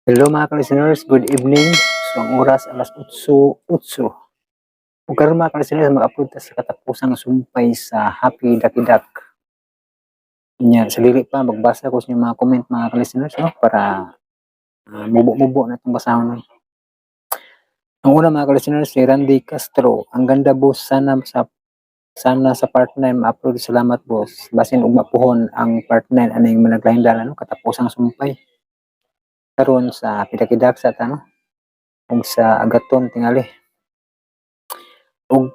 Hello mga ka-listeners, good evening. So ang oras alas 8:08. Ug karon mga ka-listeners mag-upload ta sa katapusang sumpay sa Happy Ducky Duck. Nya sa dili pa magbasa ko sa inyong mga comment mga ka-listeners no para mubo-mubo na itong basahon. Ang una mga ka-listeners si Randy Castro. Ang ganda boss, sana sa part 9 ma-upload. Salamat boss. Basin ug mapuhon ang part 9 aning managlain-dala no katapusang sumpay. Karon sa Happy Ducky Duck sa ta no ug sa agaton tingali. Og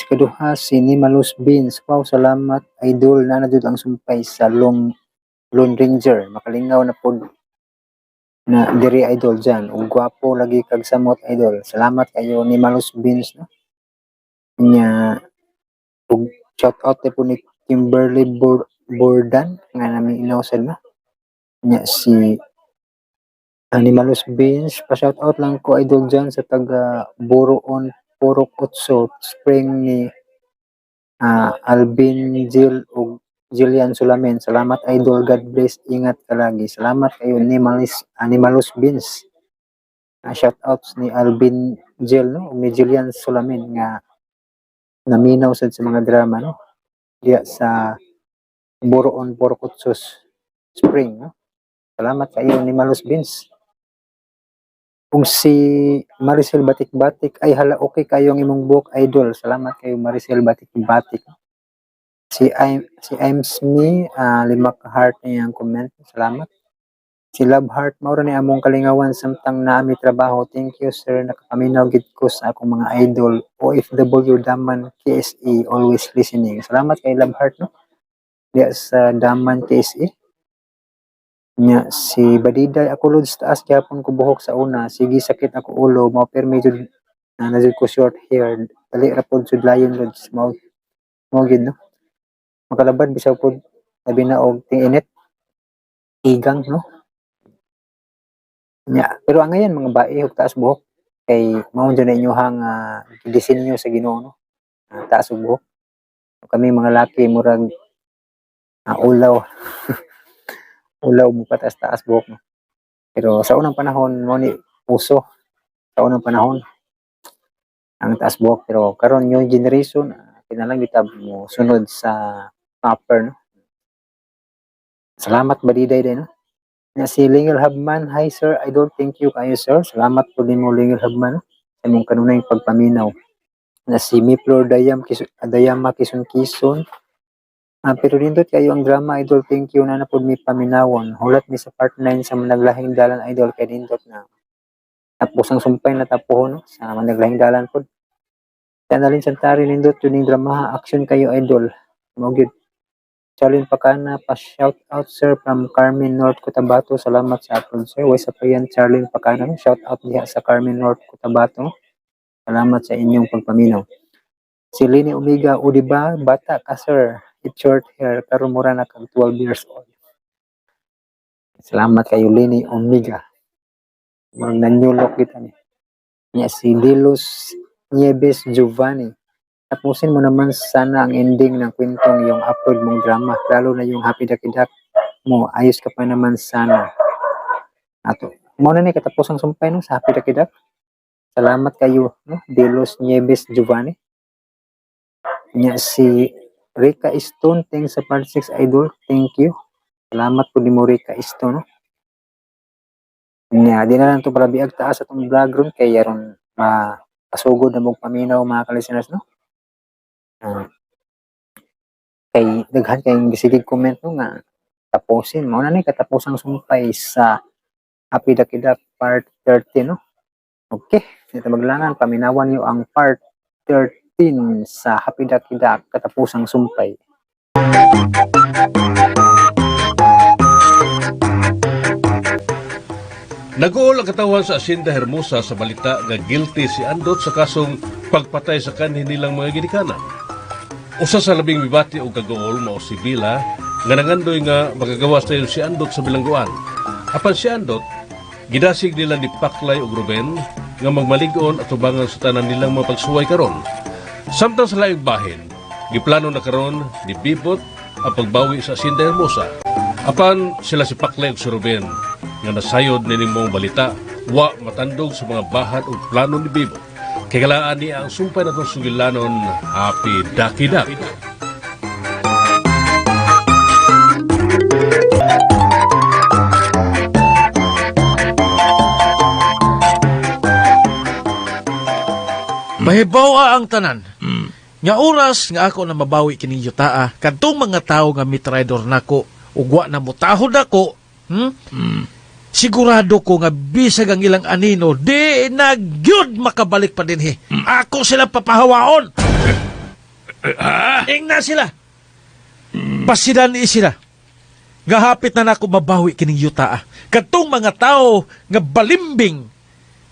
kaduha si Nimalus Beans. Wow, salamat idol na jud ang sumpay sa Lone Ranger. Makalingaw na pod na diri idol dyan. Og gwapo lagi kag samot idol. Salamat kayo Nimalus Beans no. Nya og shout out po ni Kimberly Bordan nga namin inausad na. Nya si Nimalus Beans, pa shout out lang ko idol dyan sa taga Boroon Purok Otso Spring ni Alvin Jill ug Jillian Sulamen. Salamat idol, God bless, ingat ka lagi. Salamat kayo Nimalus Beans. Shout outs ni Alvin Jill no ug ni Jillian Sulamen nga naminaw sad sa mga drama no diya sa Boroon Purok Otso Spring no. Salamat kayo Nimalus Beans. Kung si Maricel Batik-Batik, ay hala okay kayong imong buhok idol. Salamat kayo Maricel Batik-Batik. Si Ims Me, 5 ka heart niyang comment. Salamat. Si Love Heart, maura ni among kalingawan samtang naami trabaho. Thank you sir, nakapaminaw gid ko sa akong mga idol. OFW Daman KSE, always listening. Salamat kay Love Heart no. Diya sa Daman KSE. Nya si Badiday, ako lods taas gyapon ko buhok sa una. Sige sakit ako ulo, mao permi jud na jud ko short hair. Dali ra pod jud layon lods. Mao gid no. Makalabad bisaw pod labi na og ting-init. Igang no. Nya pero ang ngayon mga bae og taas buhok kay mao jud na inyohang disenyo sa Ginoo no. Taas og buhok. Kami mga laki murag ulaw. Ulaw mo pataas-taas buhok no. Pero sa unang panahon mo ni uso sa unang panahon ang taas buhok, pero karon new generation kinalang kita mo sunod sa upper no. Salamat Badiday din no. Na si Lingel Habman, hi sir idol, thank you kayo sir. Salamat po din mo Lingel Habman no, sa imong kanunay pagpaminaw. Na si Miplor Dayama Kison pero dindot kayo ang drama idol, thank you na napod mi paminawon. Hulat mi sa part 9 sa Managlahing Dalan idol kay dindot na tapos ang sumpay na tapuhon no, sa Managlahing Dalan pod. Tanalin Santari nindot tuning drama action kayo idol. Mo gyud. Charlene Pacana, pa shout out sir from Carmen North Cotabato. Salamat sa aton sir. Way sa payan Charlene Pacana, shout out diha sa Carmen North Cotabato. Salamat sa inyong pagpaminaw. Si Lini Omega, o diba bata ka sir? It's short hair pero mura na kag 12 years old. Salamat kayo Lini Omega. Mga nanyulok kita ni. Nya si Dilos Nieves Giovanni. Tapusin mo naman sana ang ending ng kwentong yung upload mong drama, lalo na yung Happy Ducky Duck mo. Ayos ka pa naman sana. Ato. Mo na ni katapusang sumpay no sa Happy Ducky Duck. Salamat kayo no, Dilos Nieves Giovanni. Nya si Rika Stone, thanks sa part 6 idol. Thank you. Salamat po ni mo Rika Stone no. Nya di na lang to para biag taas atong vlog ron kay yaron pasugod na mong paminaw mga ka-listeners no. Kay daghan kayong gisigig comment no nga tapusin mo na ni katapusang sumpay sa Happy Ducky Duck part 13 no. Okay, dito maglangan paminawan niyo ang part 13 sa Happy Ducky Duck katapusang sumpay. Nag-uol ang katawan sa Hacienda Hermosa sa balita nga guilty si Andot sa kasong pagpatay sa kanhin nilang mga ginikanan. Usa sa labing mibati o kag-uol mao si Bila nga nangandoy nga magagawas tayo si Andot sa bilangguan. Apan si Andot, gidasig nila ni Paklay ug Ruben nga magmalig-on at tubangan sa tanan nilang mga pagsuway karon. Samtang sa laing bahin, giplano na karon ni Bibot ang pagbawi sa Hacienda Hermosa. Apan sila si Paklay ug si Ruben nga nasayod nining mong balita wa matandog sa mga bahad o plano ni Bibot. Kay kalaan niya ang sumpay na itong sugilanon, Happy Ducky Duck. Mahibaw ang tanan. Nga oras nga ako na mabawi kining yutaa, kadtong mga tao nga mitraidor nako, ugwa na mutahod ako, sigurado ko nga bisag ang ilang anino, di na gyud makabalik pa din Ako sila papahawaon. Ingna sila. Pasidan ni sila. Gahapit na nako mabawi kining yutaa. Kadtong mga tao nga balimbing,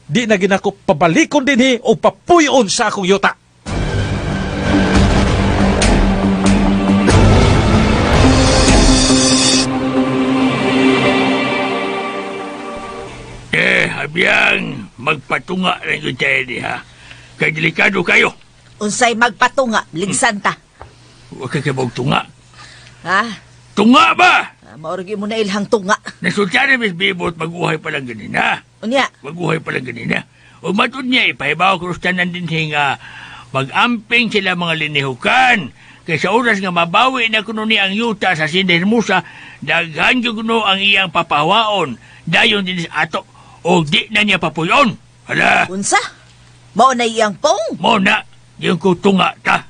di na ginako pabalikon din o papuyon sa akong yuta. Abiyang, magpatunga lang yung tayo ha. Kaya delikado kayo. Unsay magpatunga, ligsan ta. Huwag ka kabog tunga. Ha? Tunga ba? Mauragi mo na ilhang tunga. Nasulta na Miss Bibot, mag-uhay pa lang ganina. Unya, Mag-uhay pa lang ganina. O matod niya, ipahibaw ko rustanan din nga mag-amping sila mga linihukan. Kaya sa oras nga mabawi na kuno ni ang yuta sa Sinda Hermosa, daghan yung kuno ang iyang papawaon. Dayon din sa ato. O di na niya papuyon. Hala, unsa? Mao na iyang pong? mo na, yung ko tunga ta.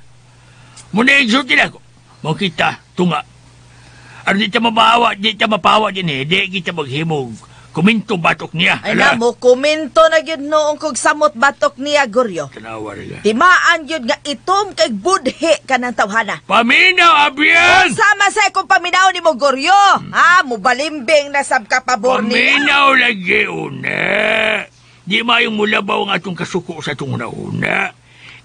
Muna exultin ako. Mo kita, tunga. Ano di ta mabawa, di ta mapawa din di kita maghimog. Kuminto batok niya. Ay na mo, komento na yun noong kog samot batok niya, Goryo. Tanawa rin. Timaan yun nga itom kay budhe ka ng tawhana. Paminaw, Abian! Sama sa akong paminaw ni mo, Goryo. Ha? Mubalimbing na sab ka pabor niya. Paminaw lagi una. Di mayong mulabaw ang atong kasuko sa itong una.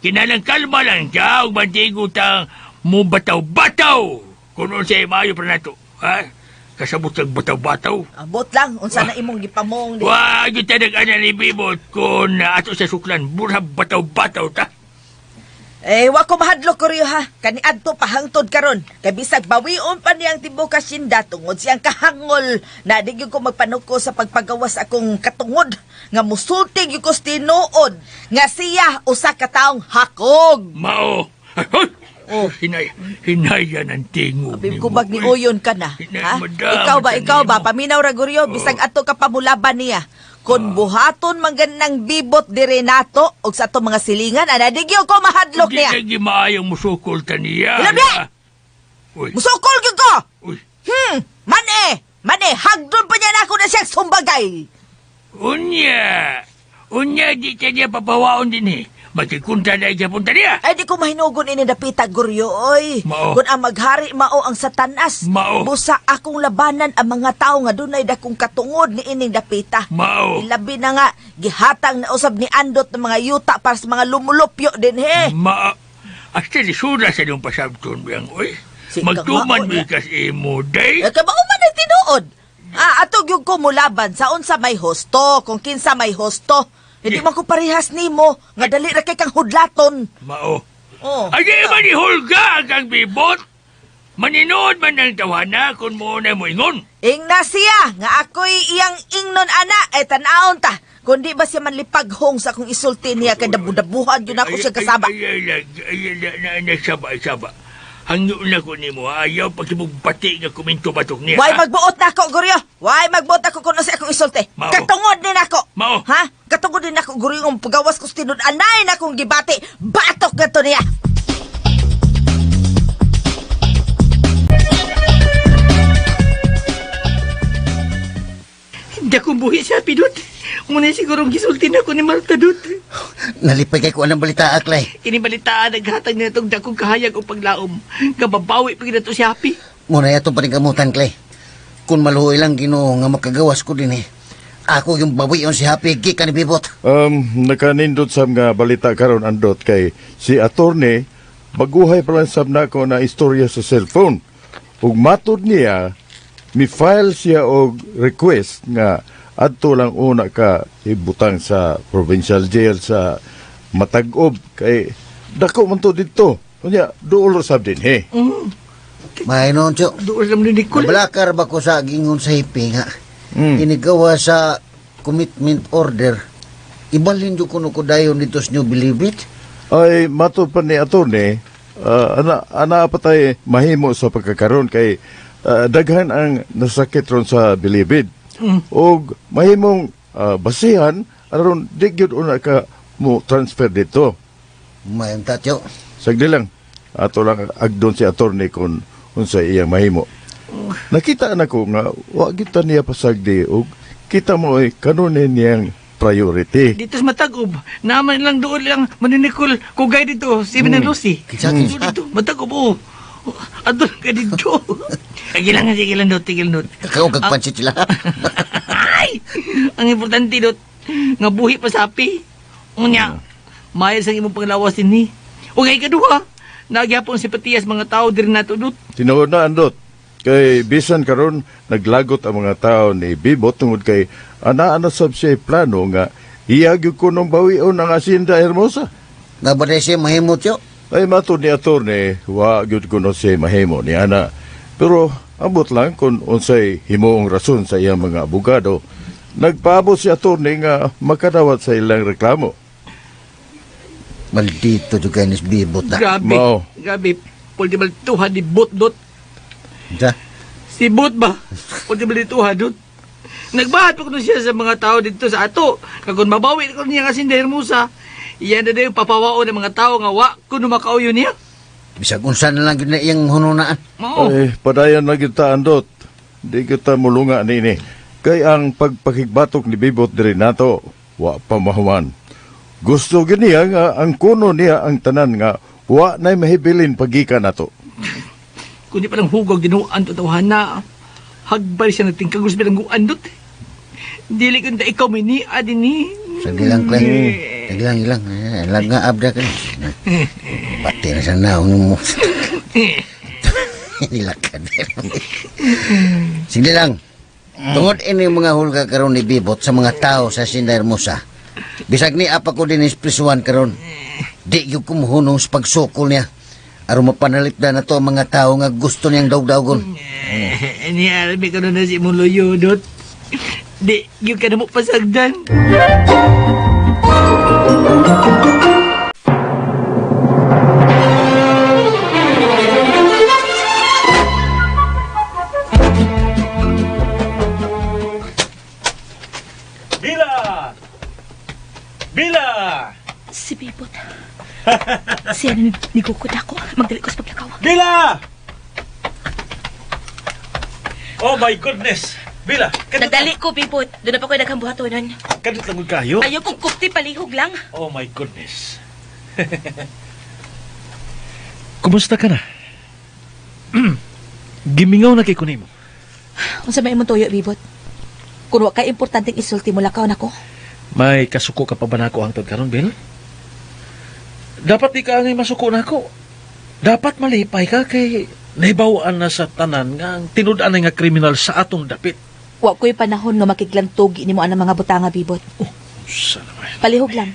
Kinalang kalma lang siya, ug mantigo tang mo bataw-bataw. Kung sa'yo mayo pa na ito, ha? Kasabot ng bataw-bataw. Abot lang, unsa na imong gipamong ni. Wag yung tanag-ana ni Bibot kung ato sa suklan, burha bataw-bataw ta. Wa ko mahadlok, Goryo, ha? Kaniadto pahangtod karon. Kay bisag bawion pa niyang tibuok ka sinda tungod siyang kahangol na di gyud ko magpanuko sa pagpagawas akong katungod nga musulti gyud ko tinuod nga siya usa ka taong hakog. Mao. Ay, hoy! Oh. Hinay yan ang tingog. Abim kubag ni Uyon ka na. Ha? Madam, Ikaw ba? Paminaw ra, Goryo, bisag ato ka pamulaban niya. Kung buhaton man ganang bibot dire nato og sa ato mga silingan, ana di gyud ko mahadlok Hindi niya. lagi maayong musukol ta niya. Ilabi! Uy, Musukol gyud ko. uy. Mane, hagdon pa niya na ako na siyang sumbagay. Unya, di ta niya papawaon din Magkikunta na ikapunta niya. Ay di ko mahinugon ini dapita, Goryo, oy. Mao. Kung ang maghari mao ang satanas, Mao. busa akong labanan ang mga tao nga dunay dakong katungod ni ining dapita. Mao. Ilabi na nga, gihatang na usab ni Andot ng mga yuta para sa mga lumulupyo din, Hasta di sura sa nung pasabton biyang, uy. Si Magtuman Kagmao mo na. ikas imo, day. Eh, kaba man ay tinuod. Atog yung kumulaban sa unsa may hosto, kung kinsa may hosto. Hindi man ko parehas nimo, nga dali ra kay kang hudlaton. Mao. Oh. Ay, di man ni Hulga ang kang bibot. Maninood man ng tawana kung mo na mo ingon. Ingna siya, nga ako'y iyang ingnon ana, ay tanaon ta. Kundi ba siya man lipaghong sa akong isulti niya, kay dabu-dabuhan yun ako siya kasaba. Saba. Hangyo na ko ni mo, ayaw pagkimugbati nga kuminto batok niya. Why magbuot na ako, Goryo? Why magbuot ako kung sa akong isulti? Mao. Katungod din ako. Mao. Ha? Katungod din ako, Goryo, ang pagawas ko stinod. Anay na akong gibati. Batok na to niya. Hindi akong buhi sa pidot. Muna sigurong gisultin ako ni Martadot. Nalipay kay ko anong balita, Aklay. Inibalitaan naghatag na itong dakong kahayag o paglaom. Kababawi pag na to si Happy. Muna itong paningkamutan, Clay. Kung maluhoy lang ginoo nga makagawas ko din Ako yung bawiyon si Happy Gika ni Bibot. Nakanindot sa mga balita karon andot kay si attorney baguhay pa lang sab na ko na istorya sa cellphone. Ug matod niya mi-file siya og request nga adto lang una ka ibutang sa provincial jail sa Matag-Ob kay dako man to didto. Unya duol sab din May noon, Tiyo. Doon lang ni Nicole. Nabalakar ba ko sa gingon sa hipi nga inigawa sa commitment order, ibalhin ko kuno ko dayon dito sa New Bilibid. Ay matod pa ni attorney, ana patay mahimo sa pagkakaroon kay daghan ang nasakit ron sa bilibid. Og mahimong basihan aron di gyud una ka mo transfer dito. Mayang tatyo. Sagdi lang. Ato lang agdon si attorney kung unsa iyang mahimo. Nakita na ko nga wa kita niya pasagdi og kita mo ay kanunin niyang priority. Dito sa Matagob, naman lang doon lang maninikol kugay dito, si Lucy. Dito, Matagob, oh. Adol ka dito. Sige lang, tigil dot. Kakao kagpansit sila. Ay! Ang importante dot, nga buhi pa sapi. Unya, mayas ang imong panglawas din ni. O kay kaduha, nagyapon simpatiyas mga tao din nato dot. Tinuod na andot. Kay bisan karon naglagot ang mga tao ni Bibot tungod kay ana sab siya plano nga iyag ko nung bawion ang Hacienda Hermosa. Nga ba siya mahimot yo? Ay matod ni attorney, wa gyud kuno siya mahimo ni ana. Pero ambot lang kung unsay himuong rason sa iyang mga abogado. Nagpaabot si attorney nga makadawat sa ilang reklamo. Maldito juga ni Bibot na. Grabe, Mao. grabe. Pwede ba tuhan ni Bot dot? Da? Si Bot ba? Pwede ba tuhan dot? Nagbahat pa ko na siya sa mga tao dito sa ato. Kung mabawi ko niya kasi dahil Musa, iyan na daw yung papawao ng mga tao nga wa kung makauyo niya. Bisag unsa na lang yun na iyang hununaan. Oo. Ay padayon na kita andot. Di kita mulunga nini. Kay ang pagpakigbatok ni Bibot diri nato, wa pa mahuman. Gusto giniya nga ang kuno niya ang tanan nga wa nay mahibilin pagika nato. Kung di pa lang hugog ginuan to tawhan na, hagbal siya nagtingkag gusto bilang guan dot. Dili kung da ikaw may ni, adin ni. Sagdi lang, Clay. Sagdi lang. Lang nga abda ka. Pati na sa naon mo. Nilakad. Sige lang. Tungod ini mga hulga karon ni Bibot sa mga tao sa Hacienda Hermosa. Bisag ni apa ko din isprisuan karon. Di yung kumuhunong sa pagsukol niya. Aron mapanalipda na to ang mga tao nga gusto niyang dawg-dawgon. Ni arabi ka na si mong loyo dot. Di, yung ka na mo pasagdan. Bila! Si Bibot. Siya na nigukod ako. Magdali ko sa paglakaw. Bila! Oh my goodness! Bila! Nagdali ko, Bibot. Doon na pa ko naghambuhatonan. Kadit lang kayo? Ayaw kong kukti, palihog lang. Oh my goodness. Kumusta ka na? Gimingaw na kay kunin mo. Kung sa may imong tuyo, Bibot. Kung wa kay importanteng isulti mo lakaw na ko. May kasuko ka pa ba na ako hangtod karon, Bill? Dapat di ka angay masuko na ako. Dapat malipay ka kay naibawaan na sa tanan nga ang tinud-an nga kriminal sa atong dapit. Wa ko'y panahon nga makiglantugi ni mo ang mga butanga, Bibot. Salamat. Palihog lang.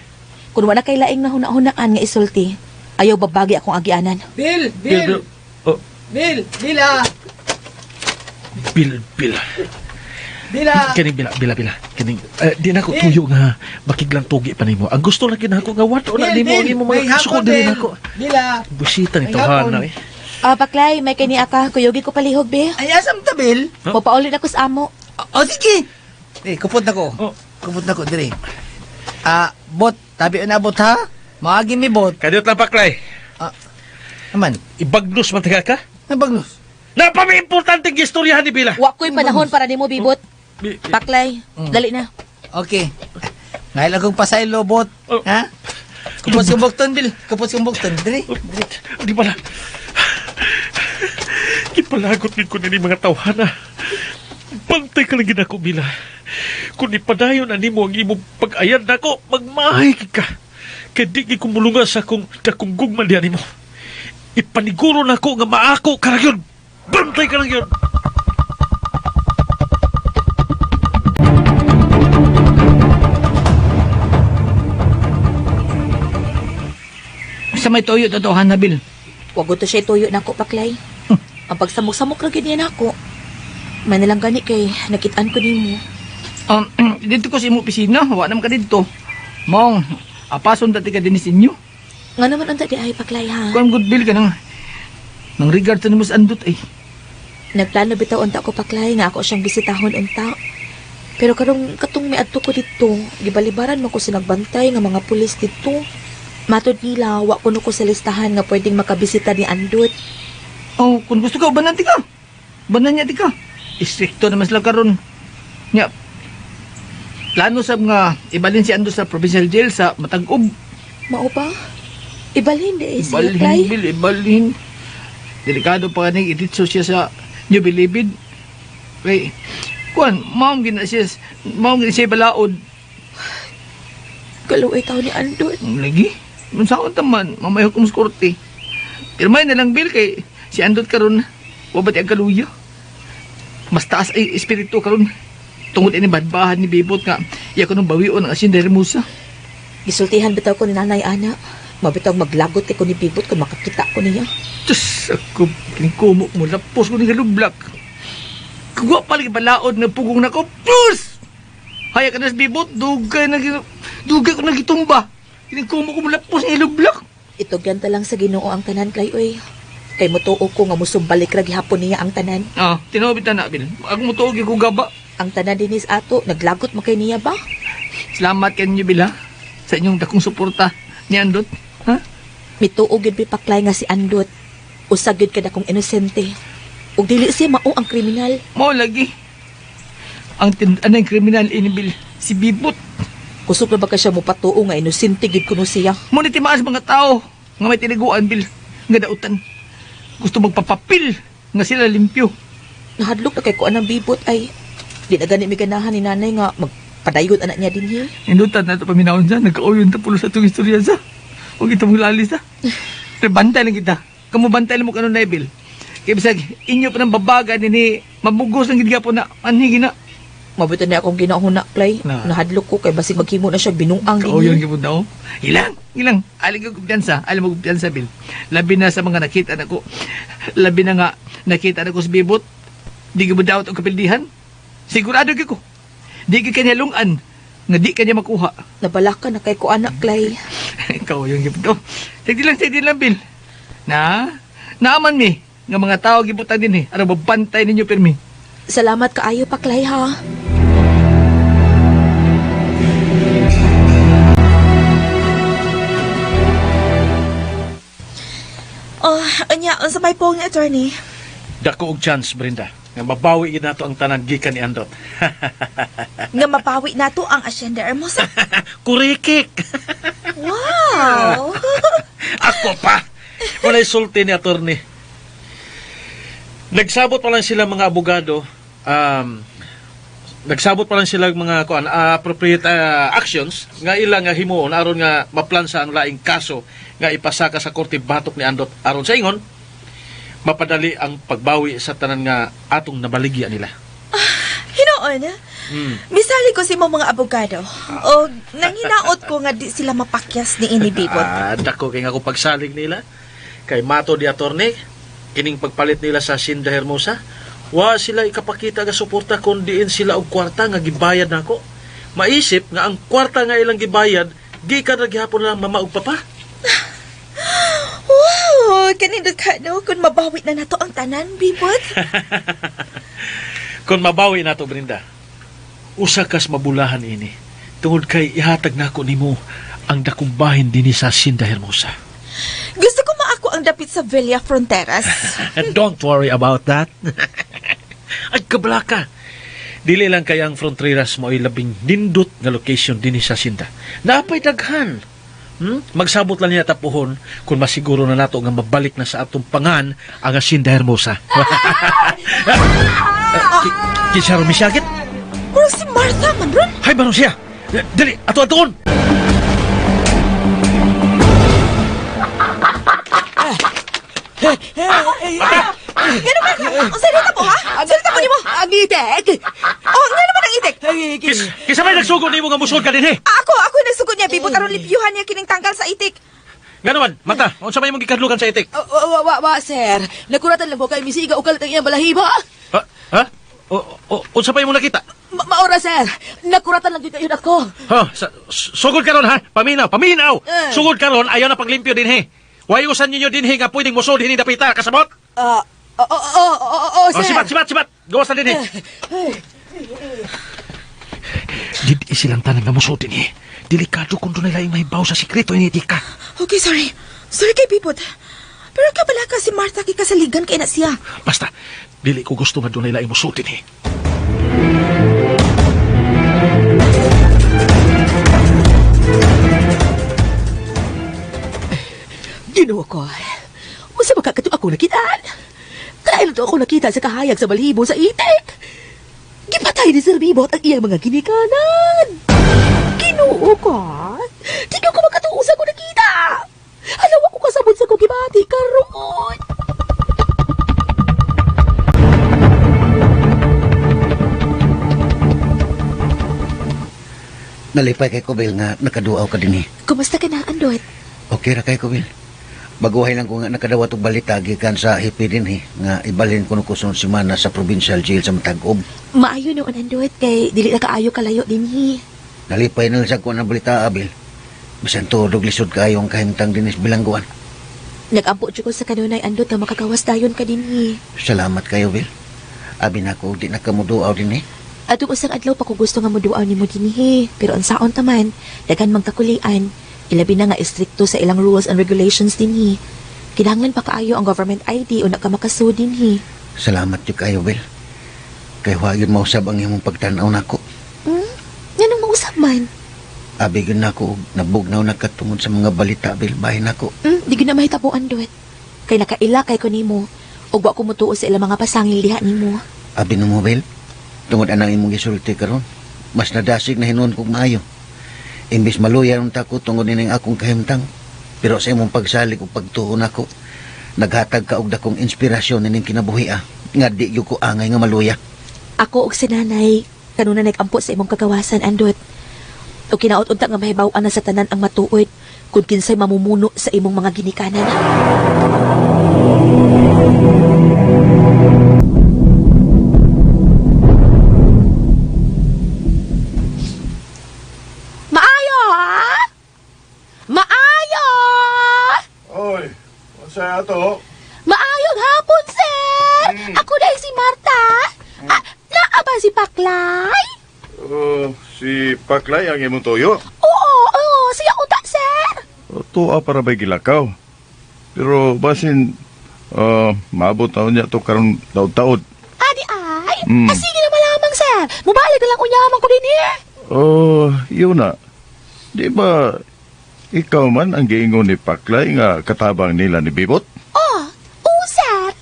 Kung wala kay laing na hunaan nga isulti, ayaw babagi akong agianan. Bill! Bill! Oh, Bill! Bila! Bill! Bila! Kining bila. Kining, di na ako tuyo nga makiglantugi pa nimo. Ang gusto lang kinako nga wato na nimo ang imo mga kasuko dili nako. Bila! Busita ni tawhana eh. Baklay, may kini aka. Kuyogi ko palihog, be. Ay, asam ta, Bill? Mapaulit ako sa amo. O, sige. Kupot na ko. Oh. Kupot na ko, dire. Bot, tabi na bot, ha? Maagi mi bot. Kadiyot lang paklay. Naman, Ibagnos man taga ka? nabagnos. Napami importanteng istoryahan ni Bila. Wa ko'y panahon para nimo, Bibot. Baklay, dali na. Okay. Ngayon akong pasaylo, bot. Oh. Ha? Kupot kong bukton, Bill. Kupot kong bukton. Dire. Di pala. Ipalagot din ko na ni mga tawhana. Bantay ka lang ginako, Bila. Kung ipadayon na nimo ang imong pag-ayad na ko, magmahay ka. Kaya di kumulunga sa akong gugman diyan nimo. Ipaniguro na ko nga maako ka lang yun. Bantay ka lang yun. Sa may toyo, totohan na, Bill. Wag to siya tuyo na ko, Baklay. Ang pagsamok-samok lagi niya na ako. May nalang gani kay nakitaan ko nimo. Dito ko sa imo opisina, wa naman ka dito. Mong, apason dati ka din inyo. Nga naman ang tadi ay paklay ha. Kung good bill ka nang regard sa nimus andot ay. Nagplano bitaw unta ko paklay nga ako siyang bisitahon unta. Pero katong may adto ko dito, gibalibaran mo ko sinagbantay nga mga pulis dito. Matod nila, wa ko sa listahan nga pwedeng makabisita ni Andot. Oh, kung gusto ka, banan ti ka. Banan niya ti ka. Istrikto naman sila karon. Nya, plano sab nga ibalin si Andot sa provincial jail sa Matag-Ub. Mao ba? Ibalhin di siya Ibalhin, paklay. Bill, ibalhin. Delikado pa kaning iditso siya sa New Bilibid. Kay, kuan, maong gina siya balaod. Kaluoy tao ni Andot. Ang lagi. Mansakot naman, mamay hukom sa korte. Pirmay na lang, Bill, kay si Andot karon wabati ang kaluya. Mas taas ay espiritu karon. Tungod ini badbahan ni Bibot nga, iya ko nung bawion ang asin dahil musa. Gisultihan bitaw ko ni Nanay Ana. Mabitaw maglagot ko ni Bibot kung makakita ko niya. Diyos, ako, kinkumok mo, lapos ko ni galublak. Kagwa paling balaod na pugong na ko, plus! Haya ka na sa Bibot, dugay ko na gitumba. Kinkumok ko mo, lapos ni galublak. Ito ganta lang sa Ginoo ang tanan kay oy. Kay motuo ko nga musumbalik ra gihapon niya ang tanan. Ah, tinawabit na Bill. Ako mo tuog ko gaba. Ang tanan dinis ato, naglagot mo kay niya ba? Salamat kanyo, Bill, ha? Sa inyong dakong suporta ni Andot. Ha? Mituog gid paklay nga si Andot. Usag gid kada kong inosente. Ug dili siya mao ang kriminal. Mo lagi. Ang kriminal ini, Bill, si Bibot. Kusog na ba ka siya mo patuo nga inosente gid kuno siya? Mo ni timaas mga tao nga may tiniguan, Bill, nga dautan. Gusto magpapapil nga sila limpyo. Nahadlok na kay kuan ang Bibot ay di na gani mi ganahan ni nanay nga magpadayon anak niya dinhi. Indutan na ito paminahon sa, nagka-oyon ta pulo sa itong istorya sa. Huwag kita mong lalis sa. Pero bantay lang kita. Kamu bantay lang mo kanon na, Bill. Kaya bisag, inyo pa ng babaga ni mabugos ng gidga po na anhigi na. Mabuti na akong ginahuna, Clay. Na. Nahadlok ko kay basig maghimo na siya binuang Ka-oyon dinhi. kipod na, oh. Ilang. Aling ko kumpiyansa. Alam mo kumpiyansa, Bill. Labi na sa mga nakita na ko. Labi na nga nakita na ko sa Bibot. Di ka mo daw itong kapildihan. Sigurado ko. Di ka kanya lungan. Nga di kanya makuha. Nabalaka na kay ko anak, Clay. Ikaw yung gipto. Sige lang, Bill. Naaman mi. Nga mga tao gibutan din Ano babantay ninyo pirmi. Salamat kaayo pa, Clay, ha? Oh, anya, unsa may pong attorney? Dako og chance, Brenda. Nga mabawi gid nato ang tanan gikan ni Andot. Nga mapawi nato ang Hacienda Hermosa. Kurikik! Wow! Ako pa! Wala'y sulti ni attorney. Nagsabot pa lang sila mga abogado, nagsabot pa lang sila mga appropriate actions nga ilang nga himuon aron nga maplansa ang laing kaso nga ipasaka sa korte batok ni Andot aron sa ingon mapadali ang pagbawi sa tanan nga atong nabaligya nila. Hinoon, misali ko si mga abogado. O nanginaot ko nga di sila mapakyas ni ini Bibot. Dako kay nga ako pagsalig nila kay mato di attorney kining pagpalit nila sa Hacienda Hermosa wa sila ikapakita nga suporta kun diin sila og kwarta nga gibayad nako. Maisip nga ang kwarta nga ilang gibayad gikan ra gihapon lang mama ug papa. Wow! Kanindot ka, no? Kung mabawi na nato ang tanan, Bibot. Kung mabawi nato, Brenda, usa kas mabulahan ini. Tungod kay ihatag nako nimo ang dakong bahin dinhi sa Hacienda Hermosa. Gusto ko maako ang dapit sa Villa Fronteras. And don't worry about that. Ay, kabalaka. Dili lang kaya ang Fronteras mo ay labing nindot nga location dinhi sa Hacienda. Napay daghan. Magsabot lang niya tapuhon kung masiguro na nato nga mabalik na sa atong pangan ang Hacienda Hermosa. Kisaro misyagit? Pero si Martha man ron. Hay, baron siya! Dali, ato-atoon! Gano ba? O salita mo, ha? Salita mo, mo. Ang itek! O, nga naman ang itik. Kisa may nagsugod nimo nga musod ka din eh! Ako nagsugod niya, Bibot. Aron lipyuhan niya kining tanggal sa itik. Nga naman, mata, unsa may mong gikadlukan sa itik? Wa, sir. Nakuratan lang ko kay misiga ugal tang iyang balahibo. Ha? Unsa pa imong nakita? Maura, sir. Nakuratan lang dito yun ako. Ha, sugod karon ha. Paminaw. Sugod karon ayaw na paglimpyo din he. Wayusan ninyo din he nga pwedeng musod hini dapita kasabot. Sir. Sibat. Gawas na din he. Didi silang tanan nga musod din he. Delikado kung doon nila yung may baw sa sikreto ini tika. Okay, sorry. Sorry kay Bibot. Pero kabala ka si Martha kay kasaligan kay na siya. Basta, dili ko gusto nga doon nila yung musod din he. Ginoo ko. Masa makakato ako nakitaan. Kailan to ako nakita sa kahayag sa balibo sa itik. Gipatay ni Sir Bibot ang iyang mga ginikanan. Ginoo ko. Di ko makatuusa ko nakita. Alaw ako kasabot sa kugibati karon. Nalipay kay Kubil nga nakaduaw ka din eh. Kumusta ka na, Andot? Okay ra kay Kubil. Baguhay lang ko nga nakadawat og balita gikan sa hipi din eh, nga ibalin ko kuson semana sa provincial jail sa Matag-Ob. Maayo noon, Andot, kay dili na kaayo kalayo din hi. Nalipay na lang sa kuan ang balita, Abil. Bisan tudog lisod kaayo ang kahimtang dinis bilangguan. Nag-ampo ko sa kanunay, Andot, nga makakawas dayon ka din hi. Salamat kayo, Bil. Abi na ko di na kamuduaw din eh. Atong usang adlaw pa ko gusto nga muduaw ni mo din hi. Pero ang saon taman, dagan magkakulian. Ilabi na nga istrikto sa ilang rules and regulations din hi. Kinahanglan pa kaayo ang government ID o nakamakasud din hi. Salamat yung kayo, Bil. Kay huwagin mausab ang imong pagtanaw nako. Ganong mausap man. Abi gyud nako og nabugnaw na katungod sa mga balita, Bil, bahin nako. Di ko na mahitabo, Andot. Kay nakaila kay ko nimo. O wa ko mutuo sa ilang mga pasangil diha nimo. Abi no mo, Bil. Tungod anang imong gisulti karon, mas nadasig na hinuon kog maayo. Imbis maluya ang tako tungod ning akong kahimtang. Pero sa imong pagsalig ug pagtuon nako, naghatag ka og dakong inspirasyon ning kinabuhi nga di gyud ko angay nga maluya. Ako og si nanay, kanuna nag-ampo sa imong kagawasan, Andot. O kinaot-unta nga mahibaw-an na sa tanan ang matuod kung kinsay mamumuno sa imong mga ginikanan. Maayo, ha? Maayo! Oy, masaya to. Maayong hapon, sir! Ako dahil si Martha. Naa ba si Paklay? Si Paklay ang imong toyo. Oo, siya uta, sir. Tuwa para ba'y gilakaw. Pero basin, maabot na niya to karon taod-taod. Adi ay? Sige na malamang, sir. Mubalik na lang unyaman ko din eh. Yun na. Di ba, ikaw man ang giingon ni Paklay nga katabang nila ni Bibot? Oo, sir.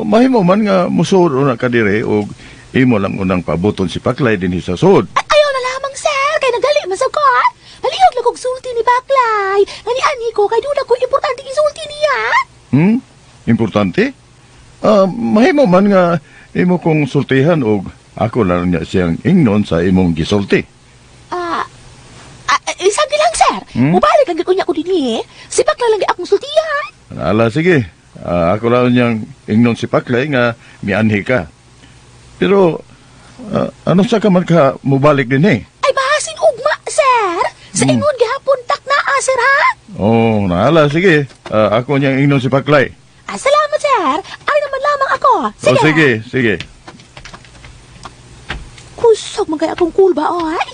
Mahimo man nga musuod na ka dire o imo lang unang pabuton si Paklay din sa sud. Ayaw na lamang, sir. Kay nagali man sa ko, ha? Halihog lang kong sulti ni Baklay. Ani-ani ko, kay doon ako importante isulti niya. Importante? Mahimo man nga imo kong sultihan o ako lang niya siyang ingnon sa imong gisulti. Sabi lang, sir. Mubalik lang gano'n niya ko din eh. Si Baklay lang akong sultihan. Sige. Ako lang niyang ingnon si Paklay nga mianhi ka. Pero, ano sa ka man ka mubalik din eh? Ay, bahasin ugma, sir. Sa ingon gihapon tak na, sir, ha? Sige. Ako niyang ingnon si Paklay. Salamat, sir. Ay naman lamang ako. Sige. Kusog man kaya akong cool ba, ay?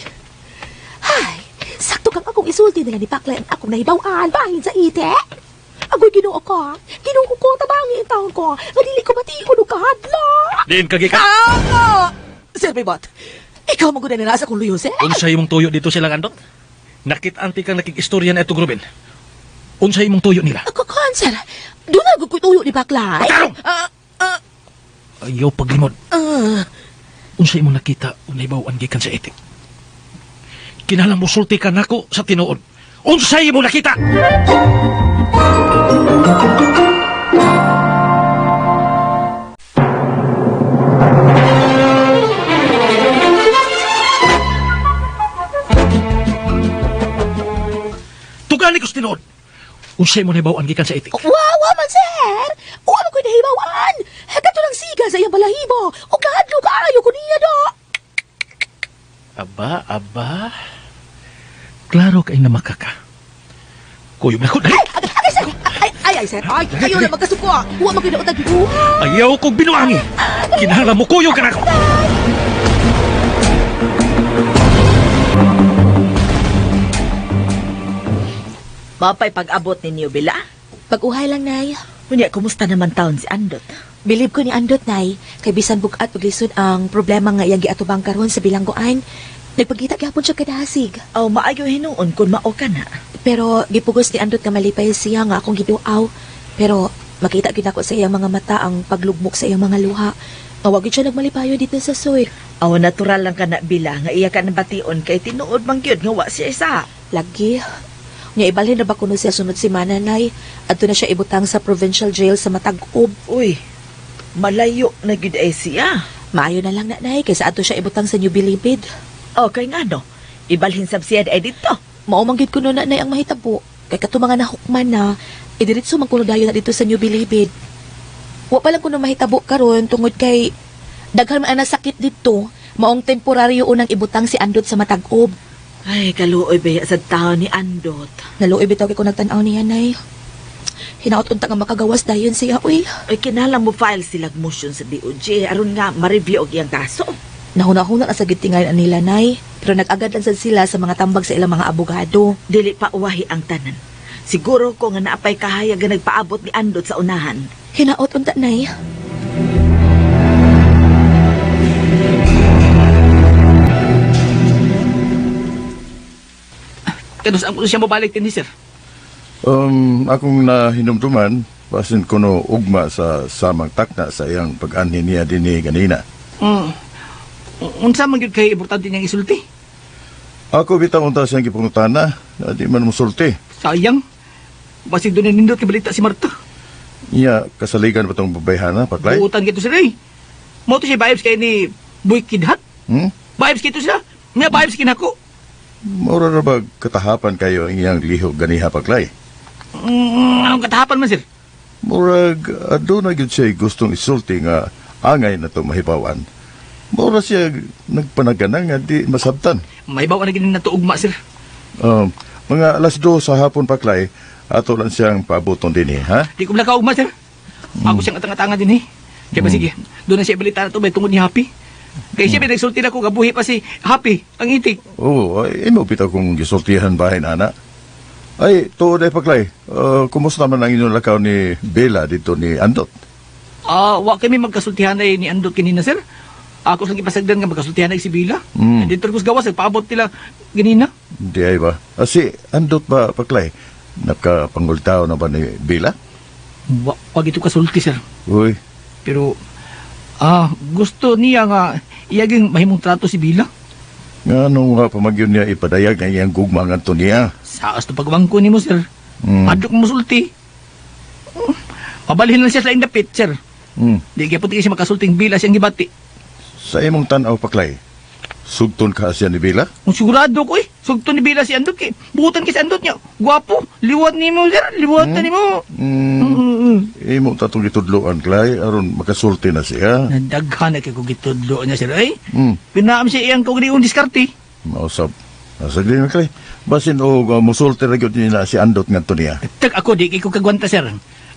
Ay, sakto kang akong isulti nila ni Paklay ang akong nahibawan bahin sa ite. Agoy ginoo ko. Ginoo ko tabangi ang taon ko. Madili ko matiikon o kahadla. Diin kagi ka. Sir Bibot, ikaw magunan na nasa kong luyo, sir. Unsay imong tuyo dito silang Andot? Nakit-anti kang nakikistorya na itong Ruben. Unsay imong tuyo nila? Ako, sir. Doon na ko tuyo ni Paklay. Tarong! Ayaw paglimod. Unsay imong nakita o naibawan gikan sa etik. Kinalang mo sulti ka nako sa tinuod. Unsay imong nakita? Tugani ko sa tinuod. Unsay mo naibawan gikan sa etik. Wawa man, sir. Wawa ko nahibawan. Kato lang siga sa iyang balahibo. O kahadlo kaayo ko niya do. Aba. Klaro kay na makaka. Kuyog na ko, dali. Ay, sir. Ay, kayo na magkasuko. Huwag magkinautag dito. Ayaw kong binuangi. Kinahanglan mo kuyog ka na ako. Mapay pag-abot ninyo, Bila. Pag-uhay lang, Nay. Kunya, kumusta naman taon si Andot? Bilib ko ni Andot, Nay. Kay bisan bukat ug lisod ang problema nga iyang giatubang karon sa bilangguan. Nagpagkita gyapon siya kadasig. Aw, maayo hinuon kung mao ka na. Pero gipugos ni Andot nga malipay siya nga akong giduaw. Pero makita gyud ako sa iyang mga mata ang paglugmok sa iyang mga luha. Nga wa gyud siya nagmalipayo dito sa soy. Aw, natural lang ka na, Bila, nga iya ka nabation kay tinuod man gyud nga wa siya isa. Lagi. Nya ibalhin na ba kuno siya sunod si Mananay? Adto na siya ibutang sa provincial jail sa Matag-Ob. Uy, malayo na gyud ay siya. Maayo na lang na, Nay, kaysa adto siya ibutang sa New Bilibid. Okay nga no, ibalhin sab siya ay dito. Maumanggit ko na, Nay, ang mahitabo. Kay kato mga nahukman na, idiritso man kuno dayon na dito sa New Bilibid. Wa pa lang kuno mahitabo karon tungod kay daghan man ang nasakit dito. Maong temporaryo unang ibutang si Andot sa Matag-Ob. Ay, kaluoy ba sa tao ni Andot? Naluoy bitaw kay ko nagtan-aw niya, Nay. Hinaot unta nga makagawas dayon siya, uy. Ay, kinalang mo file silag motion sa DOJ aron nga ma-review og iyang kaso. Nahuna-huna na sa gitingan nila, Nay. Pero nag-agad lang sad sila sa mga tambag sa ilang mga abogado. Dili pa uwahi ang tanan. Siguro ko nga naapay kahayag nga nagpaabot ni Andot sa unahan. Hinaot unta, Nay. Kaya saan ko siya mabalik din, sir? Akong nahinumduman, basin ko no ugma sa samang takna sa iyang pag-anhin niya din ni ganina. Unsa man gyud kay importante niyang isulti? Ako bitang unta siyang gipangutana, na di man musulti. Sayang. Basig doon nindot kay balita si Marta. Iya, kasaligan ba itong babayhana, Paklay? Buutan kito sila eh. Mo to siya vibes kay ni Boy Kidhat. Hmm? Vibes kito sila. May vibes kinako. Maura na ba katahapan kayo ang iyang lihok ganiha, Paklay? Ang katahapan man, sir. Murag, ado na yun siya gustong isulti nga angay na itong mahibawan. Mura siya nagpanagana nga di masabtan. May bawa na ginin na tuugma, sir. Mga alas 2 sa hapon, Paklay, ato lang siyang paabuton din ha? Di ko mula kaugma, sir. Ako siyang atang-atanga din eh. Kaya ba sige, doon na siya balita na ito, may tungod ni Happy. Kaya siya may nagsulti na ko, gabuhi pa si Happy, ang itik. Oo, ay mo bitaw kong gisultihan bahin, ana. Ay, tuod ay Paklay, kumusta naman ang inyong lakaw ni Bella dito ni Andot? Wa kami magkasultihan ay ni Andot kanina, sir. Ako lang ipasagdan nga magkasultihan ay si Bila. Dito ko sa gawas, nagpaabot nila ganina. Di ay ba? Si Andot ba, Paklay? Napkapangultaw na ba ni Bella? Wag ito kasulti, sir. Uy, Pero, gusto niya nga iyaging mahimong trato si Bila. nga nung pamagyon niya ipadayag na iyang gugmang anto niya. Saas to pagwangko ni mo, sir. Padok mo sulti. Mabalhin lang siya sa indapit, sir. Di kaya puti siya makasulting Bila siyang gibati. Sa imong tanaw, Paklay, sugton ka siya ni Bella? Kung sigurado ko eh. Sugto ni Bila si Andot eh. Buhutan kay si Andot niya. Gwapo. Liwat ni mo, sir. Liwat na ni mo. Imo tatong gitudloan, Clay, aron makasulti na siya. Nadaghan na kay kong gitudlo niya, sir. Ay, Hmm, pinaam siya iyang kong riyon diskarte. mausap. Nasagli na, Clay. Basin o musulti na gyud niya si Andot nga to niya. Tag ako, di kay ko kagwanta, sir.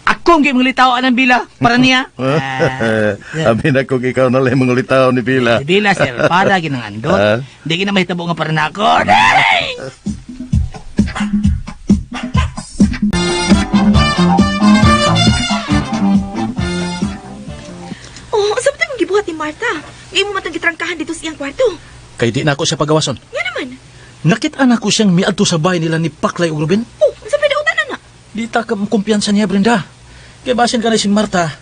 Ako ang gimulitaw ng Bila para niya. Abi na kung ikaw na lang mangulitaw ni Bella. Si Bila, sir, para ginang Andot. Di kina mahitabo nga para na ako. Ay! Oh, sabi tayo gibuhat ni Marta. Ngayon mo matang gitrangkahan dito sa iyang kwarto. Kay di na ako siya pagawason. Nga naman. Nakita na ko siyang miadto sa bahay nila ni Paklay ug Ruben. Oh, sabi na utan na. Di ta ka kumpiyansa niya, Brenda. Kaya basin ka na si Marta.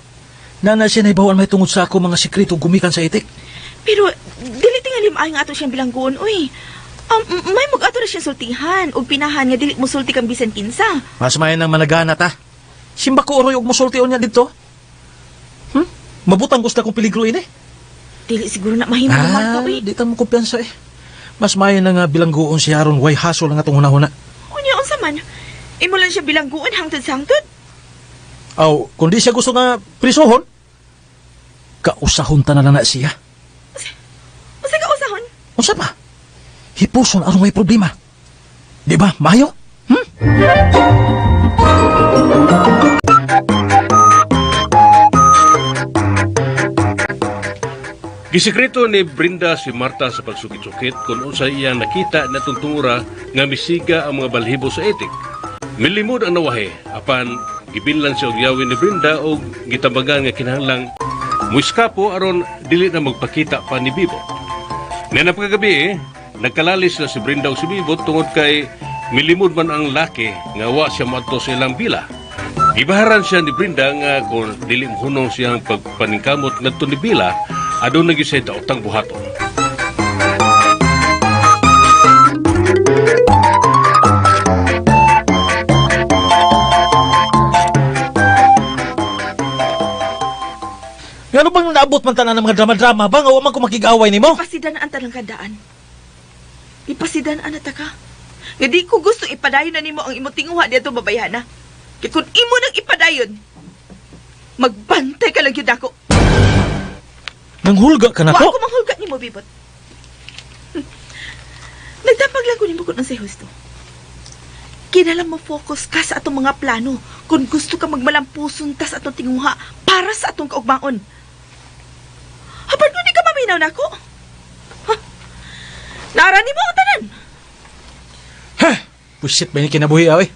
Nana siya na ibawan may tungod sa ako mga sikreto gumikan sa itik. Pero, dili tingali maay nga ato siyang bilanggoon, uy. May mag-ato na siyang sultihan. O pinahan niya, dili mo sulti kang bisan kinsa. Mas may nang managana ta. Simba ko oroy og musultion niya dito. Mabutang gusto kong peligro ini. Dili siguro na mahimo ng Marta, uy. Di ta mo kumpiyansa eh. Mas may na nga bilanggoon si Haron way hasol nga itong hunahuna. Unya, unsa man. Imo lang siya bilanggoon hangtod sa hangtod. Aw, kung di siya gusto nga prisuhon, kausahon ta na lang na siya. Usa ka usahon? Unsa pa? Hipuson aron may problema. Di ba, Mayo? Gisekreto ni Brenda si Marta sa pagsukit-sukit kung unsa iyang nakita na tuntura nga misiga ang mga balhibo sa etik. Milimod ang nawahe, apan gibinlan siya og yawin ni Brenda o gitambagan nga kinahanglang muiskapo aron dili na magpakita pa ni Bibot. Nga napakagabi, nagkalalis na si Brenda o si Bibot tungod kay milimod man ang laki nga wa siya moadto sa ilang bila. Gibaharan siya ni Brenda nga kung dili hunong siyang pagpaningkamot ngadto ni bila, adun nagisay daotang buhaton. Ano bang naabot man tanan ng mga drama-drama ba? Nga wa man ko makig-away nimo? Ipasidan ang tanang kandaan. Ipasidan ang nataka. Nga di ko gusto ipadayon na nimo ang imo tinguha dito babayana. Kaya kung imo nang ipadayon, magbantay ka lang yun ako. Nanghulga ka na Wa ko? ako manghulga nimo, Bibot. Nagdapag lang ko nimo kung ang say husto. Kinalang mo-focus ka sa atong mga plano kung gusto ka magmalampuson ta sa atong tinguha para sa atong kaugmaon. Habang kung di ka maminaw na ako. Narani mo ang tanan. Pusit ba ni kinabuhi awi?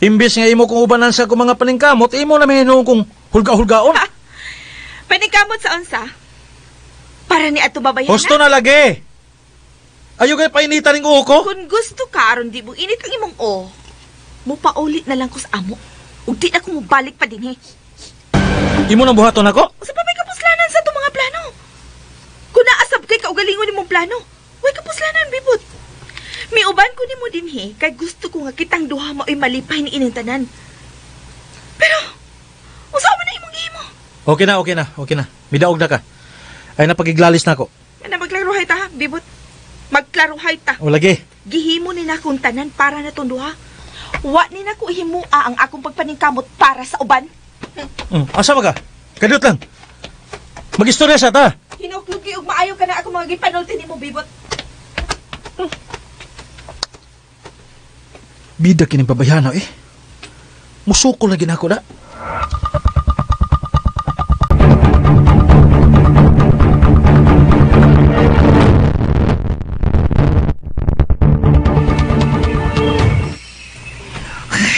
Imbes nga imo kung ubanan sa kung mga paningkamot, imo na may kung hulga-hulgaon. Panikamot sa unsa? Para ni ato babayan Husto na lagi! Ayaw kayo painitan ng uho ko? Kung gusto ka, aron di mo init ang imong mupaulit na lang ko sa amo. Ug di na ko mubalik pa din Imo nang buhaton ako? Sa pa may kapuslanan sa itong mga plano. Kung naasab kay kaugalingon nimong plano, way kapuslanan, Bibot. May uban ko nimo din kay gusto ko nga kitang duha mao'y malipay ni ining tanan. Pero, usawa na imong gihimo. Okay na. Midaog na ka. Ay napagiglalis na ako. Na magklaruhay ta, Bibot. Magklaruhay ta. O lagi. Gihimo ni na akong tanan para na itong duha. Wa ni na ko himua ang akong pagpaningkamot para sa uban. Asa ba ka? Kadot lang. Mag-istorya sa ta. Hinuklugi ug maayo ka na ako mga gipanulti nimo, Bibot. Bida kining babayana Musukol na ginako na.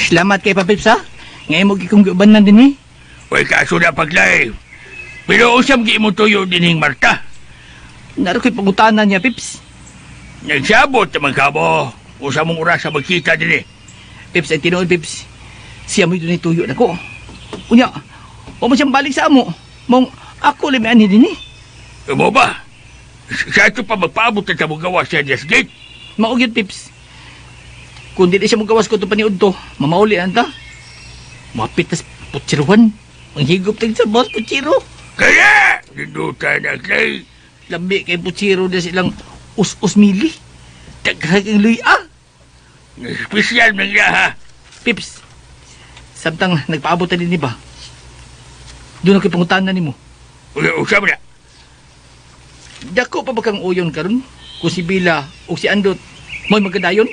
Salamat kay Papips ha. Ngayon mo gikong giubanan din Way kaso na paglay. Pero usam gi mo tuyo dining Marta. Naro ko'y pangutanan niya, Pips. Nagsabot naman ka mo. Usa mong oras sa magkita din Pips, ay tinuod, Pips. Siya mo'y dunay tuyo na ko. Unya, o mo siyang balik sa amo. Mong ako limian ni din Mo ba? Sa ito pa magpaabot na sa mong gawa sa Dias Gate. Maugit, Pips. Kung di siya mong gawas ko ito paniod to, mamauli anta. Mapit tas putsiruhan. Ang higop tag sa boss, putsiro. Kaya, ninuta na kay. Lambi kay putsiro na silang us-us mili. Taghagang luya. Espesyal ng iya, ha? Pips, samtang nagpaabot na din ba? Doon ako pangutanan ni mo. Usam na. Dako pa ba kang uyon karon? Kung si Bila o si Andot, mo'y magkadayon?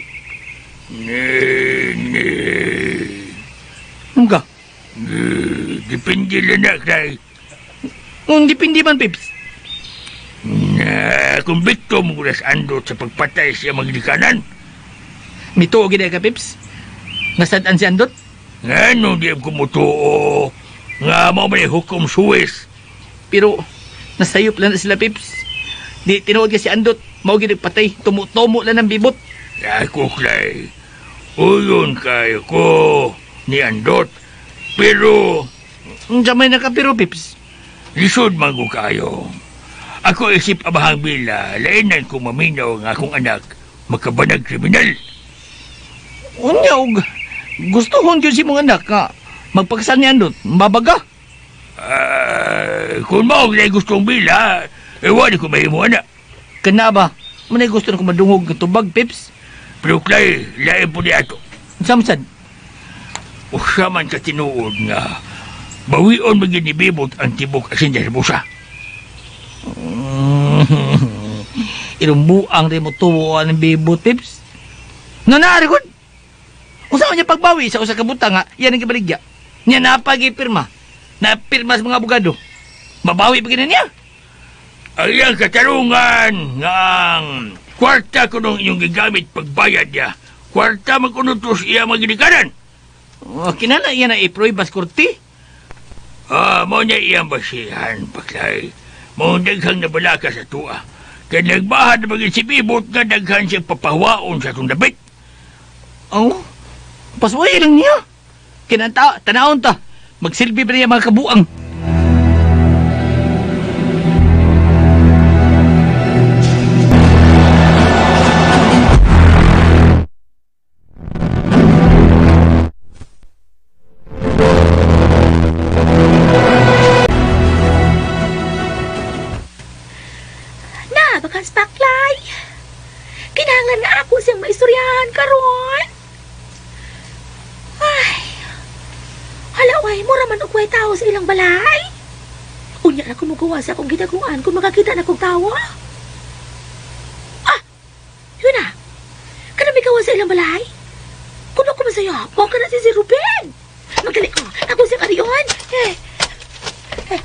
Ano ka? Depende lang na kay. Depende man, Pips. Kumbikto mo na sa Andot sa pagpatay siya maglikanan. Mito o gina ka, Pips? Nasadaan si Andot? Ano di ko mo to? Nga mo may hukom Suez. Pero, nasayop lang na sila, Pips. Di tinuod ka si Andot, mao gid patay, tumo-tumo lang ng bibot. Ako, Clay. Uyon kayo ko ni Andot. Pero, Jamay na ka, pero, Pips. lisod man ko kayo. Ako isip abahang bila, lainan ko maminaw ng akong anak, makabanag kriminal. Unya, gusto hon yun si mga anak nga, magpakasal ni Andot, mabaga. Kung maog na gustong bila, ewan ko mahimo anak. Kana ba, manay gusto na ko madungog ng tubag, Pips. Pero, Clay, lain po ni ato. Samsad, Usaman ka tinuod nga, bawion maging ni Bibot ang tibok asin sa busa. Irumbuang rin mo tuwa ng bibot, Pips. Nanari ko. Kung saan niya pagbawi sa usa ka buta nga, yan ang gibaligya. Niya napag-ipirma. Napirma sa mga abogado. Mabawi pa gina niya. Ayang katarungan nga ang kwarta ko nung inyong gigamit pagbayad niya. Kwarta magkunutos iya magidikanan. Kinala iya na iproy bas kurti. Mo niya iyang basihan, paklay. Mo daghang nabalaka sa tuwa. Kaya nagbahad na mag-isipibot nga daghan siyang papawaon sa itong dabit. Oh, pasway lang niya. Kinanta, tanawon ta. Magsilbi pa niya mga kabuang. Bakas paklay. Kinahanglan nga ako siyang maistoryahan karon. Ay. Halaway, mura man og way tao sa ilang balay. Unya na ko magawa sa akong ginaguan kung makakita na kong tawa. Yun na. Kanang may gawa sa ilang balay? Kuno ko masaya, huwag ka na si Ruben. Magdali ko, ako si Karion.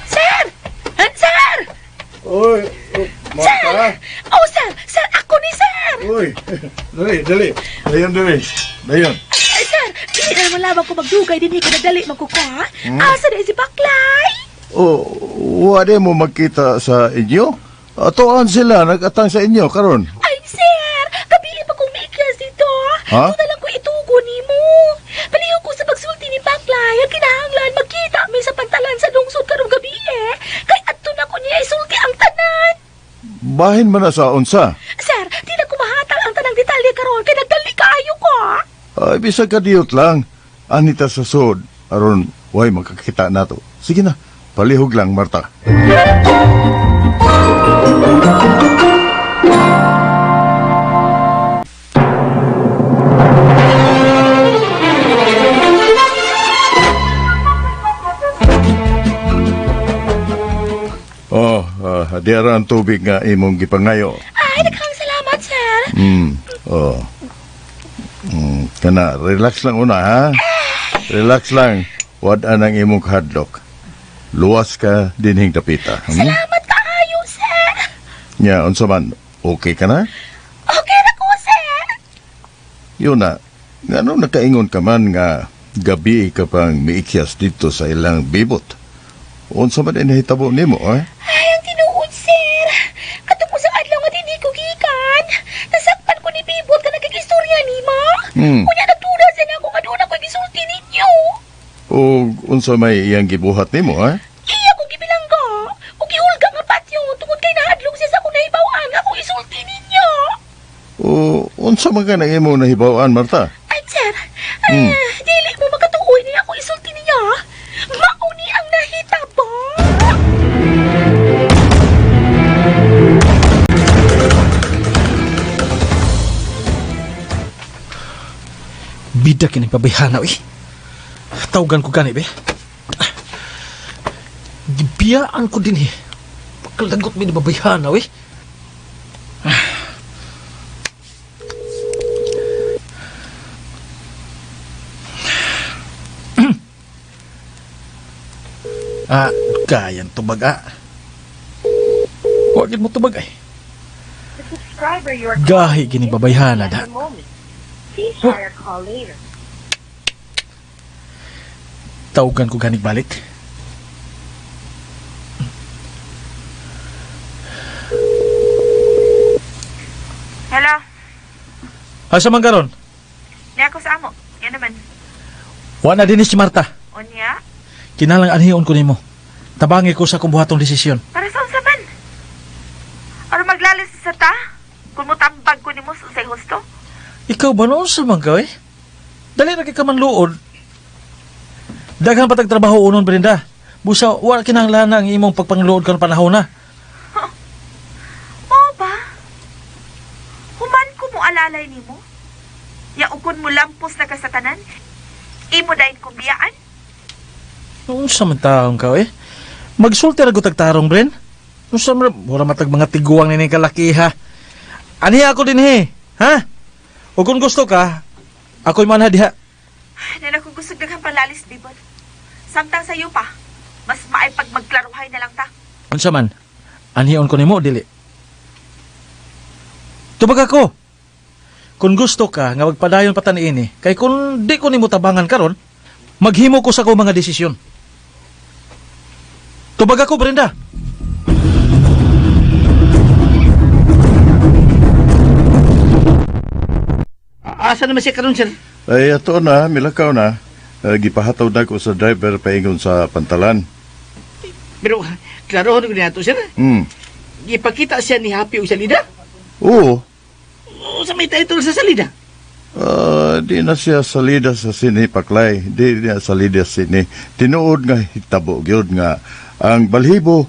Sir! Sir! Oy, Sir! Oh, sir! Sir, ako ni sir! Uy, dali. Dayon. Sir, hindi na naman labang ko magdugay din ko nagdali magkuko, ha? Asa na si Baklay? Oh, wala mo magkita sa inyo? Atoan sila, nag-atang sa inyo, karon. Ay, sir! Kabili pa kong mekyas dito. Ha? Ito na lang ko itugo ni mo. Paliho ko sa pagsulti ni Baklay. Ang kinahanglan, magkita may sa pantalan sa lungsod karong gabi eh. Kay adto na ko niya isulti ang tanan. Bahin man na sa unsa. Sir, di na ko mahatag ang tanang detalye karon kay nagdali kaayo ko. Ay, bisag ka diyot lang. Anita sa sod. Aron, way makakita nato. Sige na, palihog lang, Marta. Diara ang tubig nga imong gipangayo. Ay, daghang salamat, sir. Kana, relax lang una, ha? Relax lang. Wad anang imong hadlok. Luwas ka dinhing dapita. Salamat kaayo, sir. Nya, unsa man, okay ka na? Okay na ko, sir. Yun na, ngano nakaingon ka man nga gabi ka pang miikyas dito sa ilang bibot. Unsa man inahitabo nimo, eh? Ay, ang tinuod, sir. Katong sa adlaw nga hindi ko gikan. Nasakpan ko ni Bibot ka nagkikistorya ni ma. Kunya nagtuda sa na ako nga doon ako gisulti ninyo. O unsa may iyang gibuhat nimo, eh? Iya ko gibilangga. O gihulga nga patyo tungod kay nahadlong siya sa akong nahibawan nga akong isulti ninyo. O unsa man ka na imo nahibaw-an, Marta? Ay, sir. Dili mo magkatuoy niya ako isulti niya. Mauni ang nahitabo. Bida kini pabayhana, eh. Tawagan ko gani, be. Gibiyaan ko din, eh. Pagkalagot mi ni babayhana, eh. Kayan tubag, Huwagin mo tubag, ay. Gahi gini babayhana, da. Tawagan ko ganig balik. Hello, Asa man karon? di ako sa amo. Yan naman. Wala din si Marta. Unya? Kinalang anhiyon ko nimo. Tabangi ko sa kumbuhatong desisyon. Para saan sa man? Or maglalis sa ta? Kung mutambag ko ni mo sa husto? Ikaw ba noon sa man ka, eh? Dali na ka man luod. Daghan patag trabaho unon, Brenda. Busa, wala kinahanglan ang imong pagpangluod ka ng panahon na. Oo ba? Human ko mo alalay ni mo? Yaukon mo lampos na kasatanan? Imo dahin kumbiyaan? Noon sa man taong ka, eh? Magsulti na gutag tarong, Bren. Unsa man mura matag mga tiguang ni kalaki ha. Ani ako din he, ha? O kung gusto ka, ako'y manha diha. Nana kung gusto daghang palalis, Bibot. Samtang sa'yo pa, mas maay pag magklaruhay na lang ta. Unsa man? Anhion ko nimo dili. Tubag ako. Kung gusto ka nga magpadayon pa tani ini, kay kung di ko nimo tabangan karon, maghimo ko sa ko mga desisyon. Tubag ako, Brenda. Asa naman siya karon, sir? Ay, ato na, milakaw na. Gipahataw na ko sa driver paingon sa pantalan. Pero, klaro ko na ito, sir. Ipakita siya ni Happy o salida? Oo. O sa may title sa salida? Di na siya salida sa sini, Paklay. Di na salida sa sini. Tinuod nga hitabo gyud nga ang balhibo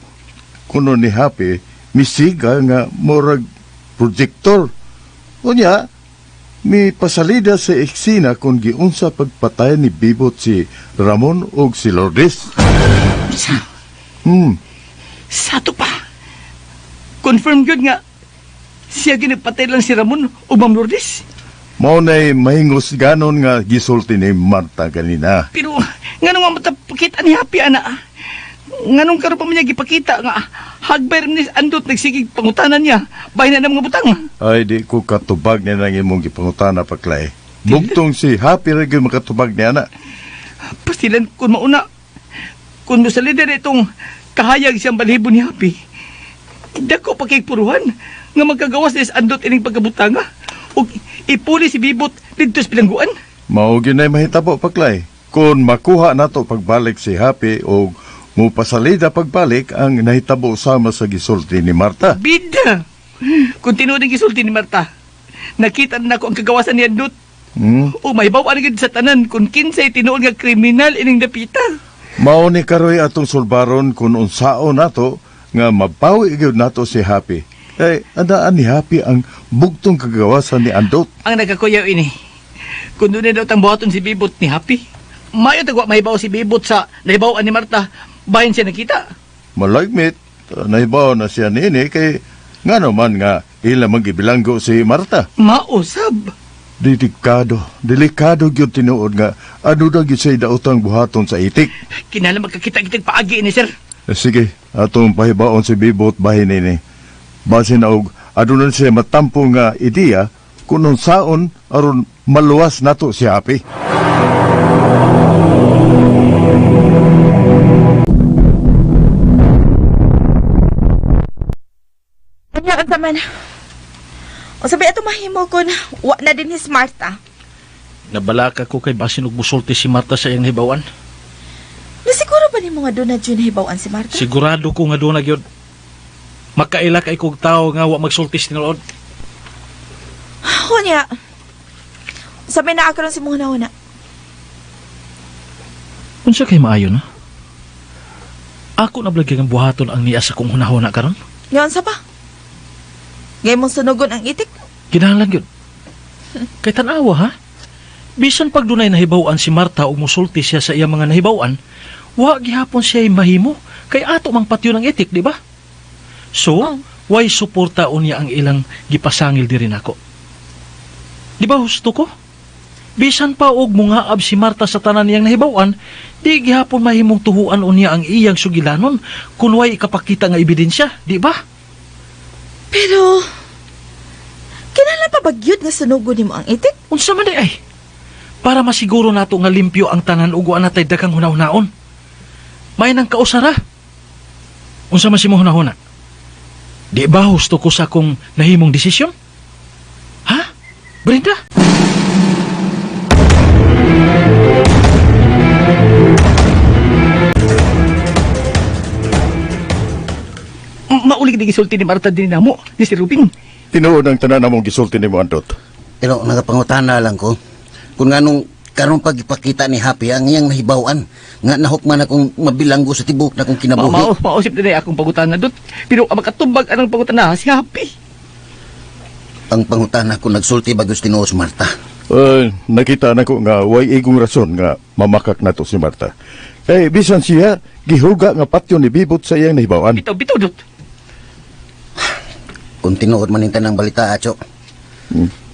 kuno ni Happy misiga nga morag projector. Unya, mi pasalida sa eksena kung giunsa pagpatay ni Bibot si Ramon og si Lourdes. Sa? Sa to pa. Confirm yun nga siya ginagpatay lang si Ramon o Ma'am Lourdes. Mao nay mahingos ganon nga gisulti ni Marta kanina. Pero nganong nga matapakita ni Happy, ana? Nganong karon pa man niya gipakita nga hagbayr ni andot nagsigig pangutanan niya bahin na ng mga butang. Ay, di ko katubag niya nang imong gipangutana, Paklay. Bugtong si Happy rin yung makatubag niya na. Pastilan kung mauna. Kung sa lider itong kahayag siyang balhibo ni Happy, dako pakikpuruhan nga magkagawas ni andot ining pagkabutanga o ipuli si Bibot dito sa bilangguan. Mao ginay mahitabo, Paklay. Kung makuha nato pagbalik si Happy o mupasalida pagbalik ang nahitabo sama sa gisulti ni Marta. Bida! Kung tinuod ang gisulti ni Marta, nakita na ako ang kagawasan ni Andot. O may bawaan agad sa tanan kung kinsay tinuod nga kriminal ining dapita. Mao ni karoy atong sulbaron kung unsao nato nga mabawi gyud nato si Happy. Kay andaan ni Happy ang bugtong kagawasan ni Andot. Ang nagkakuyaw ini, kung doon na daw tang buhaton si Bibot ni Happy, mayo tagwa mahibaw si Bibot sa nahibawaan ni Marta, bahin siya nakita. Malagmit, nahibaw na siya nini kay nga naman nga ila magibilanggo si Marta. Mausab. Delikado gyud tinuod nga ano daw gyud say daotang buhaton sa itik. Kinala magkakita-kitag paagi ni sir. Sige, atong pahibaon si Bibot bahin nini. Basin na og aduna siya matampo nga ideya kung saon aron maluwas nato si Happy. Kanya ka man. O sabi ato mahimo ko na wa na din his Marta. Nabalaka ko kay basin og musulti si Marta sa iyang hibawan. Nasiguro ba ni mga doon na dyan hibawan si Marta? Sigurado ko nga doon na gyud. Makaila kay kog tao nga wa magsultis ni Lord. Hunya. Sabi na ako si mga nauna. Unsa kay maayo na? Ako na blagyan ang buhaton ang niya sa kong hunahuna karon. Ngayon sa pa? Ngayon mong sunugon ang itik? Kinahanglan yun. Kay tanawa ha? Bisan pag dunay nahibawan si Marta o musulti siya sa iyang mga nahibawan, wa gihapon siya mahimo. Kay ato mang patyo ng itik, di ba? So, why suporta unya ang ilang gipasangil diri nako? Di ba husto ko? Bisan pa og mungaab si Marta sa tanan niyang nahibawan, di gihapon mahimong tuhuan unya ang iyang sugilanon kun way ikapakita nga ebidensya, di ba? Pero, kinala pa bagyod nga sunugon ni mo ang itik? Unsa man ay? Para masiguro nato nga limpyo ang tanan uguan natay daghang hunaw-hunaon. May nang kausara. Unsa man si mo hunahuna? Di ba husto ko sa akong nahimong desisyon? Ha? Brenda? Maulig na gisulti ni Marta din na mo, ni si Rubing. Tinuod ang tanan namong gisulti ni mo, Andot. Pero nagapangutana lang ko. Kung nganong karon pagipakita ni Happy ang iyang nahibawan, nga nahukman akong mabilanggo sa tibok na kong kinabuhi. Mausip din akong pagutan na dot. Pero ang makatubag anang pagutan na si Happy. Ang pangutana ko nagsulti bagos tinuo si Marta. Nakita na ko nga way igong rason nga mamakak nato si Marta. Bisan siya, gihuga nga patyo ni Bibot sa iyang nahibawan. Bitaw dot. Kung tinuod man yung tanang balita, Acho.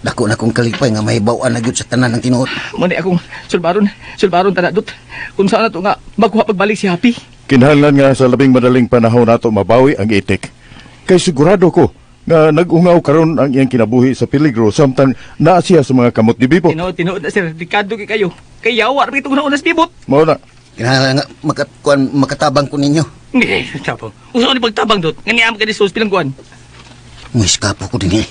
Dako na kong kalipay nga mahibawaan na gyud sa tanan ng tinuod. Muna akong sulbaron tanadot. Kung saan na to nga, magkuha pagbalik si Happy. Kinahanglan nga sa labing madaling panahon nato mabawi ang itik. Kay sigurado ko nga nag-ungaw karon ang iyang kinabuhi sa peligro samtang naa siya sa mga kamot ni Bibot. Tinuod na sir, dikado kay kayo. Kay yawa, rito ko na unas bibot. Mao na. Kinahanglan nga makatabang ko ninyo. Hindi, tapos. Uso ni pagtabang dot. Nganiam ka ni sus pilang kuan. Muiskapo ko din eh.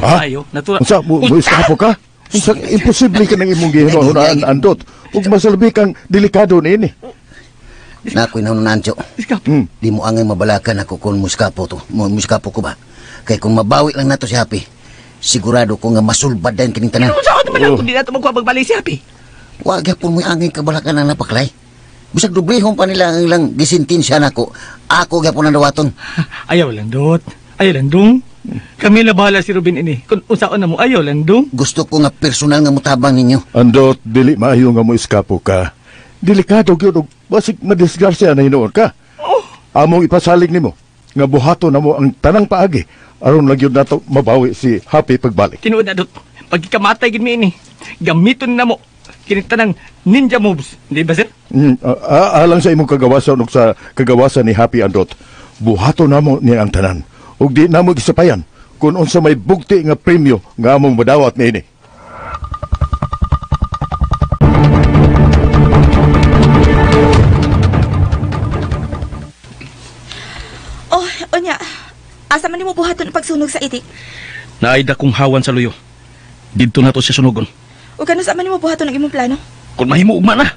Ha? Ayo, natural. Unsa mo iskapo ka? Unsa imposible ka nang imong gihinunaan andot. Ug masalbi kang delikado niini. Na ako'y nanunan, Cho. Iskap. Di mo angay mabalakan ako kung muskapo to. Muskapo ko ba? Kaya kung mabawi lang nato si Happy, sigurado ko nga masulbad din kining tanan. Kung saan naman ako, di na ito magkuha pagbalik si Happy. Wag yapon mo angay kabalakan ang napaklay. Bisag dublihon pa nila ang ilang gisintinsya nako. Ako gyapon ang dawaton. Ayaw lang dot. Ayaw lang dong. Kami na bahala si Ruben ini. Kung usaon na mo, ayaw lang dong. Gusto ko nga personal nga mutabang ninyo. Andot dili maayo nga mo iskapo ka. Delikado gyud og basig madisgrasya na hinuon ka. Among ipasalig nimo nga buhaton namo ang tanang paagi aron lang gyud nato mabawi si Happy pagbalik. Tinuod na dot. Pagkikamatay gid mi ini. Gamiton na mo. Kinitanang ninja moves. Di ba sir? Alang sa imong kagawasan ug sa kagawasan ni Happy Andot, buhaton namo niya ang tanan. Ug di namo gisapayan kung unsa may bugti nga premyo nga among madawat niini. Oh, onya. Asa man nimo buhaton ang pagsunog sa itik? Naayda kong hawan sa luyo. Dito na to siya sunugon. O kano sa man nimo buhaton ang imong plano? Kung mahimo ugma na.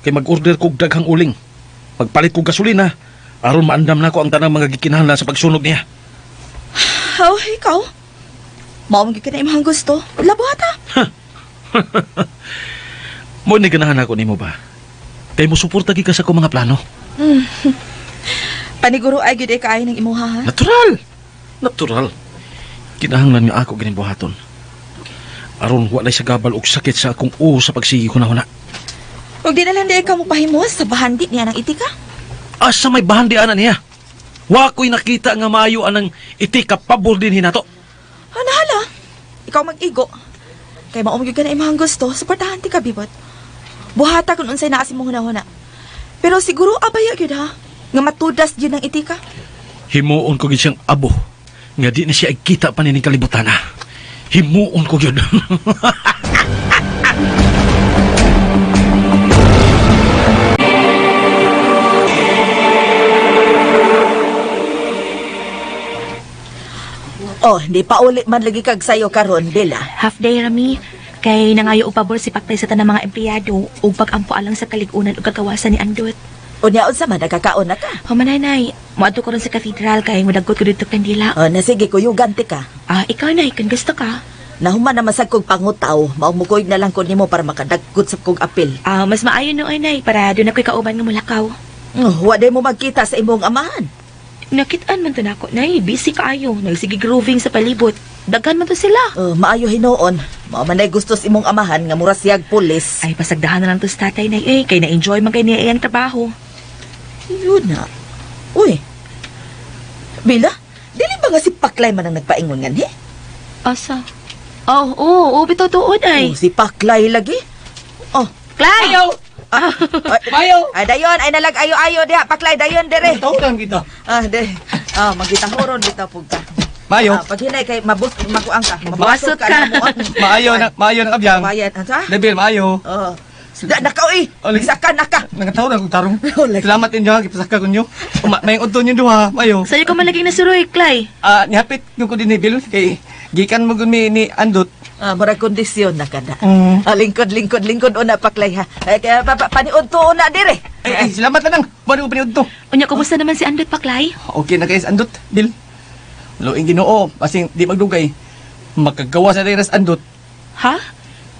Kay mag-order kog daghang uling. Magpalit kog gasolina. Aron maandam na ko ang tanang mga gikinahanglan sa pagsunog niya. Oh, ikaw? Mao man gyud ka na imong gusto. Labuhata. Mo ni ganahan ako nimo ba? Kay mo suporta gid ka sa akong mga plano. Paniguro ay gyud kaayo ng imuha ha. Natural. Kinahanglan nga ako ganing buhaton. Aron walay sa gabal og sakit sa akong sa pagsigi ko na huna. Ug di na lang di ka mo pahimos sa bahandi niya ng itika. Asa may bahandi ana niya? Wa ko'y nakita nga maayo anang itika pabor din hinato. Hala, ikaw mag-igo. Kay mao gyud ka na imong gusto, suportahan ti ka bibot. Buhata kun unsay naa si mong hunahuna. Pero siguro abaya gyud ha, nga matudas gyud ng itika. Himuon ko gid siyang abo. Nga di na siya ikita pa nining kalibutan na. Himuon ko gyud. Oh, di pa ulit man lagi kag sayo karon, Bella. Half day rami. Kay nangayo og pabor si Paktay sa tanang mga empleyado ug pagampo alang sa kaligunan ug kagawasan ni Andot. Unya unsa man nagkakaon na ka? Humanay, moadto ko ron sa katedral kay modagot ko dito kandila. Oh, na sige kuyugan ti ka. Ikaw nay, kan gusto ka? Nahuman naman sa kog pangutaw, maumukoy na lang ko nimo para makadagkot sa kog apil. Mas maayo noon nay para doon ako'y kauban nga mulakaw. Wa day mo magkita sa imong amahan. Nakitaan man to nako, nay, busy kaayo. Nagsige grooving sa palibot. Daghan man to sila. Maayo hinuon. Mao man day gusto sa imong amahan nga mura siyag pulis. Ay, pasagdahan na lang to sa tatay nay, kay na-enjoy man kay niya iyang trabaho. Yun na. Uy. Bila, dili ba nga si Paklay man ang nagpaingon nga ni? Asa? Oo, bitaw tuod ay. Si Paklay lagi? Oh, Clay! Mayo! Ay, dayon, ay nalag ayo-ayo diha, Paklay, dayon dire. Tawag lang kita. Magitahuron bitaw pugta. Mayo. Pag hinay kay makuang ka. Mabasot ka. Maayo na kabyang. Bayad, ha? Debil, maayo. Nakaw Ulit. Isa ka, naka. Nangatawag na kong tarong. Ulit. Salamat inyo, ipasaka ko nyo. May udto nyo duha, maayo. Sa'yo ka malaging nasuroy, Clay. Nihapit ko din ni Bill, kay gikan mo gumi ni Andot. Mara kondisyon na kada. Mm. Lingkod una Paklay ha. Ay, kaya paniud to una dire. Ay, salamat na lang. Bari ko paniud to. Unya, kumusta naman si Andot pa, Clay? Okay na kayo sa Andot, Bill. Luing Ginoo, kasing di magdugay. Makagawa sa rin sa Andot. Ha?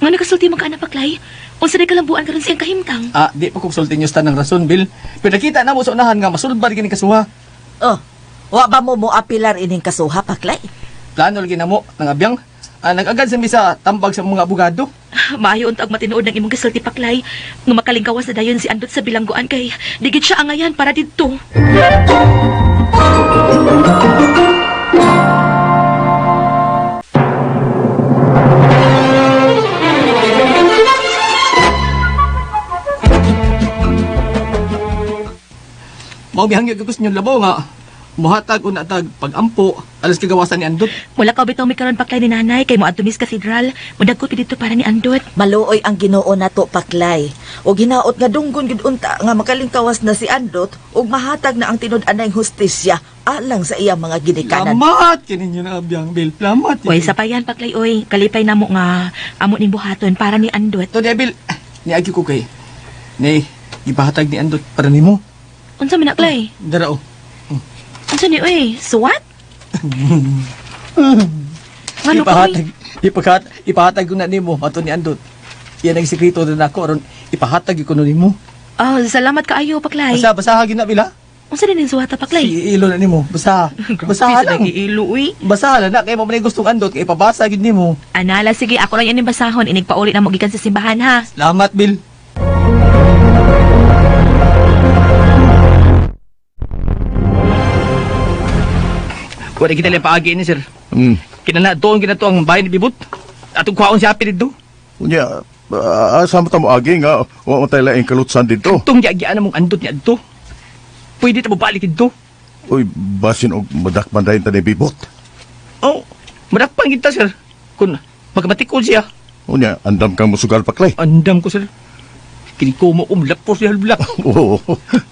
Nga nakasulti mo ka na pa, Clay? Unsa day kalambuan karon siyang kahimtang? Di pa konsultin nyo sa ng rason, Bill. Pero nakita na mo sa unahan nga masulbad kini kasuha. Wa ba mo apilar ining kasuha Paklay? Plano lagi na mo, ng abiyang. Nag-agad sa misa tambag sa mga abogado. Maayo untag matinuod ng imong gisulti pa, Clay. Nga makalingkawas na dayon si Andot sa bilangguan kay digid siya angayan para didto. Maubihangyo ko sa inyo labaw nga. Muhatag o natag pag-ampo, alas kagawasan ni Andot. Wala ka bitaw may karon paklay ni nanay kay mo adto Miss Cathedral. Mudagko pi dito para ni Andot. Maluoy ang Ginoo nato paklay. O ginaot nga dunggon gid unta nga makalingkawas na si Andot ug mahatag na ang tinud-anay hustisya alang sa iyang mga ginikanan. Lamat kininyo na abiyang Bill. Lamat. Oy, sa payan paklay oy. Kalipay namo nga amo ning buhaton para ni Andot. To Bill, niagi ko kay. Ni ipahatag ni Andot para nimo. Unsa man naklay? Darao. Unsa ni oy? Suwat? Ngano ka oy? Ipahatag ko na nimo ato ni Andot. Yan ang sekreto na ako aron ipahatag ko nimo. Oh, salamat kaayo paklay. Basahagin na bila. Unsa din suwata paklay? Si ilo na nimo. Basaha lang. Ilo uy. Basaha na kay mo man gustong Andot kay ipabasa gid nimo. Anala sige, ako lang yan yung basahon. Inig paulit na mo gikan sa simbahan ha. Salamat Bill. Wala kita lang paagi ni sir. Kinanadoon ginato ang bahay ni Bibot. Atong kuhaon siya apid dito. Unya, asa mo tamo agi nga, wa mo tayo laing kalutsan dito. Itong yagyaan mong andot niya dito. Pwede ta mo balik dito. Uy, basin og madakpan dahin ta ni Bibot. Oh, madakpan kita sir. Kung magmatikol siya. Unya, andam kang musugal paklay. Andam ko sir. Kinikumo ko mulapos siya halblak. Oo.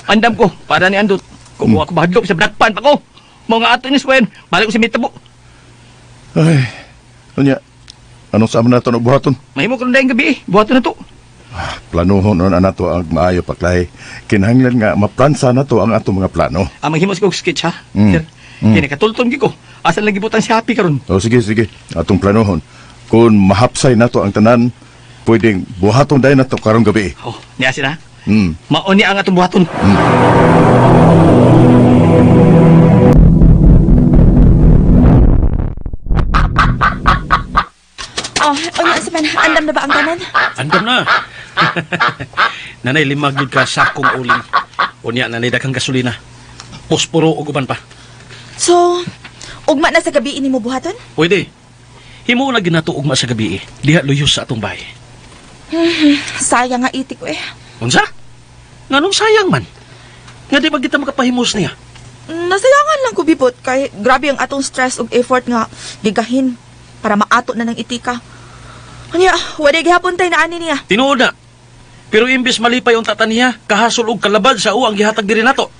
Andam ko, para ni andot. Kumuha ko bahadlok sa badakpan pa ko. Mga ato ni Swen, balik ko si Mitabo. Ay, unya, anong saan na ito na buhaton? Mahimo ko na dahil gabi buhato na to. Planuhon na nato ang maayo paklay. Kinahanglan nga maplansa na to ang ato mga plano. Mahimos ko sketch ha, Mm. sir. Kini katulton ko. Asan lagi butang si Happy karon? O sige, sige. Atong planuhon. Kung mahapsay na to ang tanan, pwedeng buhaton dahil na to karong gabi. Oh, niya sila. Hmm. Mauni ang atong buhaton. Oh, unya sa man, andam na ba ang tanan? Andam na. Nanay limag yun ka sakong uling. Unya nanay daghang gasolina. Posporo ug uban pa. So, ugma na sa gabi ini mo buhaton? Pwede. Himo na ginato ugma sa gabi diha luyos sa atong bahay. Sayang nga itik ko eh. Unsa? Nganong sayang man? Nga di ba kita makapahimos niya? Nasayangan lang ko bibot kay grabe ang atong stress ug effort nga gigahin para maato na ng itika. Anya, wala gihapon tay na ani niya. Tinuod na. Pero imbis malipay ang tata niya, kahasol og kalabad sa uang gihatag diri nato.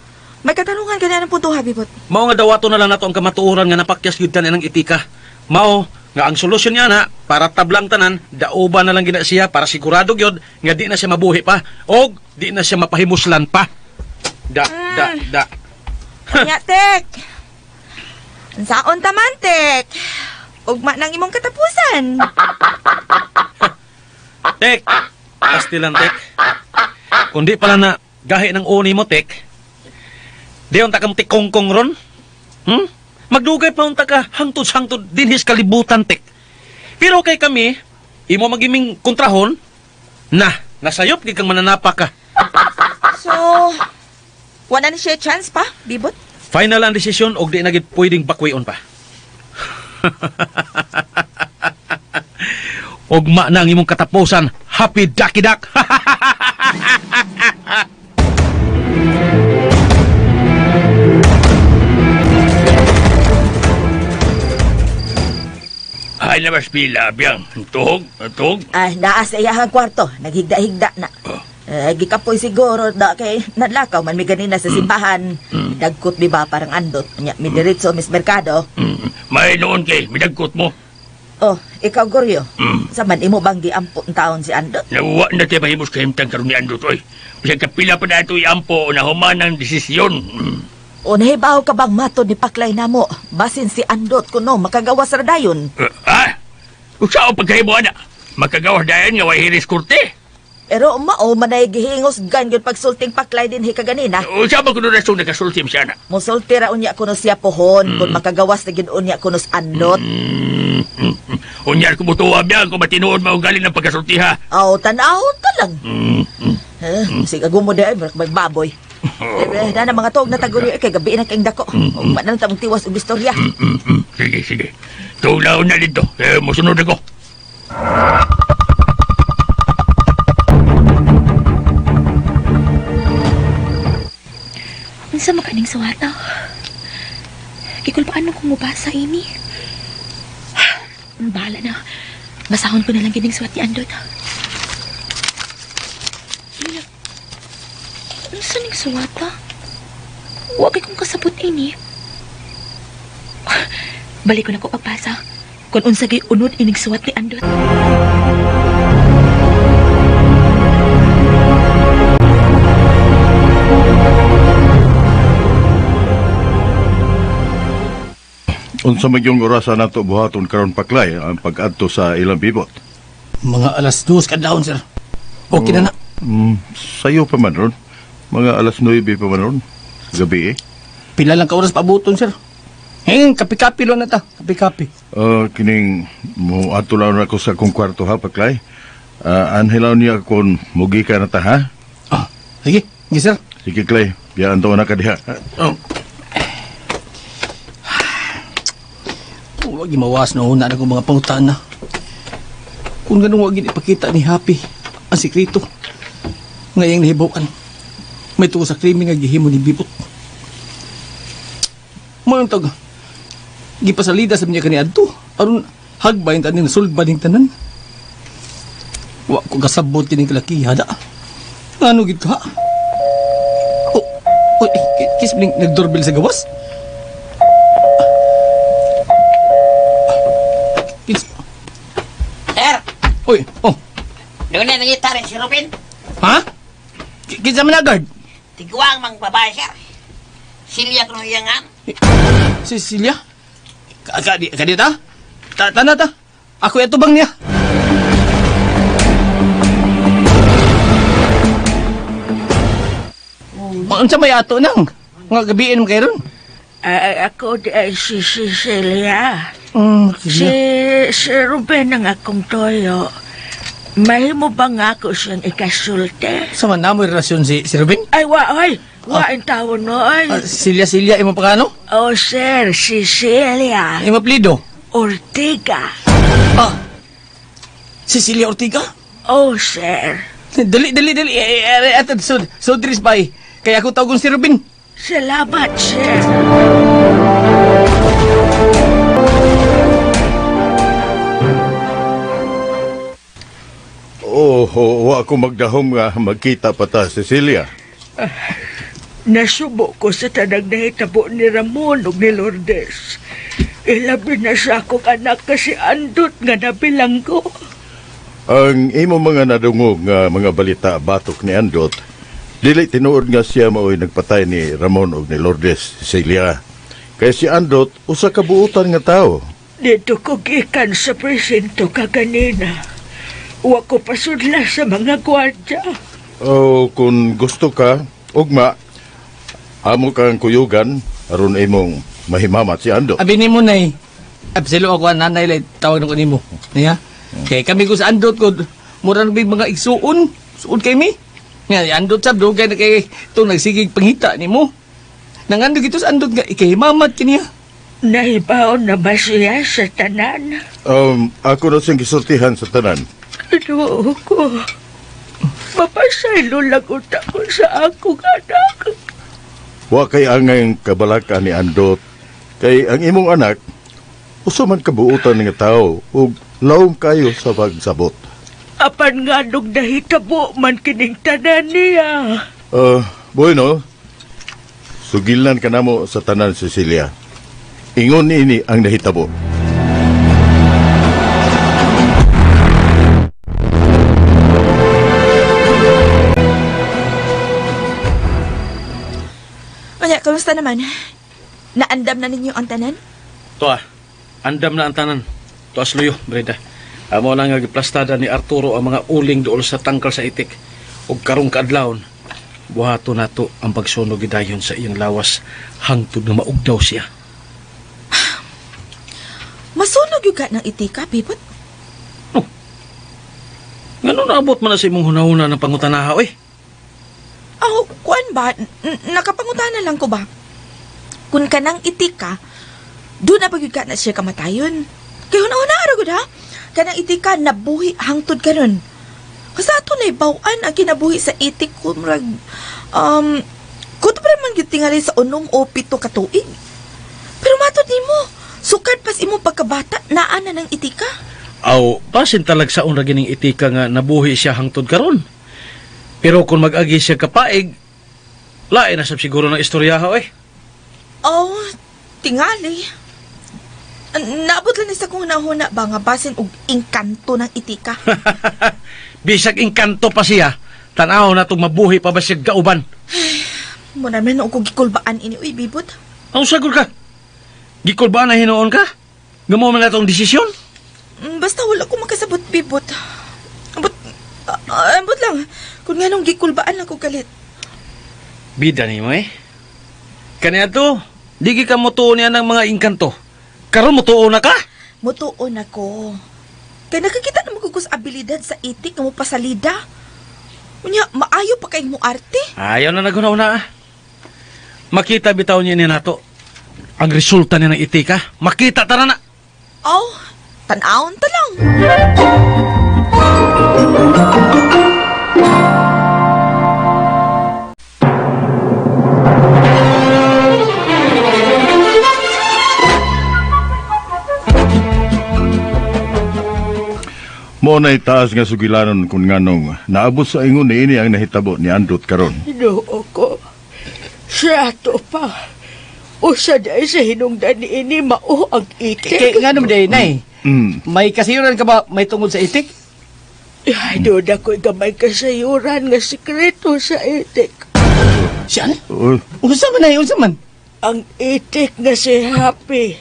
May katanungan ka na ng punto ha, bibot. Mao nga dawato na lang nato ang kamatuoran nga napakyas gyud tanan ng itika. Mao nga ang solusyon niya na para tablang tanan, dauba na lang gina siya para sigurado gyud nga di na siya mabuhi pa og di na siya mapahimuslan pa. Da. Anya, tek. Saon taman, tek. Ugma nang imong katapusan. Tek, pastilan tek. Kundi pala na gahi ng uni mo, tek. Di yung takam tikongkong ron? Magdugay pa yung taka hangtod-hangtod dinhis kalibutan, tek. Pero kay kami, imo magiming kontrahon, nasayop di kang mananapa ka. So, wala na siya chance pa, bibot? Final ang desisyon og di na gid pwedeng bakwayon pa. Ugma na ang imong katapusan, happy dakidak. Ay labas pila, biyang. Tuhog. Ah, naa sa iyahang kwarto. Naghigda-higda na. Gikapoy siguro da kay nadlakaw man mi ganina sa simbahan. Dagkot mi ba parang andot. Nya mi diretso mis merkado. May noon kay, midagkot mo. Oh, ikaw Goryo. Sa man imo bang giampon taon si andot? Nawa na tayo mahimos kahimtang karoon ni Andot, oy. Bisang kapila pa na ito iampo na human ng desisyon. O nahibaw ka bang matod ni Paklay namo? Basin si andot kuno makagawa sa radayon. Kung saan pagkahimo na, makagawas dayan nga way hiris kurte. Pero mao manay gihingos ganyon pagsulting Paklay din hikaganina. O saan ba kuno na siyang nakasultim siya na? Musulti ra unya kuno siya pohon kung makagawas na gid unya kuno sa andot. Unyar ko mutuwa biya kung matinood maugali ng pagkasultiha. Aw, tanaw ta lang. Sige, gumo dahil, magbaboy. Na mga tog na tagulyo, kay gabi na kayong dako. Manan tamang tiwas og istorya. Sige. Tulaw na dito. Musunod ako. Unsa kining suwata. Kikulpaan mo kung mubasa, Amy. Bahala na. Basahon ko na lang kining suwat ni Andot. Ano sa ning suwata? Huwag kong kasabot, Amy. Balik ko na ko pagbasa. Kung unsagay unod inig suwat ni Andot. Unsa magyong orasan nato buhaton karon paklay ang pag-adto sa ilang bibot? Mga alas 2 kadlawon, sir. Okay na na. Sayo pa man ron. Mga alas 9 pa man ron. Gabi eh. Pila lang ka oras pabuton, sir. Kapi-kapi lang na ta. Kapi-kapi. Kining mo ato lang ako sa akong kwarto ha paklay. Anhilaw niya kung mugi ka na ta ha. Sige. Sige, sir. Sige Clay, biyaan to na ka diha. Huwag imawas na una na kong mga pangutana. Kung ganun huwag ipakita ni Happy ang sikrito. Ngayang nahibawan. May tuwa sa krimi nga gihimo ni Bibot. Mayroon tag. Gipasalida sa niya kaniadto. Aron hagbayin tanin sulba ning tanan. Wa ko kasabot kining kalaki hada. Ano gid ka? Oh, kisbling nagdoorbell sa gawas. Sir! Oy, oh. Doon na nangita rin si Ruben. Ha? Kinsa man agad? Tiguang mang babae, sir. Silya ko nung iyangan. Si Cecilia? Kadita? Tana ta. Ako ito bang niya? Unsa may ato nang? Nga gabiin mo kayo ron? Ako di ay si Cecilia. Cecilia. Si Ruben ang akong toyo. Mahimo ba nga ako siyang ikasulti? Sa man na mo relasyon si Ruben? Ay, ang tawon no, ay. Silya, imo pagano? Oh, sir, Cecilia Imo plido? Ortiga. Cecilia Ortiga? Oh, sir. Dali. Ato, so dris pa eh. Kaya ako tawag si Ruben. Salamat, sir. Wa ako magdahom nga magkita pa ta, Cecilia. Nasubo ko sa tanang nahitabo ni Ramon ug ni Lourdes. Ilabi na sa akong anak kasi andot nga nabilang ko. Ang imo mga nadungog nga mga balita batok ni Andot, dili tinuod nga siya mao'y nagpatay ni Ramon ug ni Lourdes, Cecilia. Kaya si Andot, usa ka buutan nga tao. Dito ko gikan sa presinto kaganina. Wa ko pasudla sa mga gwardya. Kung gusto ka, ugma, amo kang kuyugan, aron imong mahimamat si Andot. Abi ni mo nay. Abselo ako ang nanay lay tawag ko nimo. Niya? Kay kami ko sa andot ko mura big mga igsuon. Suon kay mi. Nga andot sab dugay na kay tong nagsigig pangita nimo. Nangando gito sa andot nga ikahimamat kiniya. Nahibaon na ba siya sa tanan? Ako na siyang gisultihan sa tanan. Ano ko? Mapasaylo lang utak ko sa akong anak. Wa kay angay kabalaka ni Andot. Kay ang imong anak, usa man kabuutan nga tao ug lawom kayo sa pagsabot. Apan nga nung nahitabo man kining tanan niya. Bueno, sugilan ka namo sa tanan, Cecilia. Ingon ini ang nahitabo. Kaya, kamusta naman? Naandam na ninyo ang tanan? Toa, andam na ang tanan. Toas luyo, Breda. Amo lang nga giplastada ni Arturo ang mga uling dool sa tangkal sa itik. Ug karong kaadlawon, buhato nato ang pagsunog gidayon sa iyang lawas hangtod na maugdaw siya. Masunog yung ka ng itika, Bibot? Ngano naabot man na sa imong hunahuna ng pangutanaha, oy? Kuan ba? Nakapangutana lang ko ba? Kung ka ng itika, doon na pag na siya kamatayon. Kaya una-una aragod ha? Kanang itika nabuhi hangtod karon. Sa ato na ibawan ang kinabuhi sa itik kumrag Kuto pa naman gyud tingali sa 6 o 7 ka tuig. Pero matod nimo, sukad pas imo pagkabata naa na ng itika. Aw, basin talag sa unra gining itika nga nabuhi siya hangtod karon. Pero kung mag-agi siya kapaig, lain na sab siguro ng istoryaha eh. Oh, tingali. Naabot lang ni sa kong nahuna ba nga basin og engkanto ng itika. Bisag engkanto pa siya, tanaw na itong mabuhi pa ba siya gauban. Mo naman ako gikulbaan ini uy bibot. Ang sagol ka? Gikol ba na hinoon ka? Gamo man na itong desisyon? Basta wala ko makasabot bibot. Ambot lang. Kung nga nung gikulbaan ako galit. Bida ni mo eh. Kanya to, di ka mutuon niya ng mga engkanto. Karon mutuon na ka? Mutuon ako. Kaya nakakita naman ko sa abilidad sa itik nga mo pasalida. Unya, maayo pa kayong mo arte. Ayaw na nagunaw-una ah. Makita bitaw niya ni nato. Ang resulta niya ng itika, makita tara na. Oh, tanawon ta lang. Mo na itaas nga sugilanon kung nganong naabot sa ingon ni ini ang nahitabo ni Andot karon. Hinoo ko. Siya to pa. Usa dahil sa hinungdan ni ini mao ang itik. Kaya nga naman day, nay. Mm. May kasayuran ka ba may tungod sa itik? Ay, doon ako'y gamay kasayuran nga sikreto sa itik. Siyan? Oh, Unsa man nay, unsa man? Ang itik nga si Happy.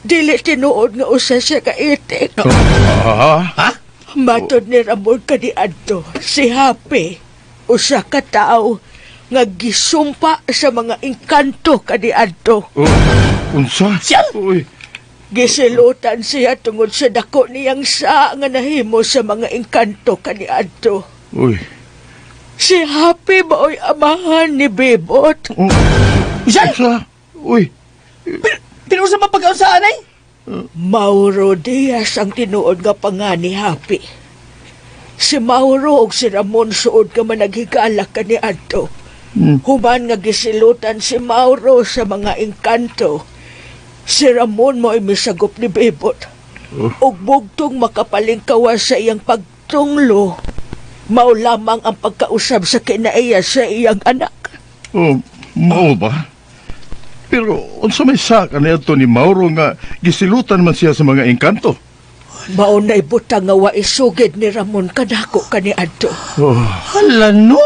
Dili tinuod nga usa siya ka itik. ha? Matod ni Ramon kaniadto, si Happy, usa ka tao nga gisumpa sa mga engkanto kaniadto. Oh, unsa? Siyan? Uy, Gisilutan siya tungod sa dako niyang sa nga nahimo sa mga engkanto kaniadto. uy. Si Happy mao'y amahan ni Bebot. Oh, unsa? Uy. Pero sa mapag-ausaan ay? Mauro Diaz ang tinuod nga pangani Happy. Si Mauro ug si Ramon suod ka man naghigala kaniadto. Human nga gisilutan si Mauro sa mga engkanto. Si Ramon mo'y misagop ni Bebot. Ug bugtong makapalingkawas sa iyang pagtunglo. Mao lamang ang pagkausab sa kinaiya sa iyang anak. Oh, mao ba? Pero unsa may saka niadto ni Mauro nga gisilutan man siya sa mga engkanto? Mao na'y butang nga wa isugid ni Ramon kadako kaniadto. Oh, Hala no?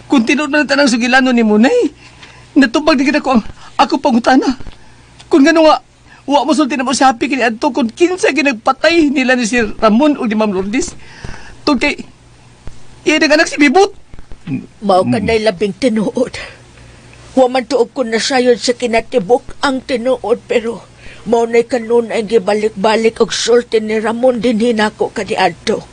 Kung tinuod na tanang sugilanon ni Munay, natubag di kita ko ang ako pangutana. Kung gano'n nga, wa mo sulti na mo si Happy kini adto kung kinsa ginagpatay nila ni si Ramon o ni Ma'am Lourdes. Tungkol kay, iyan ang anak si Bibot. Mao kanay labing tinuod. Wa man tuog ko na sayon sa kinatibok ang tinuod pero mao nay kanon ay gibalik-balik og sulti ni Ramon din hinako kaniadto.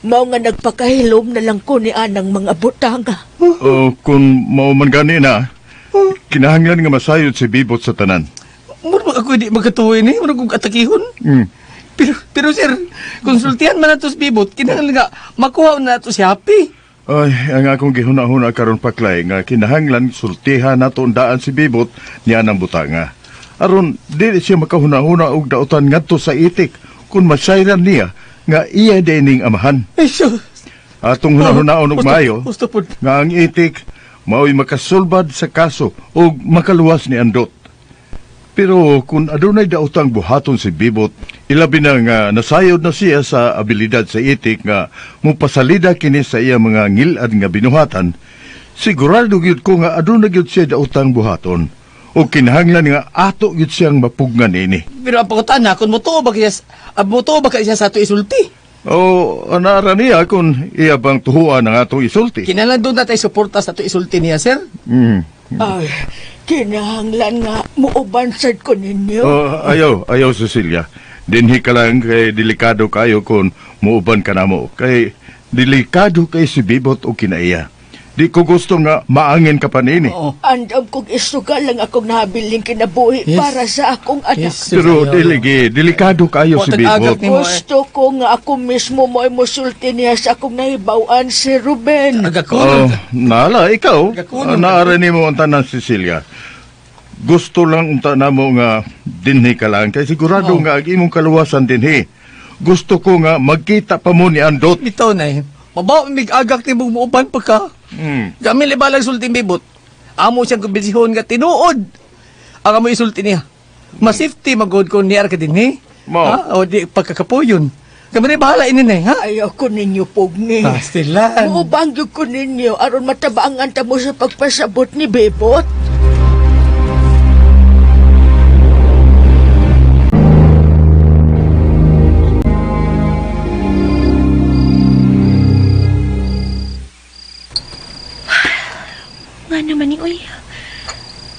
Mao nga nagpakahilom na lang ko ni anang mga butanga. oh, kung mao man gani na, kinahanglan nga masayod si Bibot sa tanan. Muro ako hindi magkatuloy ni, muro kong atakihon. Pero sir, konsultihan man nato si Bibot, kinahanglan nga makuha na nato si Happy. Ay, ang akong gihuna-huna karon paklay nga kinahanglan sultihan nato ang daan si Bibot niya ng butanga. Aron dili siya makahuna-huna og dautan ngadto sa itik kung masayran niya nga iya dining amahan. Ay, so, Atong hunahunaon og maayo gusto po. nga ang itik mao'y makasulbad sa kaso o makaluwas ni Andot. Pero kung adunay daotang buhaton si Bibot, ilabi na nga nasayod na siya sa abilidad sa itik nga mupasalida kini sa iya mga ngilad nga binuhatan, sigurado gyud ko nga aduna gyud siya daotang buhaton o kinahanglan nga ato gyud siyang mapugnan ini. Pero ang pangutana, kung mutuo ba siya sa ato isulti? O anara niya kung iya bang tuhuan ang ato isulti. Kinahanglan doon na tayo suporta sa ato isulti niya, sir. Ay, kinahanglan nga muubansad ko ninyo. Ayaw Cecilia. Dinhi ka lang kay delikado kayo kung muuban ka na mo. Kay delikado kay si Bibot o kinaiya. Di ko gusto nga maangin ka pa nini. Andam kong isuga lang akong nabiling kinabuhi para sa akong anak. Pero delikado kayo si Bibot. Gusto ko nga ako mismo mo ay musulti niya sa akong nahibawan si Ruben. Oh, nala, ikaw, naarani mo ang tanan Cecilia. Gusto lang unta na mo nga dinhi ka lang, kay sigurado nga ang imong kaluwasan dinhi. Gusto ko nga magkita pa mo ni Andot. Bitaw na eh. Mabaw, mig-agak ni mong muuban pa ka. Kami libalang sulti Bibot. Amo siyang kumbisihon nga tinuod. Ang amo isulti niya. Masifty magod ko niyar ka din eh. Ha? O di pagkakapuyon. Kami rin bahala inin eh, ha? Ayaw ko ninyo, Pugni. Pastilan. Mubanggyo ko ninyo aron matabaangan ta mo sa pagpasabot ni Bebot. Nga naman ni Uy.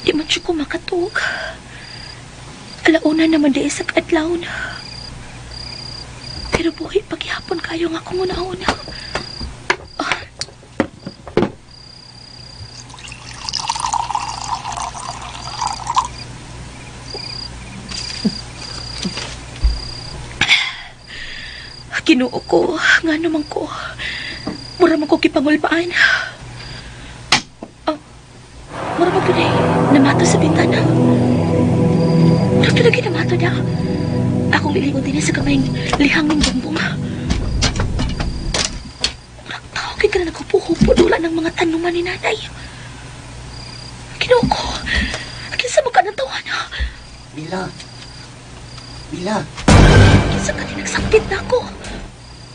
Di man siya ko makatug. Alauna naman di sa kaadlaw na. Pero buhay paghihapon kayo nga kung una-una. Kinuo ko, nga naman ko. Mura man ko kipangulbaan. Mura mo po na namato sa bintana. Lagi namato niya. Akong lilingon din sa kamayng lihang ng bumbong. Murag tawagin ka na naghupo-hupo dula ng mga tanuman ni nanay. Kinuo ko. Kinsa mo ka ng tawa na? Bila. Kinsa ka din nagsakit na ako?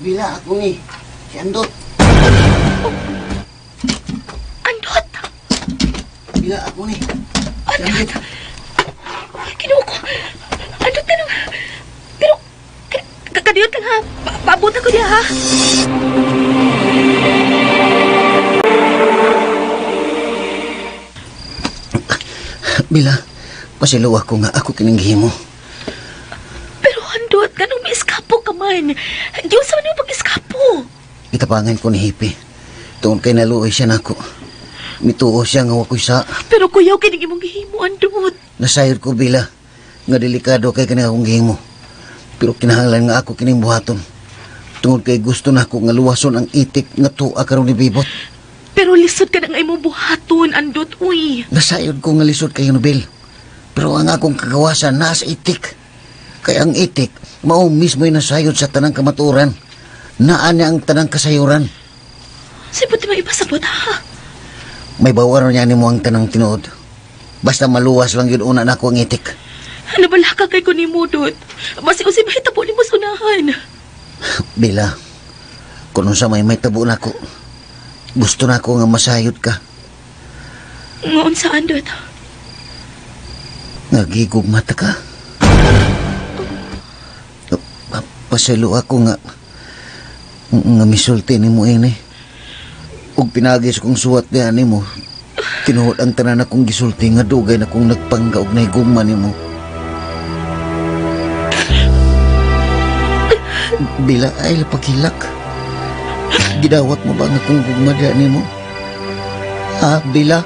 Bila ako ni. Si Andot. Andot? Bila ako ni. Andot? Kinuo ko. Andot ka nang... Pero... Kadiyot lang ha. Paabot ako niya ha. Bila, pasilaw ako nga ako kinanggihimo. Pero Andot, ganun may eskapo ka man. Diyos sa man yung pag-eskapo. Itapangan ko ni Hippie. Tungkol kay naluoy siya nako. Mituo siya nga wakoy sa... Pero kuyaw kining imong gihimo, Andot. Nasayod ko, Bila. Nga delikado kay kanang akong gihimo. Pero kinahanglan nga ako kining buhaton. Tungod kay gusto na ako nga luwason ang itik nga tuwa karon ni Bibot. Pero lisod ka na nga imong buhaton, Andot, uy. Nasayod ko nga lisod kayo, Nobel. Pero ang akong kagawasan nasa itik. Kaya ang itik, mao mismo yung nasayod sa tanang kamaturan. Naan niya ang tanang kasayuran. Sipot di maipasabot, ha? May bawaran niya ni mo ang tanang tinuod. Basta maluwas lang yun una na ako ang itik. Ano bala ka kay ko ni mo, Dot? Basi usib mahitabo ni mo sunahan. Bila, kung sa may tabo na ako, gusto na ako nga masayod ka. Ngoon saan, Dot? Nagigugmata ka. Pasalo ako nga misulti ni mo ini. Ug pinagis kong suwat niya ni mo. Tinuod ang tanan akong gisulti nga dugay na kong nagpangga og nahigugma ni mo. Bila ay paghilak. Gidawat mo ba nga kung gugma niya ni mo? Ha, Bila?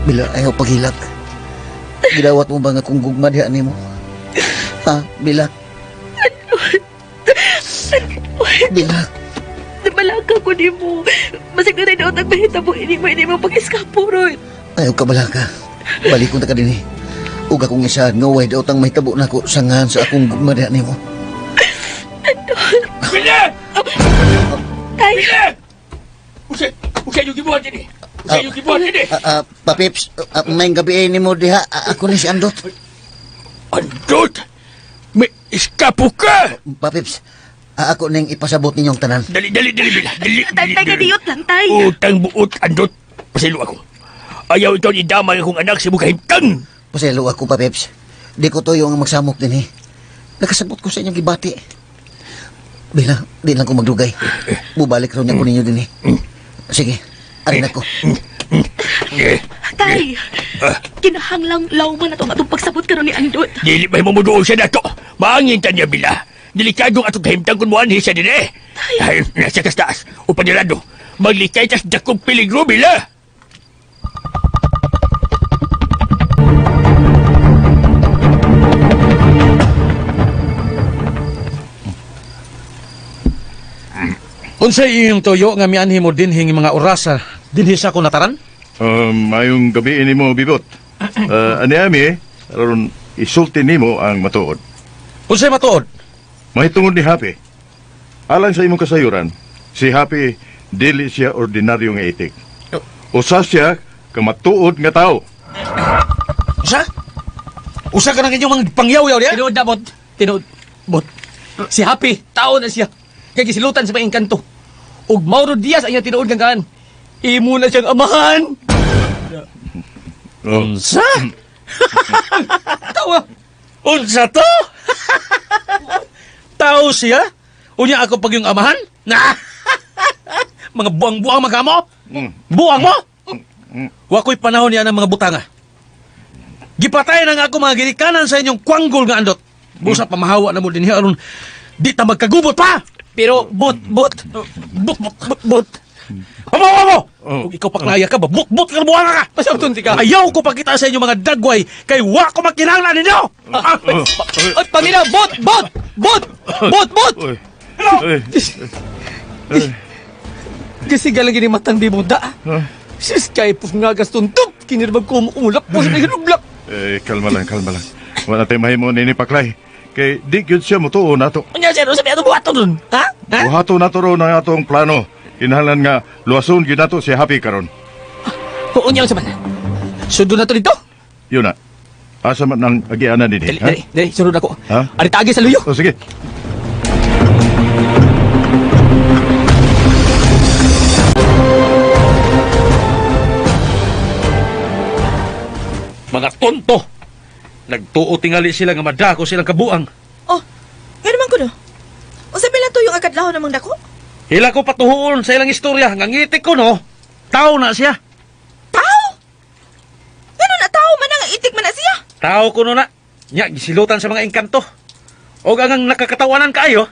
Bila ayaw paghilak. Gidawat mo ba nga kung gugma niya ni mo? Ha, Bila? Bila? Nabalaka ko ni mo. Masig na rin daw ang mahitabo ini mo pag-eskapo, Roy. Ayaw ka bala ka. Balikon ta ka din eh. Huwag akong isahan nga way daw tang may tabo na ko sangahan sa akong gugmadya ni mo. Bila! Tay! Bila! Usay yung gibuhat din eh. Usay yung gibuhat din eh. Papips, may gabi ni mo diha. Ako ni si Andot. Andot? May iskapo ka! Papips, ako nang ipasabot ninyong tanan. Dali, Bila. Dali. Tay, kadiyot lang, Tay. Utang buot, Andot. Pasilo ako. Ayaw ito ni damay akong anak si Mugahimtang. Paselo ako, Papips. Di ko toyo ang magsamok din eh. Nakasabot ko sa inyong gibati. Bila, di lang ko magdugay. Bubalik rin ako ninyo din eh. Sige, arin ako. Tay, kinahanglang lawman na itong pagsabot ka rin ni Andot. Dili may mamudoon siya na to. Maangin ta niya, Bila. Delikadong atong kahimtang kung muanhi siya din eh. Ay, nasa kastas. Upan nila do. maglikay tas dakong peligro, bila. Unsay iyong tuyo nga mianhi mo dinhi nga mga orasa dinhi sa kunataran? Mayong gabi ini mo, Bibot. Ani ami, aron isulti nimo ang matuod. Unsay matuod? Mahitungod ni Happy. Alang sa imong kasayuran, si Happy dili siya ordinaryo nga itik. Usa siya ka matuod nga tao. Usa? Usa ka nang inyong mga pangyaw-yaw diya? Tinuod na, bot. Tinuod. Bot. Si Happy, tao na siya. Kaya gisilutan sa mga engkanto. Ug Mauro Diaz ang iyang tinuod kang kaan. Imo na siyang amahan. Unsa? Tawa. Unsa to? Tao siya? Unya ako pag yung amahan? Na! Mga buang-buang magamo? Buang mo? Wako'y panahon niya ng mga butanga. Gipatay na nga ako mga ginikanan sa inyong kwanggol nga andot. Busa pamahawa na mo din aron di ta magkagubot pa! Pero, bot. Amo! Kung ikaw paklaya ka ba, bot ka buwang ka! Pasabton ti ka. Ayaw ko pakita sa inyo mga dagway kay wa ko makinahanglan ninyo! Pamila, bot! Kasi galang gini matang di mo da. Sis kay pus nga gastuntop. Kinirabag ko umulap po sa hinublak. Kalma lang. Wala tayo mahimo nini paklay. Kay di gyud siya mutuo nato. Unya sir, sabi ato buhato dun. Ha? Buhato nato ro na atong plano. Kinahanglan nga luwason gyud nato si Happy karon. Unya sa man. Sudo na to dito. Yun na. Asa man ang agianan dinhi, ha? Dali, sunod ako. Ha? Ari taagi sa luyo. O sige. Mga tonto! Nagtuo tingali sila nga madako silang kabuang. Oh, nga naman ko no. O sabi lang to yung akadlaw namang dako? Hila ko patuhuon sa ilang istorya. Nga ngitik ko, no? Tao na siya. Tao? Ganun na tao man ang itik man na siya. Tao ko no na. Nya, gisilutan sa mga engkanto. O gangang nakakatawanan kaayo.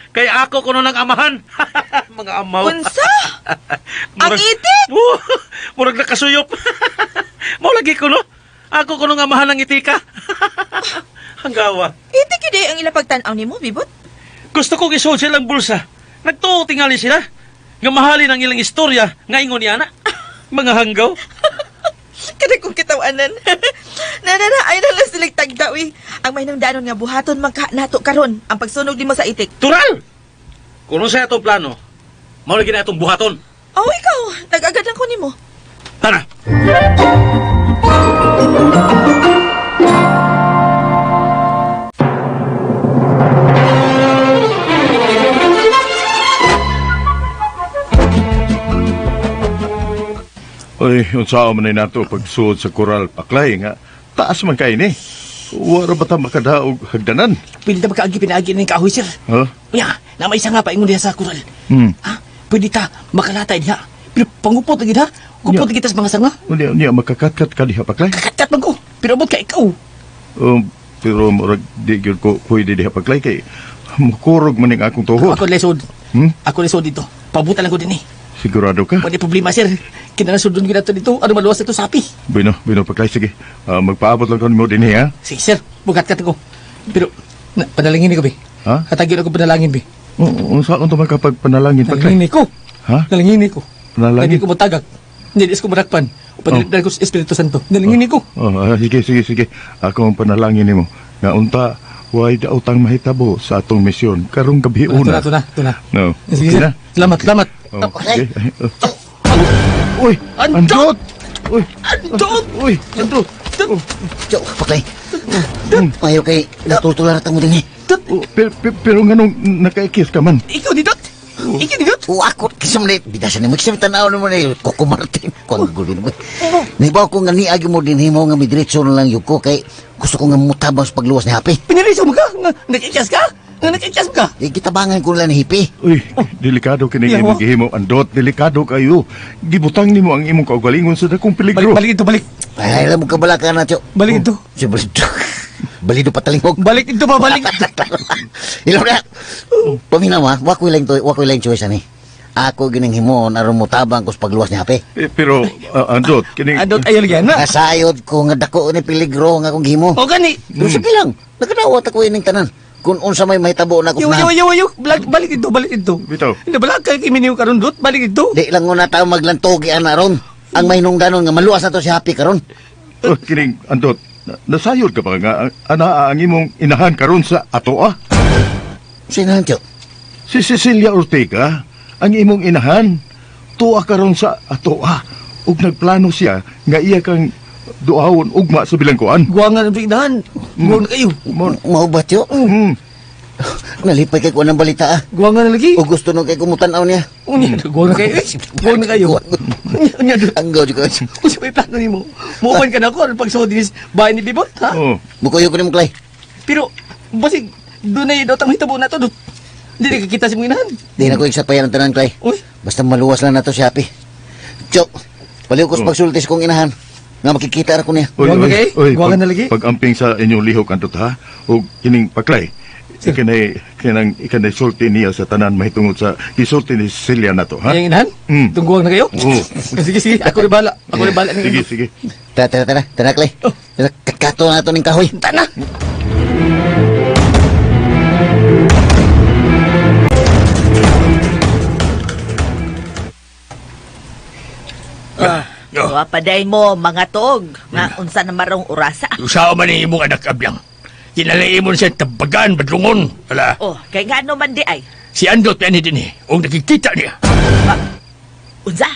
Kaya ako kuno ng amahan. Mga amaw. Unsa? Ang itik? Murag nakasuyop. Mau lagi kuno. Ako kuno ng amahan ng itika. Hanggawa. Itik yun ang ilang pagtanaw ni mo, Bibot. Gusto ko gisod silang bulsa. Nagtuo tingali sila. Nga mahalin ang ilang istorya. Nga ingon niya na. Mga hanggaw. Kada kong kitawanan. Nananaay na lang silang tagdawi. Ang may nang danon nga buhaton nato karon ang pagsunog di mo sa itik. Tural! Kung sa itong plano, maulagin na itong buhaton. Oh, ikaw. Nag-agad lang ko ni mo. Tara! Oy, unsa man na nato pagsuod sa koral paklay nga taas man kay ni. Wala ba ta makadaog hagdanan? Pili na magkaagi pinaagi ng kahoy, sir. Ha? Unya, na may isa nga pa ingon diha sa kural. Ha? Pwede ta makalatay diha. Pero pangupot lagi ha. Kupot lagi ta sa mga sanga. Unya makakatkat ka diha paklay. Kakat man ko. Pero abot ka ikaw. Pero murag di gyud ko pwede diha paklay kay mukurog man ning akong tuhod. Ako lesod. Hmm? Ako lesod dito. Pabutan lang ko din eh. Sigurado ka? Pwede problema, sir. Kinanasudon ko na ito dito. Ano maluwas na ito sapi? Bino paklay sige. Magpaabot lang ko mo din ha. Sige, sir. Bugat ka ko. Pero, panalangin ko, be. Ha? Katagin ako panalangin, be. Unsa unta man kapag panalangin paklay? Nalangin ko. Ha? Nalangin ko. Panalangin? Hindi ko matagak. Hindi ko marakpan. O panalangin ko sa Espiritu Santo. Nalangin ko. Sige. Ako ang panalangin nimo. Nga unta way daotang mahitabo sa atong misyon karong gabi una. Ito na. No. Sige, sir. Salamat. Okay. Uy, Andot! Uy, Andot! Diyo, paklay. Ayaw kay natutularat mo din eh. Pero nga nung nakaikis ka man. Ikaw ni Dot? Ikaw ni Dot? Ako, kisam na bidasan ni mo. Kisam tanaw naman eh. Coco Martin. Kung gulo naman. Nahibaw ko nga niagi mo din himo nga midiretso na lang yuko kay gusto ko nga mutabang sa pagluwas ni Happy. Piniriso mo ka? Nakikyas ka? Nakikyas ka? Kitabangan ko lang ni Hippie. Uy, delikado kining imong gihimo, Andot. Delikado kayo. Gibutang nimo ang imong kaugalingon sa dakong peligro. Balik ito. Ay, alam mo kabala ka na, Tiyo. Balik ito. Siya balik ito. Balido patalingog. Balik ito ba, balik. Ilaw na. Paminaw ha, wakoy lang choice ani. Ako gining himon aron mo tabang ko sa pagluwas ni Hape. Pero, Andot, kining... Adot ayaw lagi na. Kasayod ko nga dako ni peligro nga akong gihimo. O gani. Pero sige lang, nakadawat ako ining tanan. Kung unsa may mahitabo na ko Yo, balik ito. Bitaw. Hindi bala kay kiminiw karon dot, balik ito. Di lang na tayo maglantogi ana ron. Ang mahinungdanon nga maluwas na to si Happy karon. Kining, Andot, nasayod ka ba nga ang imong inahan karon sa atoa? Sinahan tiyo? Si Cecilia Ortega, ang imong inahan, tuwa karon sa atoa. Ug nagplano siya nga iya kang duahon ugma sa bilangkuan. Guwangan ang tigdahan. Guwangan na kayo. Mao ba tiyo? Nalipay kay ko ng balita ah. Guwangan na lagi. O gusto nung kay kumutanaw niya. Guwangan na kayo. Guwangan na kayo. Anggaw juga. Kung siya may plano ni mo, muwan ka na ako pag sa dinis bahay ni Bibot, ha? Bukoy ko ni mo, Clay. Pero, basig, doon na yung datang hitabo na to. Hindi na kakita si mong inahan. Di na ko iksapayan ang tanan, Clay. Uy. Basta maluwas lang na to si Happy. Chok, paliw ko sa pagsultis kong inahan. Nga makikita ako niya. Guwangan na lagi. Pag-amping sa inyong lihok, Andot, ha? O kining paklay. Ikanay sulti niya sa tanan mahitungod sa isulti ni Cecilia na to, ha? Yung inahan? Tungguang na kayo? Oo. Sige. Ako na bala. Sige. Tara, Clay. Kakato na to ng kahoy. Tana! Wapaday mo, mga tog. Nga unsa na marong urasa. Usaw man ni imong anak ablang. Kinalay mo siya tabagan, badlungon. Ala, Oh, kay nga ano man di ay. si Andot pa ni din o nakikita niya. Unsa?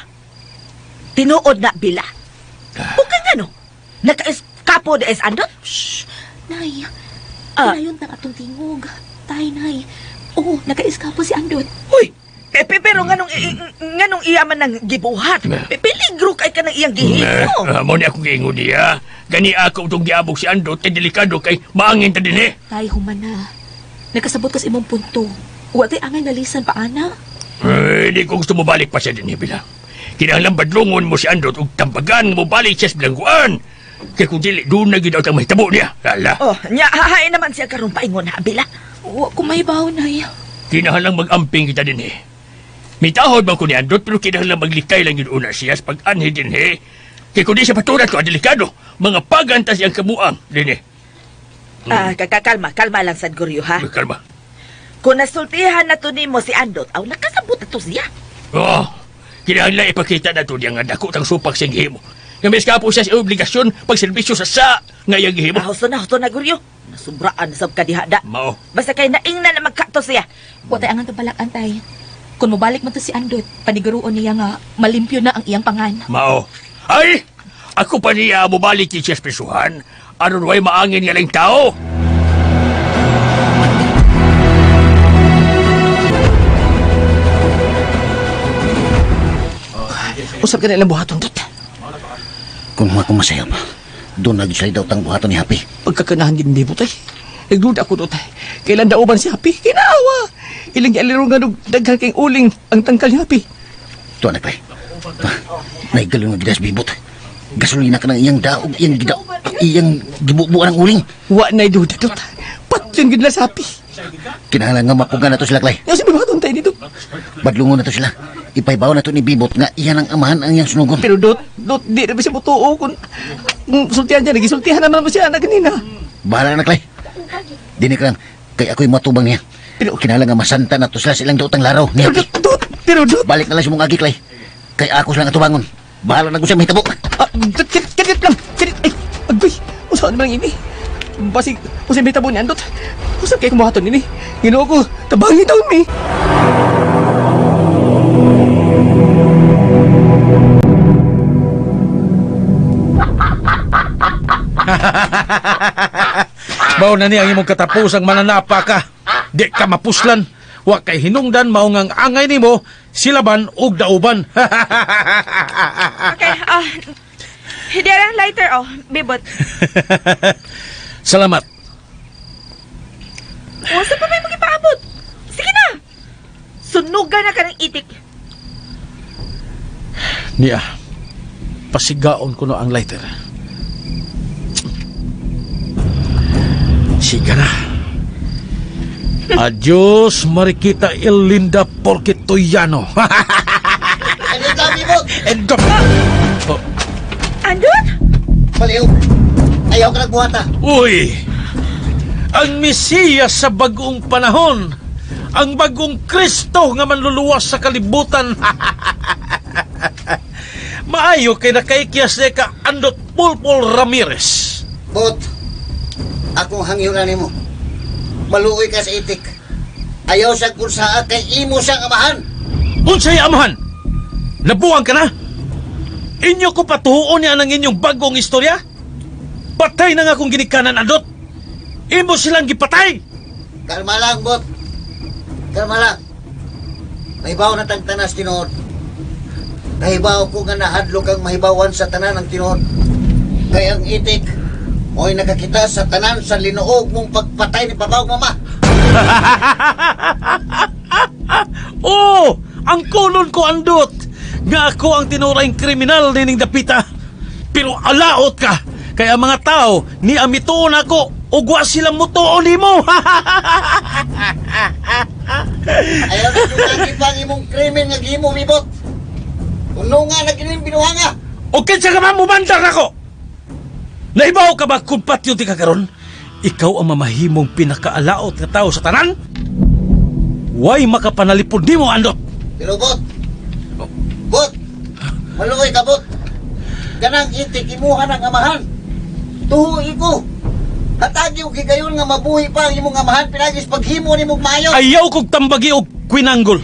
Tinuod na bila. O kay nga no? Naka-eskapo di es andot? Shh! Nay, Ah. pinayon na atong tingog. Tay, Nay. Oo, naka-eskapo si Andot. Huy! Pero nganong iya man ng gibuhat. Peligro kay ka ng iyang gihimo. Mo ni akong giingon niya. Gani ako itong giabog si Andot, kay delikado kay maangin ta din eh. Tay, humana. Nagkasabot ka sa imong punto. Huwag tayo angay nalisan pa, ana. Di ko gusto mo balik pa siya din eh, bilang. Kinahanglan badlungon mo si Andot ug tambagan mo balik siya sa bilangguan. Kaya kung dili, doon na ginaw ang mahitabo niya. Lala. Oh, nya hahain naman siya karon paingon ha bila. Huwag ko may baw, Nay. Kinahanglan mag-amping kita din eh. Mitahod man ko ni Andot, pero kinahanglan maglikay lang yun una siya sa pag-anhi din eh. Kaya kung di siya paturat ko, delikado. Mga pagantas yung kamuang din eh. Kalma lang sad Guryo ha. Kalma. Kung nasultihan na to nimo si Andot, aw nakasabot na to siya. Oo. Kinahanglan ipakita na to niya nga dako tang supak siyang gihimo. Nga may po siya sa obligasyon pagserbisyo sa nga iyang gihimo. Husto na Guryo. Nasubraan sa kadihada. Mao. Basta kay naing na magkato siya. Huwag tayo angang tabalakan, Tay. Kung mabalik man to si Andot, paniguroon niya nga malimpyo na ang iyang pangan. Mao. Ay! Ako pa niya mubalik siya sa prisuhan. Aron way maangin nga lang tao. Usap ka na ilang buhaton, Dot. Kung makumasaya pa, doon nag-slide out ang buhato ni Happy. Pagkakanahan din di mo, Tay. Nagduda ako, Dot. Kailan dauban si Happy? Kinaawa. Ilang aliro nga nung daghang kang uling ang tangkal ni Happy. Ito, anak, Clay. Naigalo ng gidas bibot. Gasolina ka ng iyang daog, iyang gibubuan ng uling. Wa na'y duda, Dot. Patyon gid na sa Happy. Kinahanglan nga mapuga na to sila, Clay. Yung si buhaton tayo dito. Badlungon na to sila. Ipaybaw na to ni Bibot nga iyan ang amahan ang iyang sunugon. Pero Dot, di na ba siya mutuo kung sultihan niya, nagisultihan naman mo siya na kanina. Bahala na, Clay. Dinig lang, kay ako'y matubang niya. Pero kinahanglan nga masanta na to sila silang daotang laraw ni Happy. Pero Dot, Balik na lang si mong agi, Clay. Kay ako silang atubangon. Bahala na ko siya mahitabo. Dot, kadit lang. Kadit, ay, agoy, usahan naman ini. Basig, usay may tabo niyan, Dot. Usap kayo kumuhaton ini. Ginoo ko, tabangin daw ni. Mao na ni ang imong katapusang mananapa ka. Di ka mapuslan. Wa kay hinungdan mao ngang angay nimo silaban ug dauban. Okay, hindi lang lighter, Bibot. Salamat. Wasa pa may magipaabot. Sige na. Sunugan na ka ng itik. Niya. Pasigaon ko no ang lighter. Sige na. Adios, Mariquita Elinda Porquetoyano. Ano ka, Bibot? Oh, Andot? Baliw. Ayaw ka nagbuhata. uy! Ang Mesiyas sa bagong panahon, ang bagong Kristo nga manluluwas sa kalibutan. Maayo kay nakaikiyas na ka Andot Pulpul Ramirez. Bot, akong hangyuran nimo. Maluoy ka sa itik. Ayaw sa kursaa kay imo siyang amahan. Unsay amahan? Nabuwang ka na? Inyo ko patuhuon niya ng inyong bagong istorya? Patay na nga akong ginikanan, Andot. Imo silang gipatay. Kalma lang, Bot. Kalma lang. Mahibaw na tagtanas tinuod. Nahibaw ko nga nahadlok ang mahibawan sa tanan ng tinuod. Kaya ang itik, mo'y nakakita sa tanan sa linuog mong pagpatay ni Pabaw Mama. Oh, ang kulon ko, Andot. Nga ako ang tinurayng kriminal nining dapita. Pero alaot ka. Kaya mga tao, ni amituon ako, ugwa silang mutuon ni mo. Ayaw na yung lagi pang imong krimen nga gimo, Bibot. Uno nga na kining binuhanga. O kinsa ka man mumandar ako? Naibaw ka ba kung patyo ti kakaron? Ikaw ang mamahimong pinakaalaot na tao sa tanan? Way makapanalipod ni mo, Andot. Pero Bot, Bot, maluoy ka, Bot. Ganang itik, imuha ng amahan. Tuhoy ko. Hatagi o gigayon nga mabuhi pa ang imong amahan, pinagis paghimo ni mong mayo. Ayaw kong tambagi o kwinanggol.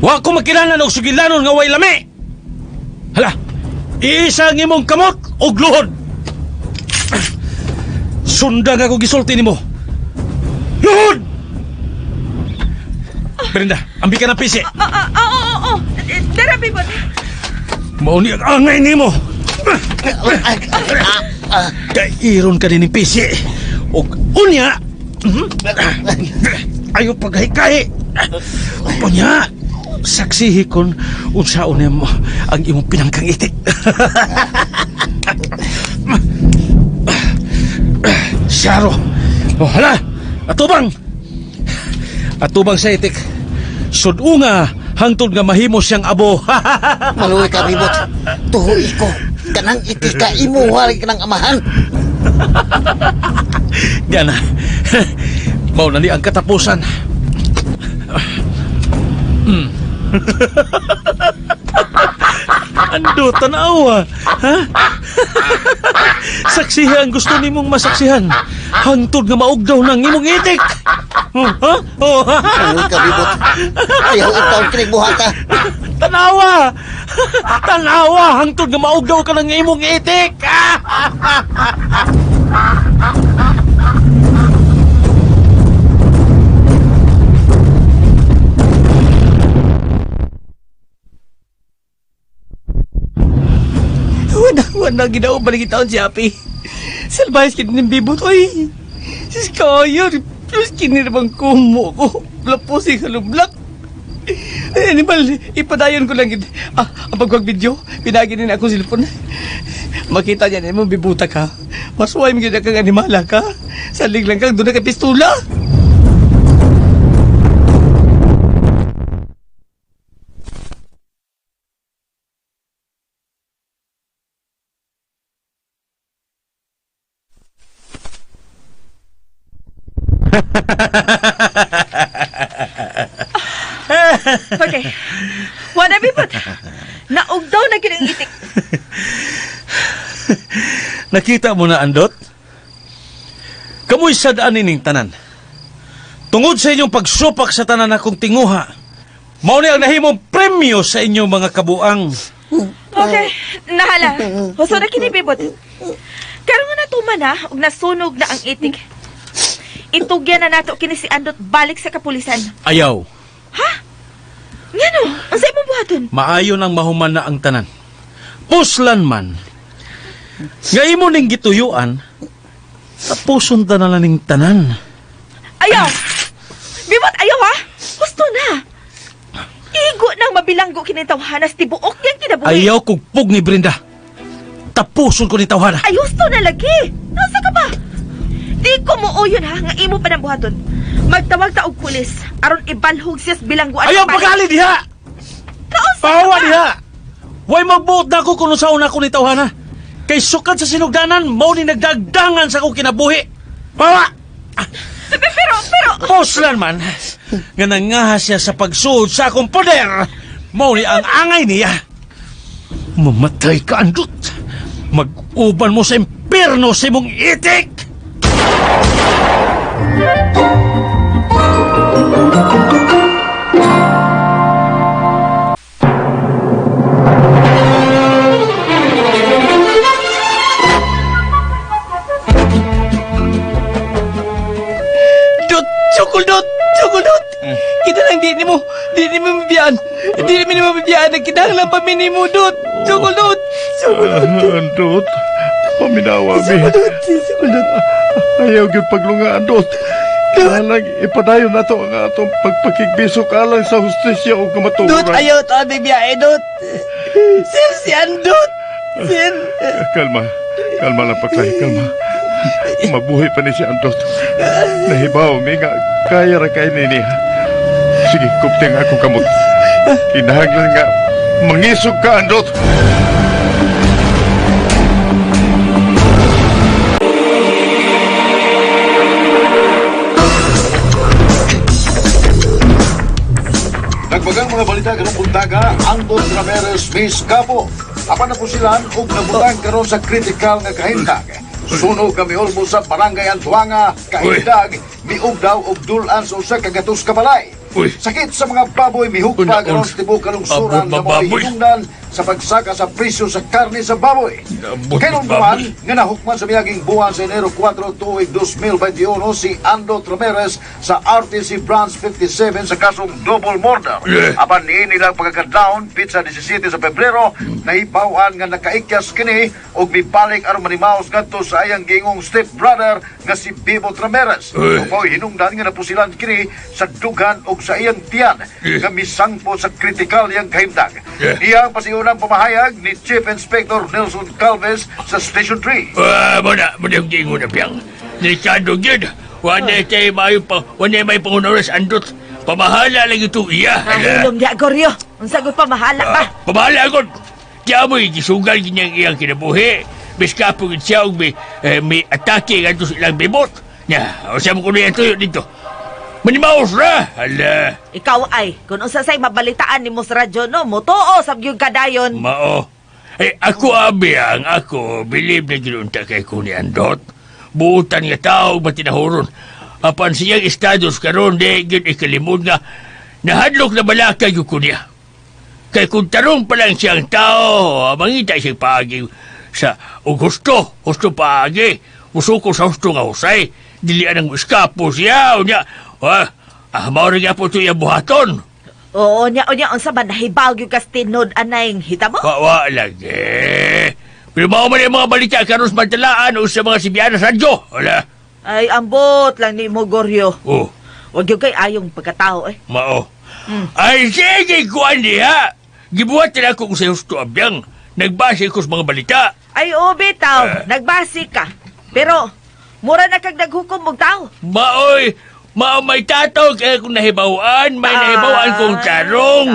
Wa ko makilala og sugilanon nga way lami. Hala, iisa ang imong kamot og luhod. Sundang ako gisulti nimo. Luhod! Brenda, ambi ka ng pisi. Oo. Tara, Bibot. Mauni ang angay nimo. Kairon ka din ng pisi. O unya, ayaw paghikahi. Unya, saksihi kon unsaon mo ang imong pinangkang itik. Syaro. Oh, hala. Atubang sa itik. Sudunga hangtod nga mahimo siyang abo. Maluoy ka, Bibot. Tuhoy ko. Ganang itik ka, imuha rin ka ng amahan. Yan na. Mao na ni ang katapusan. Ando, tanawa. Ha? Saksihan ang gusto nimong masaksihan. Hangtod nga maugdaw ng imong itik. Ha? Oh, Maluoy ka, Bibot. Ayaw ikaw kinigbuhata. Tanawa. Tanawa. Hangtod nga maugdaw ka ng imong itik. Wala ginawa balik taon si Api. Salbayas kini ng Bibot. Oy, sis kaya. Plus kini naman kumo ko. Lapusin sa lublak. Animal, ipadayon ko lang. Ang pagwag-video, pinaginin na akong silpon. Makita niya na mo, bibuta ka. Masuway mo gina kang animala ka. Salig lang kang doon na kay pistula. Okay. Wala, Bibot. Naugdaw na kinang itik. Nakita mo na, Andot? Kamu'y sadaan nining tanan. Tungod sa inyong pagsupak sa tanan akong tinguha, mao ni ang nahimong premyo sa inyong mga kabuang. Okay. Nahala. Huso na kini, Bibot. Karon nga natuman na, ug nasunog na ang itik. Itugyan na nato kini si Andot balik sa kapulisan. Ayaw. Ngano? Ang sa imong buhaton? Maayo nang mahuman na ang tanan. Puslan man. Nga imo ning gituyuan, tapuson ta na ning tanan. Ayaw! Bibot, ayaw ha? Gusto na. Igo nang mabilanggo kinitawhanas ti buok yang kinabuhi. Ayaw kong pug ni Brenda. Tapuson ko ni tawhana. Ay, gusto na lagi. Nasa ka ba? Di ko muuyon ha, nga imo pa ng buhaton. Magtawag ta og pulis, aron ibalhog siya sa bilangguan. Ayaw pagali diha! Pahawa diha! Way magbuot na ako kung sa una ko ni tawhana. Kay sukad sa sinugdanan, mao ni nagdagdangan sa akong kinabuhi. Pahawa! Pero... Poslan man, nga nangahas siya sa pagsuod sa akong poder. Mao ni ang angay niya. Mamatay ka, Andot. Mag-uban mo sa impyerno sa imong itik! Chocolate! Kita lang di ni mo mabiyaan. Di ni mo mabiyaan. Nagkinahanglan pa mini mo, Dot. Chocolate! Andot, paminawa mi. Ayaw gyud paglunga, Andot. Halang ipadayon nato ang atong pagpakigbisok alang sa hustisya o kamaturan. Dot, ayaw to ang bibiyahe, Dot. Sir, si Andot. Sir. Kalma lang Paklay, kalma. Mabuhay pa ni si Andot. Nahibaw mi nga kaya ra kay nini. Sige, kupting akong kamot. Kinahanglan nga mangisog ka, Andot. Nagbagang mga balita karong buntaga, Andot Ramirez Miss Capo. Apan na po sila ug nabutang karon sa kritikal nga kahindag. Sunog kami olmo sa barangay Antuanga, kahindag, miog daw og dulan sa usa ka gatos ka balay. Sakit sa mga baboy mihugpa karon sa tibuok kalungsuran nga mga hinungdan sa pagsaka sa presyo sa karne sa baboy. Kailan naman nga nahukman sa miyaging buwan sa Enero 4 tuig 2021 si Andot Ramirez sa RTC Branch 57 sa kasong double murder. Apan niini lang pagkakadaon pizza 17 sa Pebrero nahibawan nga nakaikyas kini og mibalik aron manimaos ngadto sa ayang gingong stepbrother nga si Bibot Ramirez. Upaw hinungdan nga napusilan kini sa dugan og sa iyang tiyan nga misangpo sa kritikal yang kahindag. Iyang pasiunang pamahayag ni Chief Inspector Nelson Calves sa Station 3. Muna yung gingo na piyang. Delikado yun. Wala may pangunawas Andot. Pamahala lang ito iya. Hilom di Goryo. Unsa gud pamahala ba? Pamahala agad. Kaya mo'y gisugal ganyang iyang kinabuhi. Biska po siya og may atake nga ito silang bibot. O siya mo kuno yung tuyo dito. Manimaos na! Hala! Ikaw ay, kung unsa say mabalitaan ni mo sa radyo, no? Motoo sa yung kadayon. Mao. Ako abiyang, ako, believe na ginunta kay Kuni Andot. Buutan nga tao, matinahuron. Apan siyang estados karon di yun ikalimod nga nahadlok na balaka yung kunya. Kay kung tarong pa lang siyang tao, mangita siyang paagi sa gusto paagi. Musuko sa gusto nga husay. Dilian ang iskapo siya, unya. Mauring nga po ito yung buhaton. Oo, unsa ba nahibaw yung kastinod anay hitamo? Lagi. Pero mao man yung mga balita karon sa Mantalaan o sa mga Sibiana sa radyo. Wala. Ay, ambot lang ni mo, Goryo. Huwag yung kay ayong pagkatao, eh. Mao. Ay, sige, kuhan niya. Gibuhat nila kung sa husto abyang. Nagbase ko sa mga balita. Ay, bitaw. Nagbasi ka. Pero, mura na kag naghukom og tao. Mao may tataw kaya kung nahibawaan, may nahibawaan kong tarong.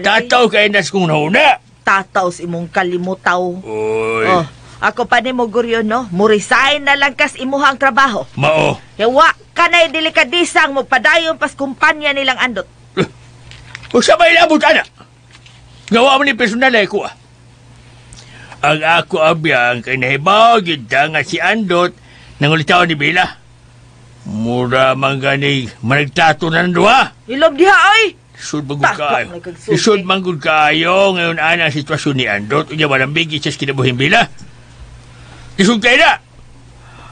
Tataw kaya nas kong nahuna. Tataw si imong kalimutaw. Oy. Ako pa ni mo, Goryo, no? Murisign na lang kas imuhang trabaho. Mao. Yawa ka na'y delikadisang magpadayon pas kumpanya nilang Andot. O sabay labot, ana. Gawa mo ni personal ay ko, Ang ako abiyang kay nahibaw, gita nga si Andot, nangulitaw ni Bila. Mura man gani managtato na ng duha. Ilob diha, ay! Isod manggod kayo. Ngayon ana ang sitwasyon ni Andot. Unya walang bigi sa kinabuhing Bila. Isod kayo na.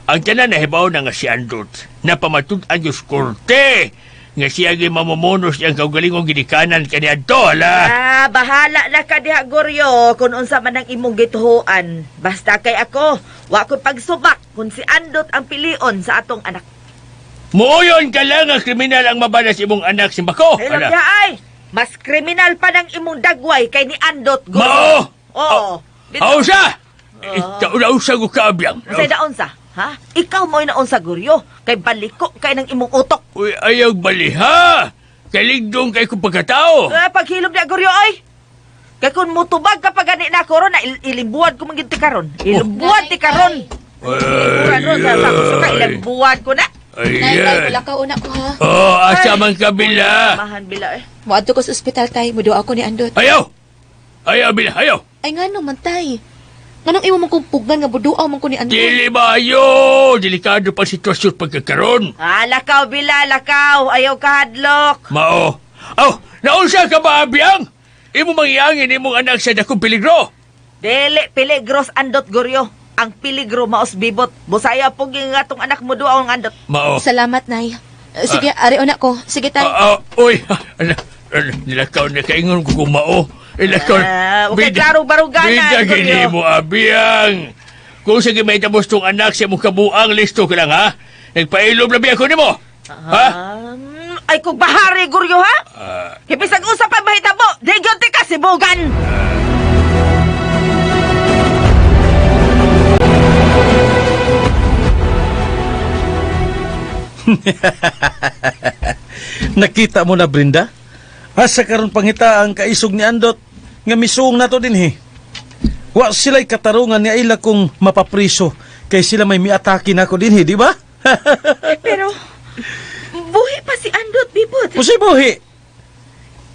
Ang tanan nahibaw na nga si Andot. Napamatud ang Diyos Korte. Nga siya gay mamumunos ang kaugalingong ginikanan kani Adto, hala. Bahala na ka diha, Goryo, kung unsa man ang imong gituhuan. Basta kay ako, wa ko pagsubak kung si Andot ang pilion sa atong anak. Muuyon ka lang ang kriminal ang mabalas imong anak si Bako, hala. Ay, mas kriminal pa ng imong dagway kay ni Andot, Goryo. Mao! Oo. Siya! Itauna-usa ko kaabiyang. Masay daon sa? Ha? Ikaw mo'y naon sa guryo. Kay baliko kay ng imong utok. Uy, ayaw baliha. Kaligdong kay kong pagkatao. Paghilom niya guryo ay. Kay kung mutubag ka pag gani na ko ron, na ilimbuan ko maging tikaron. Ilimbuan tikaron. Ilimbuan ron. Sa ilimbuan ko na. Nay, wala ka una ko ha. Oh, asa man kabila. Mahan bila eh. Muadto ko sa ospital tay, mudo ako ni Andot. Ayaw! Ayaw, bila, ayaw! Ay nga naman tay. Nganong imo man kong pugnan nga buduaw man ko ni Andot. Dili bayo! Delikado pa sitwasyon pagkakaroon. Lakaw bila, lakaw. Ayaw ka hadlok. Mao. Oh, naunsa ka ba, Abiyang? Imo mangyangin imong anak sa dakong peligro. Dili, peligros andot guryo. Ang peligro maos bibot. Busaya pog yung atong anak mo duaw ang andot. Mao. Salamat, Nay. Sige, ari una ko. Sige, tay. Uy, nilakaw na kaingon ko kumao. Ilakaw. Okay, klaro baruganan. Bida gini mo, Abiyang. Kung sige may tabos tong anak siya mong kabuang, listo ka lang, ha? Nagpailom labi ako ni mo. Ha? Ay, kung bahari, guryo, ha? Kipisag usap ang mahitabo. Di gyud ka, sibugan. Nakita mo na, Brenda? Asa karon pangita ang kaisog ni Andot nga misuong nato dinhi. Wa sila'y katarungan ni Ayla kung mapapriso kay sila may miatake na ako dinhi, di ba? Pero, buhi pa si Andot, bibot. Usi buhi.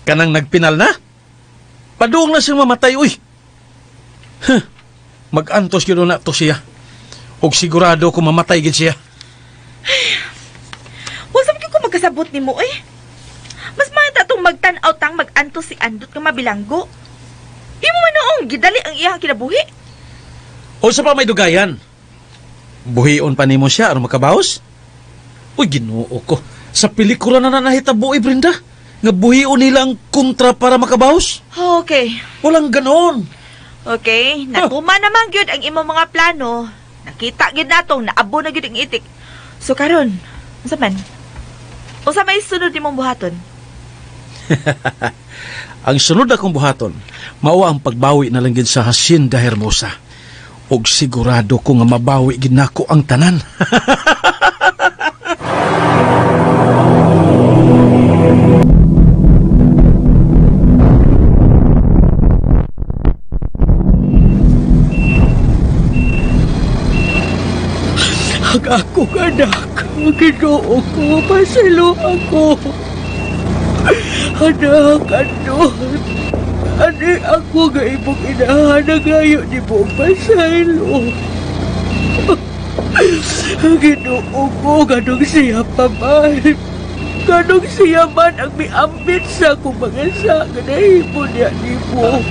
Kanang nagpinal na? Paduong na siyang mamatay, uy. Mag-antos yun na to siya. Og sigurado kung mamatay gid siya. Wasam ko magkasabot ni mo, eh. Mas mahita itong magtanaw-tang mag-antos si Andot nga mabilanggo. Di mo manoong gidali ang iyang kinabuhi. O sa pa may dugayan? Buhion pa nimo siya aron makabaos? Uy, Ginoo ko. Sa pelikula na nahitabo, Brenda. Nga buhion nila ang kontra para makabaos? Okay. Walang ganon. Okay, natuma naman gyud ang imong mga plano. Nakita gyud natong naabo na gyud ang itik. So karon, unsa man? Unsa may sunod nimong buhaton? Ang sunod akong buhaton, mao ang pagbawi na lang gid sa Hacienda Hermosa. Og sigurado ko nga mabawi gid nako ang tanan. Ang akong anak, Ginoo ko, pasalo ako. Anak, Andot. Ani ako nga imong inahanag ngayon ni mong pasalo. Ginoo ko, ganong siya pa man. Ganong siya man ang miambit sa akong mga saga na himo niya ni mo.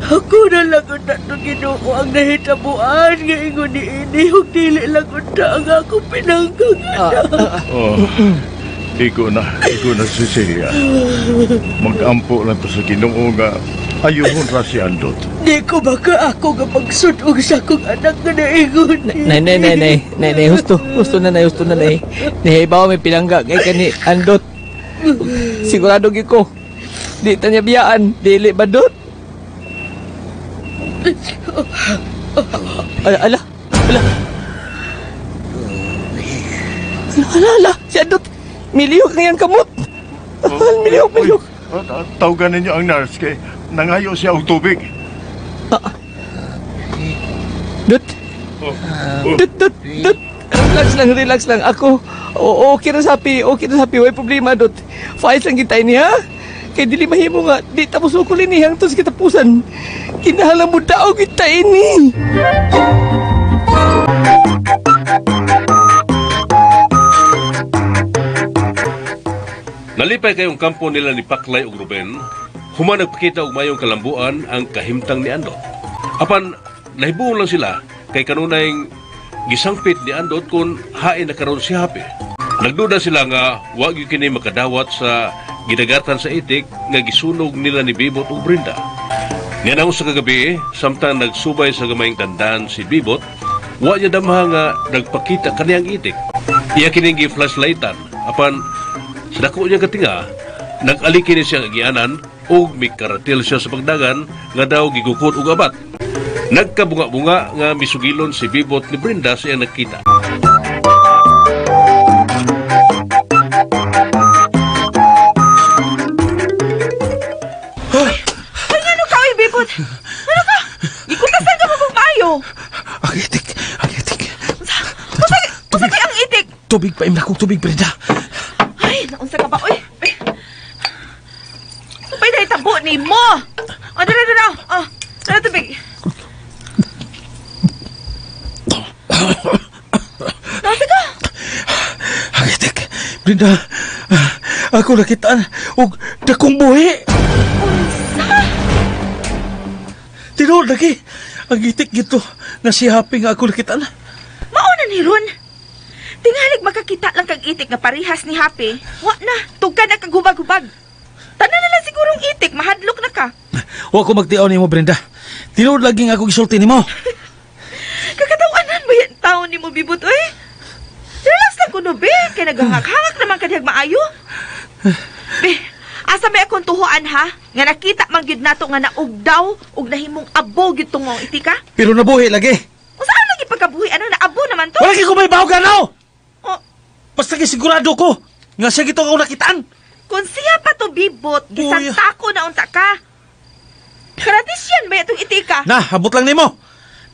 Ako na lang unta to Ginoo ang nahitabuan nga ingon ni ini ug dili lang unta ang ako pinanggangan. Iko na Cecilia. Mag-ampo lang pa sa Ginoo nga ayuhon ra si Andot. Di ko baka ako nga pagsudog sa akong anak nga naingon. Nay, husto na nay. Nahibaw may pilangga kay kani Andot. Sigurado gyud ko. Di ta niya biyaan, dili ba dot? Ala. Si Andot. Miliyok na yan kamot. Miliyok. Tawagan ninyo ang nurse kay nangayo siya og tubig. Dut. Relax lang. Ako, okay na sapi. Way problema, Dut. Files lang kita ini, ha? Kaya dili mahimo nga, di tapos ukulin ni hangtod sa kitapusan. Kinahalang mo daw kita ini. Nalipay kayong kampo nila ni Paklay ug Ruben, human nagpakita og mayong kalambuan ang kahimtang ni Andot. Apan nahibuon lang sila kay kanunay gisangpit ni Andot kung hain na karon si Happy. Nagduda sila nga wa gyud kini makadawat sa gidagatan sa itik nga gisunog nila ni Bibot ug Brenda. Nganaw sa kagabi, samtang nagsubay sa gamayng tandaan si Bibot, wa niya damha nga nagpakita kaniyang itik. Iya kining gi-flashlightan, apan sa dako niya katinga, nag-aliki ni siya agianan ug mikaratil siya sa pagdagan nga daw gigukod og abat. Nagkabunga-bunga nga misugilon si Bibot ni Brenda sa iyang nakita. Ay, ano ka, oy, Bibot? Ano ka? Ikutasan ka mo maayo. Ang itik. Unsa kay ang itik? Tubig pa imna kong tubig, Brenda. Ay, naunsa ka ba, oy? Ay. Supay na itabo ni mo. O, dala. Dala tubig. Nasa ka? Ang itik. Brenda, ako nakitaan og dakong buhi. Tinuod lagi. Ang itik gito nga si Happy nga ako nakitaan. Mauna ni Ron. Tingalig makakita lang kag itik nga parihas ni Happy. Wa na, tugkan na kag hubag-hubag. Tanan na lang sigurong itik, mahadlok na ka. Wa ko magtiaw nimo, Brenda. Tinuod lagi nga ako gisulti nimo. Kakatawanan ba yan taon ni mo, Bibot, oy? Relax lang ko no, be. Kaya naghangak-hangak naman kadihag maayo. Be, asa may akong tuhuan, ha? Nga nakita man gyud nato nga naugdaw ug nahimong abo gyud tong mga itika. Pero nabuhi lagi. O saan lagi pagkabuhi? Ano, naabo naman to? Wala ko may baho ganaw! Oh. Basta sigurado ko nga siya gito ako nakitaan. Kung siya pa to, Bibot, gisanta ko na unta ka. Karatisyan ba itong itika? Na, habot lang nimo.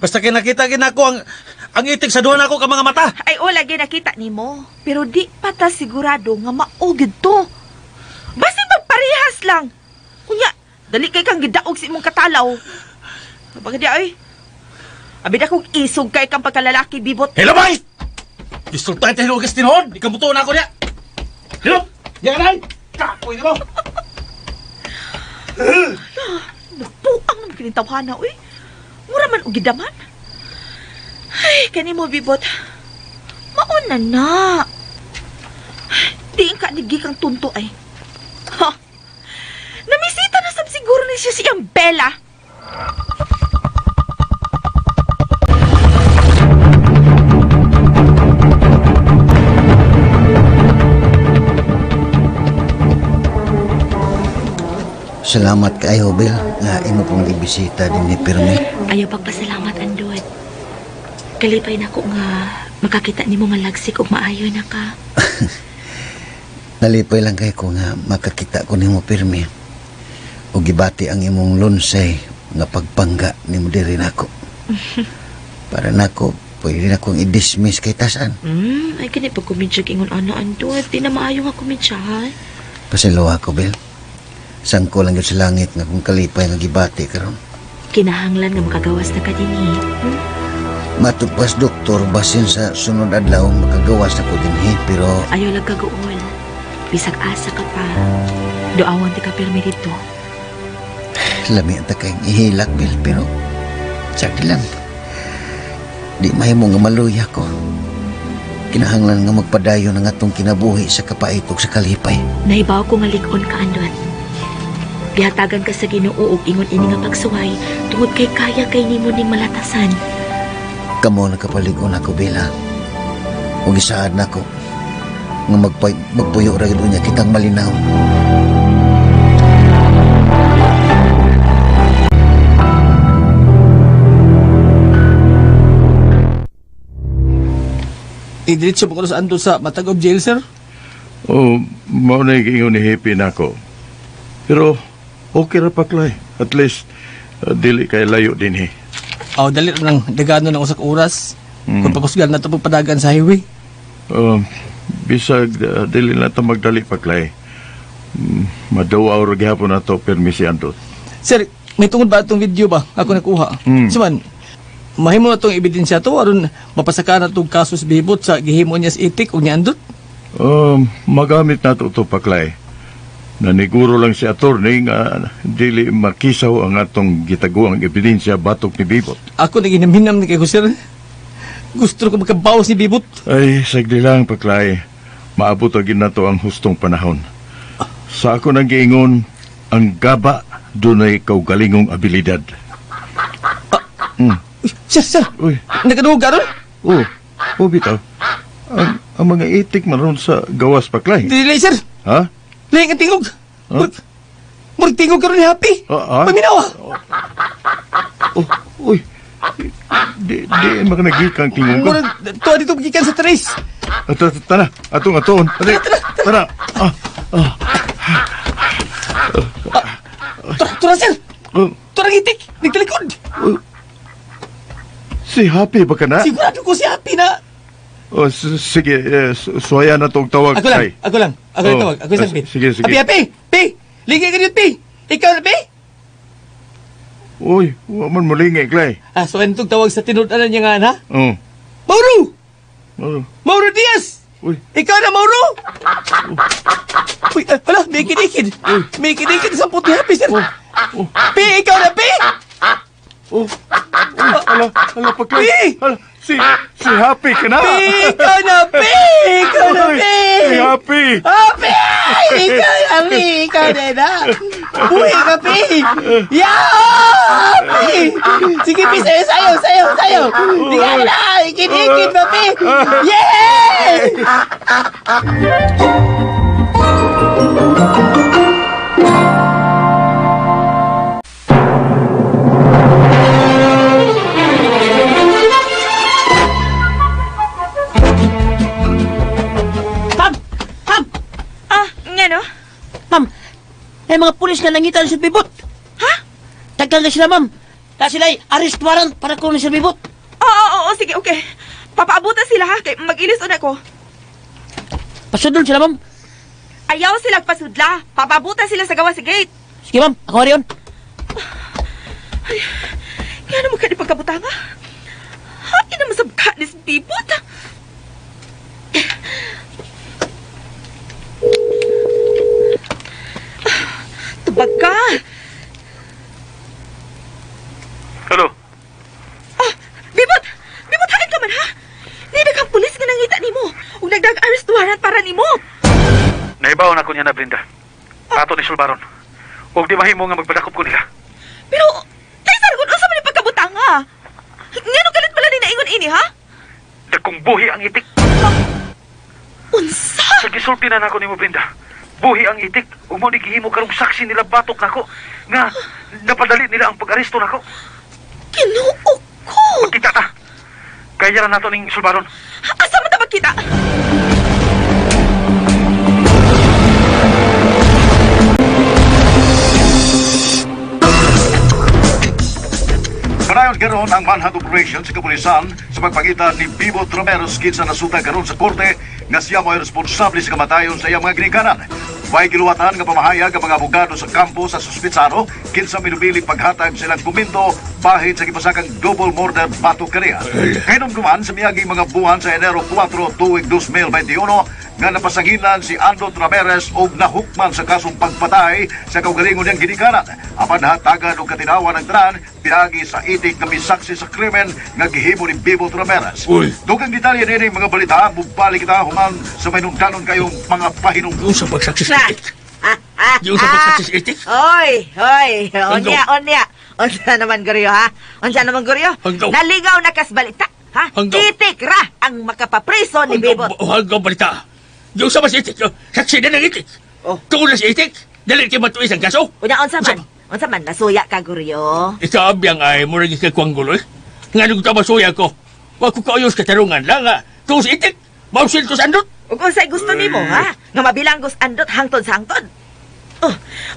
Basta kay nakita ko ang itik sa duha nako ka mga mata. Ay, o, lagi nakita ni mo. Pero di pa ta sigurado nga maugid to. Basta magparehas lang. Kunya, dali kay kang gidaog sa imong katalaw. Kapag di ay, abid akong isog kay kang pagkalalaki, Bibot. Hello, boy! Gusto tayo tayo hugas tinoon. Ikabuto na ako niya. Hello! Yan na! Kapoy na mo! Napuang ng kinitawhana, uy. Mura man o gidaman. Ay, kani mo, Bibot. Mauna na. Diin ka nigi kang tunto ay. Ha? Namisita na sab siguro ni siya siyang Bella. Salamat kayo, Bill, nga imo pong ibisita din ni Pirmi. Ayaw pagpasalamat, Andot. Kalipay na ko nga makakita ni mo malagsik ug maayo na ka. Nalipay lang kay ko nga makakita ko nimo Pirmi. O gibati ang imong lunsay nga pagpangga nimo diri nako. Para nako, pwede na kong i-dismiss kay tasan. Ay kani pag kumidya ingon ana, Andot. Di na maayo nga kumidya, ha? Pasiluha ko, Bill. Sangko lang yun sa langit nga kung kalipay nga gibati karon. Kinahanglan nga makagawas na ka din, eh. Matupas doktor basin sa sunod adlaw makagawas ako dinhi pero Ayaw lang kagaol. Bisag asa ka pa. Doawan ti ka pirmi dito. lami ang takay ihilak, Bill, pero sakit lang. Di mahimo nga maluya ko. Kinahanglan nga magpadayon ang atong kinabuhi sa kapaitok sa kalipay. Nahibaw ko nga lig-on ka, Andot. Gihatagan ka sa Ginoo ug ingon ini nga pagsuway tungod kay kaya kay nimo ning malatasan. Kamo nakapalig-on ako, Bella. Ug isaad na ko nga magpuyo ra gyud unya kitang malinaw. Diretso mo ko sa Andot sa Matagog Jail, sir? Oh, mao na ingon ni Happy nako. Pero okay ra paklay. At least dili kay layo din he. Dali nang dagano ng usak oras. Kung pakusgan na ito padagan sa highway. Bisag dili na ta magdali paklay. Madawaw ra gihapon nato permisi Andot. Sir, may tungod ba itong video ba? Ako nakuha. Suman, mahimo na itong ebidensya to aron mapasaka na itong kasus Bibot sa gihimo niya sa itik o niya Andot? Magamit nato to paklay. Naniguro lang si attorney nga dili makisaw ang atong gitaguang ebidensya batok ni Bibot. Ako naginamhinam ni kayo, sir. Gusto ko magkabawas ni Bibot. Ay, sagdi lang paklay. Maabot agin nato ang hustong panahon. Sa ako nang giingon, ang gaba dunay kaugalingong abilidad. Sir, Uy. nagaduhog ka ron? Bitaw. Ang mga itik man ron sa gawas paklay. Dili, sir. Ha? Laing ang tingog. Murag tingog ka ron ni Happy. Paminaw. Uy, Di makanagikang tingog ko. Murag, tuwa dito gikan sa Trace. Tara, atong. Tara. Tura, sir. Tura itik. Nagtalikod. Si Happy ba ka na? Sigurado ko si Happy na. Sige, suwaya na tong tawag. Ako lang. Ako yung tawag. Ako yung sabi. Sige. Happy. Pi. Ligay ka dito, Pi. Ikaw na, Pi. Uy, waman malingi, Clay. So ano itong tawag sa tinudanan niya nga, ha? Mauro! Mauro Diaz! Uy. Ikaw na, Mauro! Uy, wala, may kinikid. May kinikid sa puti, Happy, sir. Pi, ikaw na, Pi! Ala, pa, Clay. Si Happy ka na. Pi, ikaw na, Pi! Ikaw na, Pi! Si Happy! Happy! Ikaw na, Pi! Ikaw na. Buhay ka, Pi! Happy! Sige, Pi, sayo! Sige na! Ikid mo, Pi! Yay! Ma'am, mga pulis nga nangitan sa bibot. Ha? Tagkan na sila, ma'am. Na sila arrest warrant para kunin sa bibot. Oo, sige, okay. Papaabutan sila ha, kay mag-ilis na ko. Pasudol sila, ma'am. Ayaw sila pasudla. Papaabutan sila sa gawa sa gate. Sige, ma'am. Ako rin. Ay, kaya naman ka di pagkabutanga. Hain naman sa bukhanis bibot. Tubag ka. Hello? Bibot! Bibot, hain ka man ha? Nida kang pulis nga nangita ni mo. Ug nagdag-arrest warrant para ni mo. Naibaw na ko niya na, Brenda. Ato ni Sulbaron. Huwag di mahimo nga magpadakop ko nila. Pero, Cesar, kung usa man yung pagkabutanga. Ngano galit pala ni naingon ini, ha? Dagkong buhi ang itik. Unsa? Sa gisulti na nako nimo, Brenda. Buhi ang itik. Ug mo ni gihimo karong saksi nila batok nako nga napadali nila ang pag-aresto nako. Kinuo ko. Magkita ta. Kaya na nato ning Sulbaron. Asa man ta magkita? Kanayon karon ang manhunt operation sa kapulisan sa pagpagitan ni Bibot Romero kinsa nasutang karon sa korte nga siya mo'y responsable sa kamatayon sa iyang mga ginikanan. May giluwatan nga pamahayag ang mga abogado sa kampo sa suspitsado kinsa minubiling paghatag silang komento bahid sa gipasakang double murder batok kaniya. Kainumduman sa miyaging mga buwan sa Enero 4 tuig 2021 nga napasangilan si Andot Ramirez og nahukman sa kasong pagpatay sa kaugalingon niyang ginikanan. Apan hatagan og katinawan ng tanan pinagi sa itik na misaksi sa krimen nga gihimo ni Bibot Ramirez. Dugang detalye nini mga balita, mubalik kita human sa may nungdanon kayong mga pahinungdong sa pagsaksi sa itik. Yung sa pagsaksi sa itik? Hoy! Onya! Unsa naman guryo, ha? Unsa naman guryo? Naligaw na kas balita, ha? Itik ra ang makapapriso ni Bibot. Hanggang balita. Yung sa mas itik, saksi na ng itik. Tungkol na sa itik, dali kayo matuis ang kaso. Unya, unsa man, nasuya ka guryo? Isabi ang ay, murag ikakwang gulo eh. Nga nung masuya ko, wag ko kaayos katarungan lang nga. Tungkol sa itik, mausil to sa andot. Ug unsay gusto nimo, ha? Nga mabilanggos andot hangtod sa hangtod.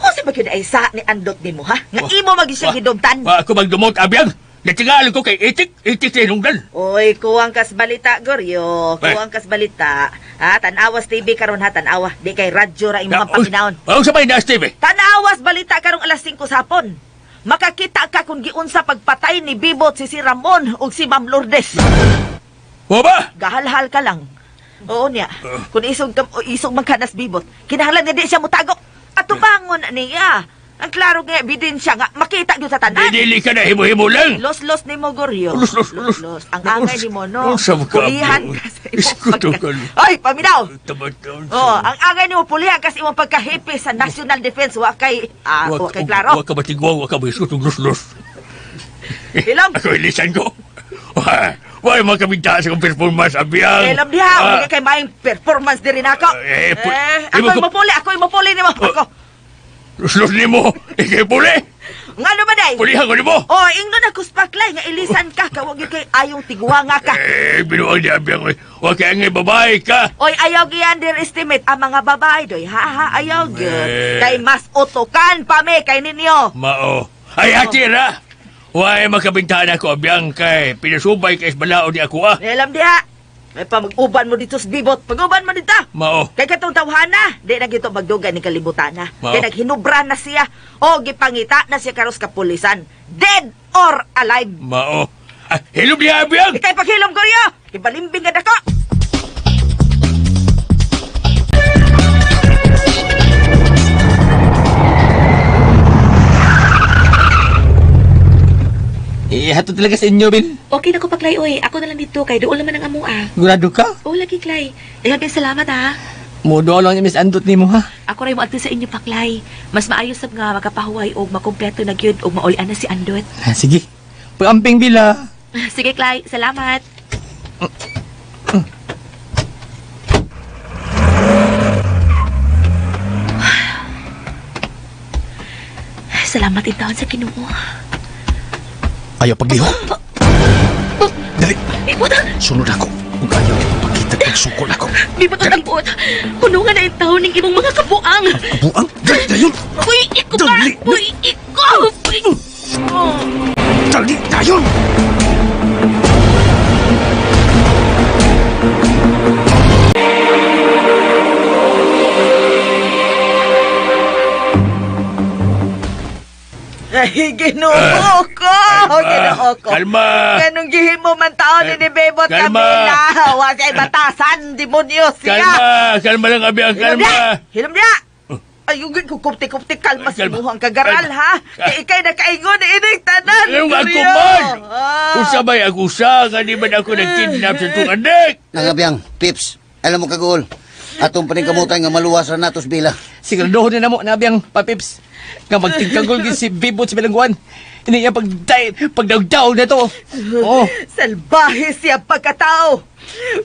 Unsay ba gyud ay sa ni andot nimo, ha? Nga imo magising hidugtan. Ako magdumot abiyang. Natingal ko kay itik na inungdan. Oy, kuwang kas balita, Goryo. Kuwang kas balita. Ha, tanawas TV karon ha, tanawa. Di kay radyo ra imong paminaon. Ang sabay na TV. Tanawas balita karong alas 5 sa hapon. Makakita ka kung giunsa pagpatay ni Bibot si Ramon ug si Ma'am Lourdes. O ba? Gahalhal ka lang. Oo niya. Kung isog man kanas Bibot, kinahanglan nga di siya mutagok. At tubangon niya. Ang klaro nga ebidensya nga makita gyud sa tanan. Dili ka na himo-himo lang. Los ni mo, Goryo. Los. Ang angay ni mo, no? Sa pulihan kasi Ay, paminaw! ang angay ni mo pulihan kasi imong pagkahipi sa National Defense. Wa kay klaro. Wa ka batigwaw, wa ka baisutong los. Ilom. Ako ilisan ko. Wa yung mga kabigtaan sa kong performance, abiyang. Ilom diha, hindi kay maing performance diri nako. Ako imong puli ni mo. Ako. Los ni mo, ikay puli. Nga naman day? Pulihan ko ni mo! Oh, ingnon ako spaklay nga ilisan ka. Kawag yun kay ayong tiguanga ka. Binuang niya abiyang, huwag kaya ngay babae ka. Oy, ayaw gi-underestimate ang mga babae doy. Ha, ayaw gyud. Eh. Kay mas utukan pa me kay ninyo. Mao. Ay, atira! Huwag makabintahan ako abiyang kay pinasubay kay isbalao ni ako Alam diha. May pa mag-uban mo dito sa bibot. Pag-uban mo dito. Mao. Kay katong tawhana, di na gito magduga ni kalibutan na. Mao. Kay naghinubran na siya. O gipangita na siya karos kapulisan. Dead or alive. Mao. Hilom niya abiyang! Ikay paghilom ko riyo. Ibalimbing ka dako. Hato talaga sa inyo, Bill. Okay na ko pa, Clay, oy. Ako na lang dito, kay doon naman ang amua. Gurado ka? Oo, lagi, Clay. Bin, salamat, ha. Mudo lang yung Miss Andot ni mo, ha? Ako rin mo adto sa inyo, pa, Clay. Mas maayos sab nga makapahuway o makompleto na gyud o maulian na si Andot. Sige. Pag-amping, Bill, ha? Sige, Clay. Salamat. Salamat in taon sa Ginoo. Ayaw pagliho. Dali, Bibot! sunod ako. Kung ayaw ito pakita kag sukol ako. Bibot ang bibot! Punungan na yung taon ng imong mga kabuang! Kabuang? Dali na yun! Uy, iko ka! Dali! Uy, iko! Uy! Dali na yun! Ay, ginoo ko! Ginoo ko! Kalma! Ganong gihimo man taon ni Bebot Kalma! Camila! Huwag kay batasan! Demonyo siya! Kalma lang abiyang, kalma! Hilom niya! Ayugin ko kupti-kupti kalma si Kalma. muhang kagaral, ha? Kay ikay nakaingon na inig tanan! Ang ako Rio. man! Ah. Usabay ako sa, nga di man ako nag-kidnap sa itong anak! Nangabiyang, Pips, alam mo kagul. Atong paningkamutan nga maluwas ra natos bila. Siguraduhin na mo, nabiyang papips. Nga magtingkagol gid si Bibot sa bilangguan. Ini niya pagdaw-daw na to. Oh. Salbahe siya pagkatao!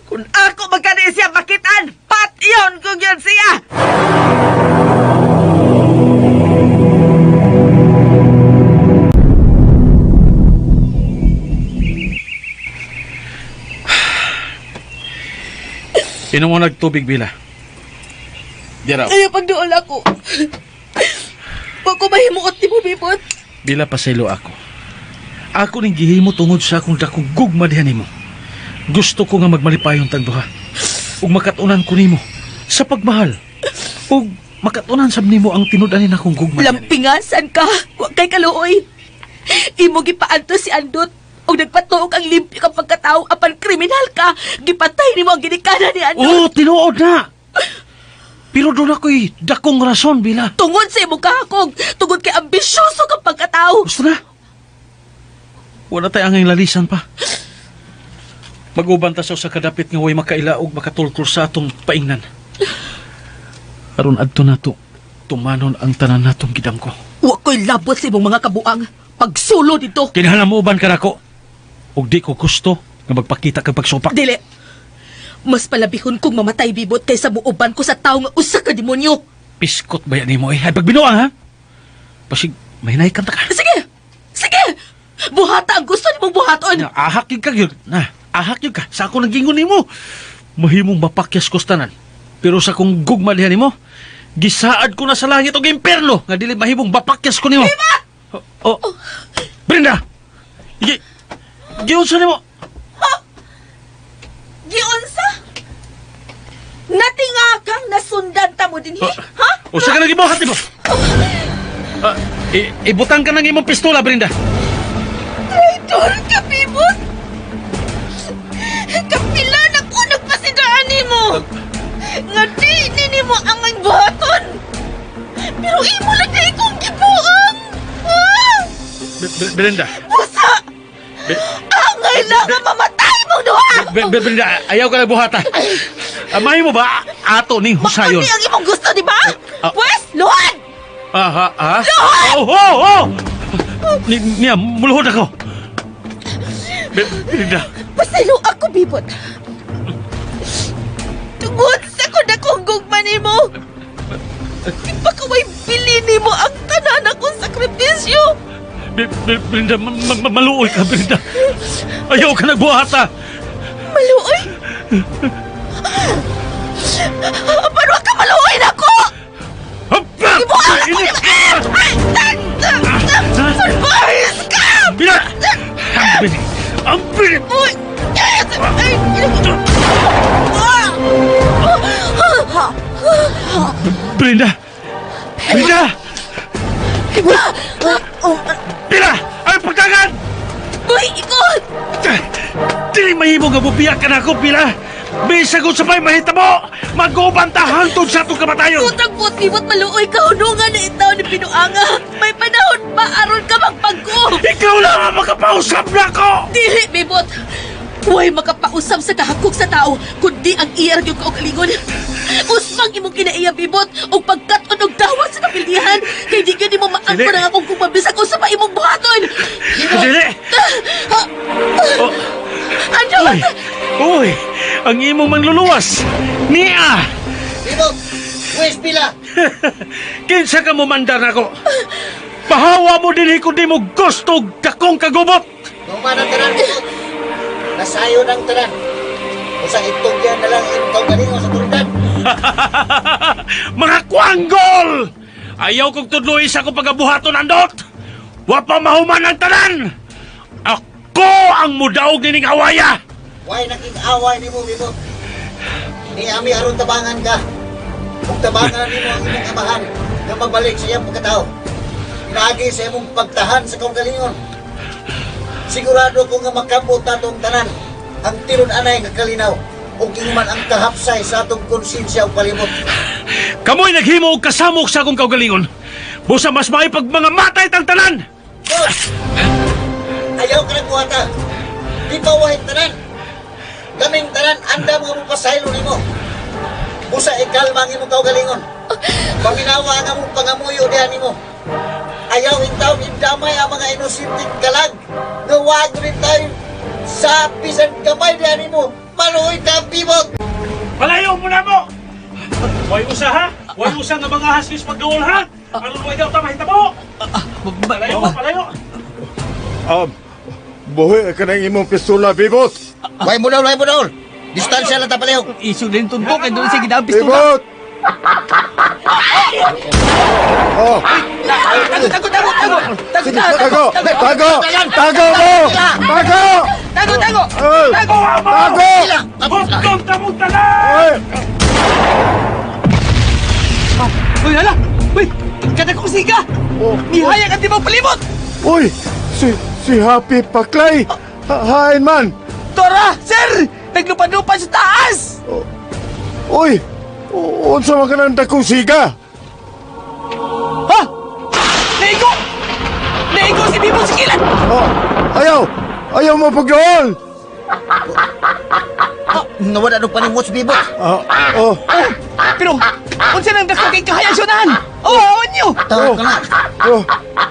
Kung ako magkani siya makitaan, patyon ko yun siya! Sino mo nagtubig, Bila? Dira. Ayaw pagdool ako. Huwag ko mahimuot ni mo, Bibot. Bila paselo ako. Ako ning gihimo tungod sa akong dakong gugma diha nimo. Gusto ko nga magmalipayon tag duha. Ug makatunan ko nimo sa pagmahal. Ug makatunan sab nimo ang tinud-anin akong gugma. Lampingasan ka. Huwag kay kaluoy. Imo gipaanto si Andot. O nagpatuog ang limpyo kang pagkatao apan kriminal ka. Gipatay nimo ang ginikanan ni Andot. Oh, tinuod na. Pero doon ako'y dakong rason, Bila. Tungod sa imong kahakog. Tungod kay ambisyoso kang pagkatao. Gusto na? Wala tayo ang lalisan pa. Mag-uban ta sa kadapit nga way makailaog makatulkol sa atong paingnan. Aron adto nato, tumanon ang tanan natong gidangko. Huwag ko'y labot sa imong mga kabuang. Pagsulo dito. Kinahanglan mo uban ka nako. Ug di ko gusto nga magpakita kag pagsupak. Dili. Mas palabihon kong mamatay, Bibot, kaysa muuban ko sa tao nga usa ka demonyo. Piskot ba yan mo eh? Ay pagbinuang ha? Pasig, may naikanta ka. Sige! Sige! Buhata ang gusto ni mong buhaton. Ahak yun ka yun. Ahak yun ka. Sa ako nagingon ni mo. Mahimong mapakyas ko tanan. Pero sa kong gugma dihan ni mo, gisaad ko na sa langit o impyerno nga dili mahimong mapakyas ko ni mo. Diba? Oh. Brenda! Giunsa ni mo? Giunsa? Natingakang nasundan ta mo din, ha? O sa ka nang ibuhat mo? Ibutang ka ng imong pistola, Brenda. Traitor ka, Bibot! Kapila na ko nagpasidaan ni mo! Nga di mo ang buhaton! Pero imo lang na ikong gibuang! Brenda. Busa! Angay lang nga mamatay mo duha! Brenda, ayaw ka na buhata. Amahin mo ba ato ning husayon? Makani ang imong gusto, di ba? Pwes, luhan! Aha. Luhan! Oh! Niya, muluhod ako. Brenda. Pasalo ako, Bibot. Tungod sa kung gugma ni mo. Ipakaway pili ni mo ang tanan akong sakripisyo. Brenda, maluoy ka, Brenda. Ayaw ka nagbuhata. Maluoy? Paano ka maluoy na ko? Ibuang ako ni... Surprise ka! Bila! Ang bilis! Uy! Brenda! Brenda! Bila! Ang pagdagan! Uy, ikot! Dili mahimo nga bubiyak ka na ako, Bila! Bisag ko sabay mahitabo! Mag-ubanta hangtod sa itong kamatayon! Putang puti-bot maluoy ka hunungan na itaw ni Pinuanga! May panahon pa aron ka magpagko! Ikaw lang ang makapausap na ako! Dili, Bibot! Huwag makapausap sa kahakog sa tao, kundi ang iyar yung kaugalingon. Usmang imong kinaiya, Bibot, o pagkaton og dawat sa kapildihan, kay di ka di mo maangko na akong kumabisag o sa pa imong buhaton. Dili! Ano? Uy! Ang imong manluluwas! Nia! Bibot! Wes pila! Kinsa ka mo mandar ako? Pahawa mo din kung di mo gusto dakong kagubot! Tuman ang tanan, Bibot! Nasayo ng tanan! Usang itugyan na lang ang kaugalingon sa tulidan! Mga kwanggol! Ayaw kong tudloy sa akong pagabuhaton andot! Wa pa mahuman ang tanan! Ako ang mudaog nining awaya! Why naging away ni mo, Bibot? Ni Ami aron tabangan ka. Kung tabangan ni mo ang imong amahan na magbalik sa iyang pagkatao. Nagi sa imong pagtahan sa kaugalingon. Sigurado ko nga makabot natong tanan ang tiron anay nga kalinaw o man ang kahapsay sa atong konsensya o palibot. Kamoy naghimo og kasamok sa akong kaugalingon. Busa mas maipag mga matay tang tanan! Boss! Ayaw ka nagbuhata. Di pa wahit tanan. Kaming tanan, anda mga mapasaylo ni mo. Busa ikalma ang imong kaugalingon. Paminawa ang among pangamuyo diyan ni mo. Ayaw intawon indamay ang mga inusinting kalag. Nawag rin tayo sa pisan kamay diyan ni mo. Maluoy ka, Bibot! Palayo mo na mo! Huwag usa ha? Huwag usa nga mga haskis pagdool ha? Ano huwag daw tamahita mo? Palayo, palayo! Buhi ka ng imong pistola, Bibot! Way mo daw! Distansya lang tapalihog. Isog din tuntok, kaya doon siya ginaang pistola. Bibot! Oh! Tago! Sige, tago! Tago! Tago mo! Tago! Tago! Tago! Huwag kang talan! Uy, hala! Uy, kada ko siga! Mihaya ka di mo palibot! Uy! Si Happy Paklay! Hain man! Tora! Sir! Naglupad-lupad sa taas! Uy! Unsa man ka ng dakong siga? Ha? Naigo! Naigo si Bibo sa kilan! Ayaw mo pagdoon! Nawala nung panimot si Bibot. Pero, unsa nang dako kay kahayagsunan? Awan niyo! Tawag ka na.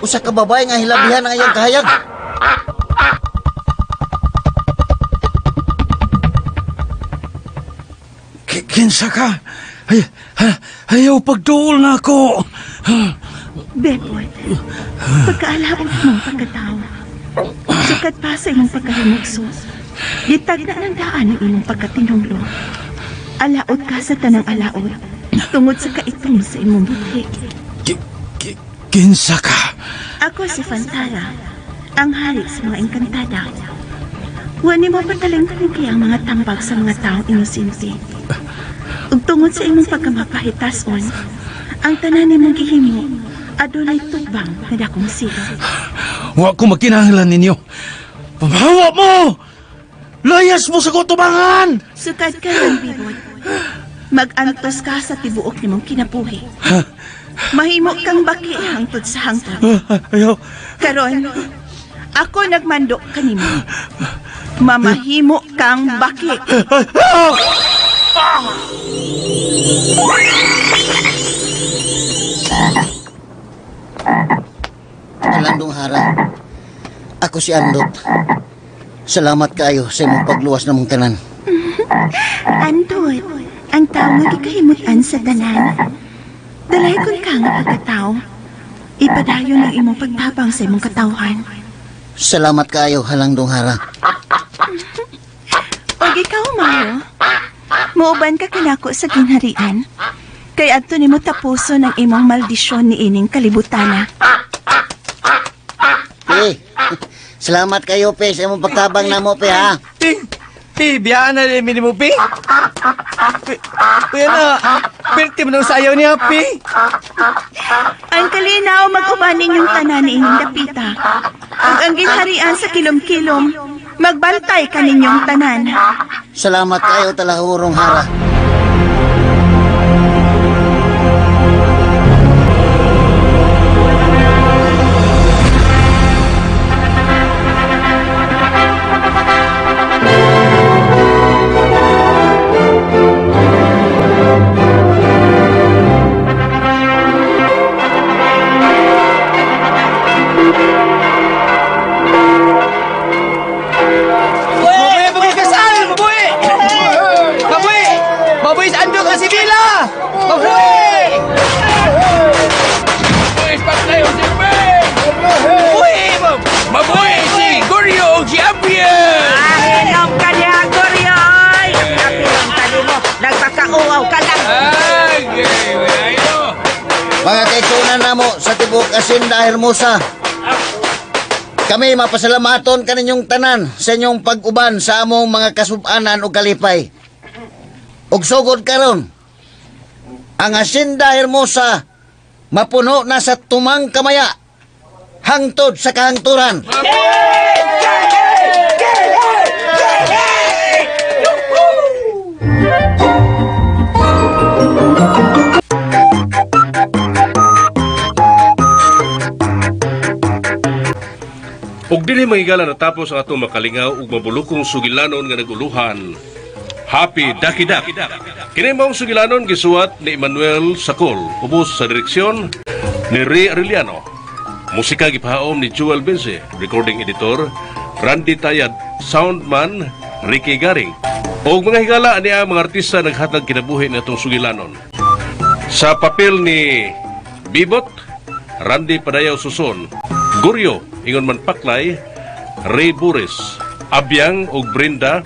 Usa ka babae nga hilabihan ang iyang kahayag. Kinsa ka? Ayaw pagdool na ako! Bebot, pagkaalaot mong pagkatao, sukat pa sa imong pagkahinugso, gitagda ng daan ng imong pagkatinunglo. Alaot ka sa tanang alaot, tungod sa kaitong sa imong buti. Kinsa ka? Ako si Fantara, ang hari sa mga engkantada. Wani mo patalang-talang kaya ang mga tambag sa mga taong inosente. Ug tungod sa imong pagkamapahitason, ang tanan nimong gihimo, adunay tubang na dakong siga. Wa ko makinahanglan ninyo. Pamahawa mo! Layas mo sa kutubangan! Sukad ka lang, Bibot. Mag-antos ka sa tibuok nimong kinabuhi. Mahimo kang baki hangtod sa hangtod. Ayaw. Karon, ako nagmandok kanimo. Mamahimo kang baki. Landong Hara. Ako si Andot. Salamat kayo sa imong pagluwas na mong tanan. Andot, ang tao nga gikahimutan sa tanan. Dalay kun ka nga pagkatao. Ipadayon ang imong pagtabang sa imong katawhan. Salamat kaayo, Halandong Hara. Og ikaw, Mauro, muuban ka kinako sa ginharian. Kay adto nimo tapuson ang imong maldisyon ni ining kalibutana. Pe, salamat kayo, Pe, sa imong pagtabang na mo, Pe, ha? Biyaan na rin mo, Pi. Kuya na, perti mo nang sayaw niya, Pi. Ang kalinaw mag-uban ninyong tanan ni ining dapita. Ug ang ginharian sa kilom-kilom, magbantay ka ninyong tanan. Salamat kayo, Talahurong Hara. Mabuhay ka saan? Mabuhay! Mabuhay! Mabuhay sa andong ka si Bila! Mabuhay! Mabuhay sa paglayo si Ben! Mabuhay! Mabuhay si Goryo o si Abian! Ahinom ka niya, Goryo, oy! Kapilong tali mo, nagpakauaw ka lang. Mga kaitsunan na mo sa tibok Hacienda Hermosa. Kami mapasalamaton kaninyong tanan sa inyong pag-uban sa among mga kasubanan o kalipay. Ug sugod karon, ang Hacienda Hermosa mapuno na sa tumang kamaya hangtod sa kahangturan. Ug dinhi mahigala natapos ang atong makalingaw ug mabulukong sugilanon nga naguluhan. Happy Ducky Duck. Kini maong sugilanon gisuwat ni Emmanuel Sacol, ubos sa direksyon ni Ray Arellano. Musika gipahaom ni Joel Benze, recording editor Randy Tayad, soundman Ricky Garing. Og mga higala niya mga artista naghatag kinabuhi natong sugilanon. Sa papel ni Bibot, Randy Padayaw Suson, Goryo, Ingon Man Paklay, Ray Buris, Abyang ug Brenda,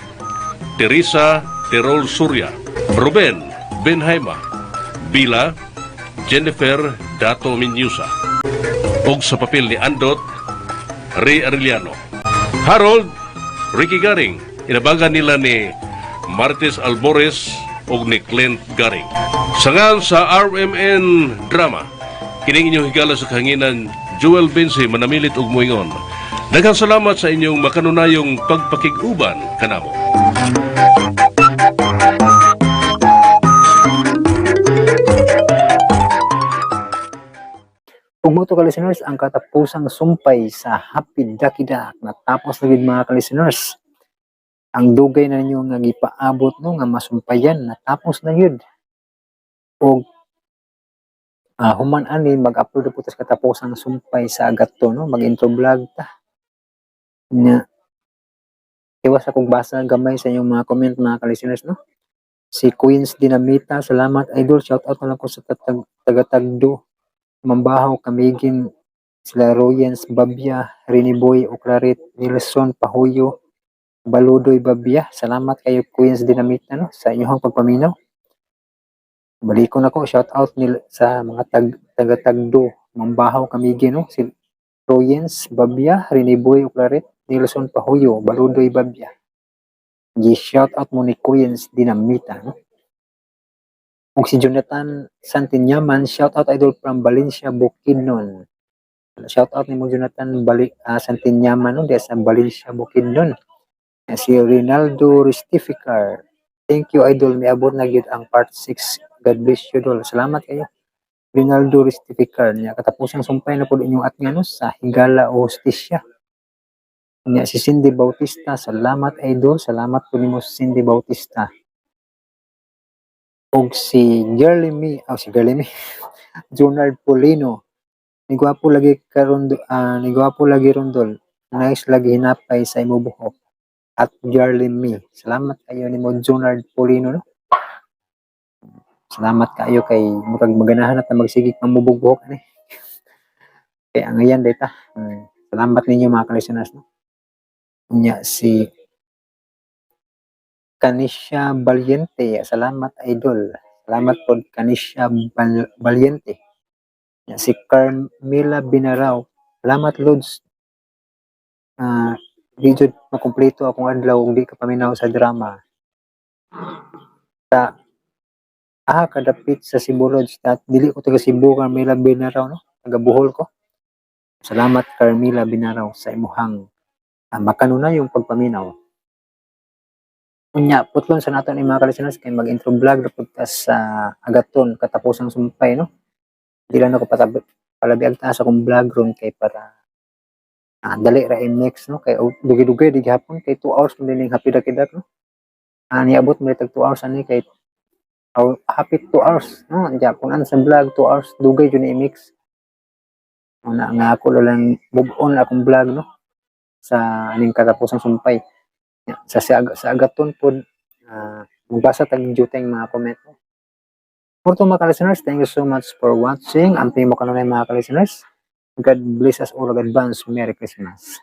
Teresa Terol Surya, Ruben Benhaima, Bila, Jennifer Dato Minyusa. Og sa papel ni Andot, Ray Arellano. Harold, Ricky Garing, inabagan nila ni Martes Albores og ni Clint Garing. Sangan sa RMN Drama, kining inyong higala sa kahanginan Joel Benze manamilit og moingon. Daghang salamat sa inyong makanunayong pagpakig-uban kanamo. Ug mo to ka listeners, ang katapusang sumpay sa Happy Ducky Duck. Natapos na gid mga ka-listeners. Ang dugay na ninyo nga gipaabot no nga masumpayan, natapos na yun. Og human ani mag-upload po tas katapusang sumpay sa agat to no, mag-intro vlog ta. Nya iwas akong basa gamay sa inyong mga comment mga ka-listeners no. Si Queens Dinamita, salamat idol, shout out na lang ko sa taga-Tagdo. Mambahaw Kamigin, sila Royens Babya, Rini Boy Oclaret, Nilson Pahuyo, Baludoy Babya. Salamat kayo Queens Dinamita no sa inyong pagpaminaw. Balikon ako, shout out nila sa mga taga-Tagdo, Mambahaw Kamigin no, si Royens Babya, Rini Boy Oclaret, Nilson Pahuyo, Baludoy Babya. Shout out mo ni Queens Dinamita no. Ug si Jonathan Santinyaman, shout out idol from Valencia, Bukidnon. Shout out ni mo Jonathan Santinyaman no, sa Valencia, Bukidnon. Si Rinaldo Ristificar, thank you idol, miabot na gyud ang part 6. God bless you idol. Salamat kayo. Rinaldo Ristificar niya katapusang sumpay na pud inyong atngan no sa higala o hostisya. Niya si Cindy Bautista, salamat idol, salamat po nimo Cindy Bautista. Og si Jeremy, Jonard Polino. Nigwapo lagi rondol. Nice lagi hinapay sa imo buhok. At Jeremy. Salamat kayo nimo Jonard Polino no. Salamat kayo kay murag maganahan at magsigig pamubog buhok ani. Kaya ngayon data. Salamat ninyo mga ka-listeners, no. Unya si Kanisha Valiente, salamat idol. Salamat po Kanisha Valiente. Unya si Carmela Binaraw, salamat Lods. Di jud makumpleto akong adlaw ug di ka paminaw sa drama. Ta kadapit sa Cebu Lodge at dili ko taga Cebu, Carmela Binaraw, no. Taga Bohol ko. Salamat Carmela Binaraw sa imuhang makanunay yung pagpaminaw. Unya putlon sa naton ni mga ka-listeners kay mag-intro vlog rapod ta sa agaton katapusang sumpay, no. Di lang ako palabiag ta sa akong vlog ron kay para dali ra i-mix, no, kay dugay-dugay di gihapon kay 2 hours mo din hapid-hakidak, no. Niabot mo tag 2 hours ani kay hapit 2 hours, no. Diya kung ano sa vlog 2 hours dugay jud i-mix. Una nga ako lang move on akong vlog, no, sa aning katapusang sumpay. Sa agaton po magbasa tag juteng mga comment. For to mga ka-listeners, thank you so much for watching. Amping mo kanunay mga ka-listeners. God bless us all. Advance Merry Christmas.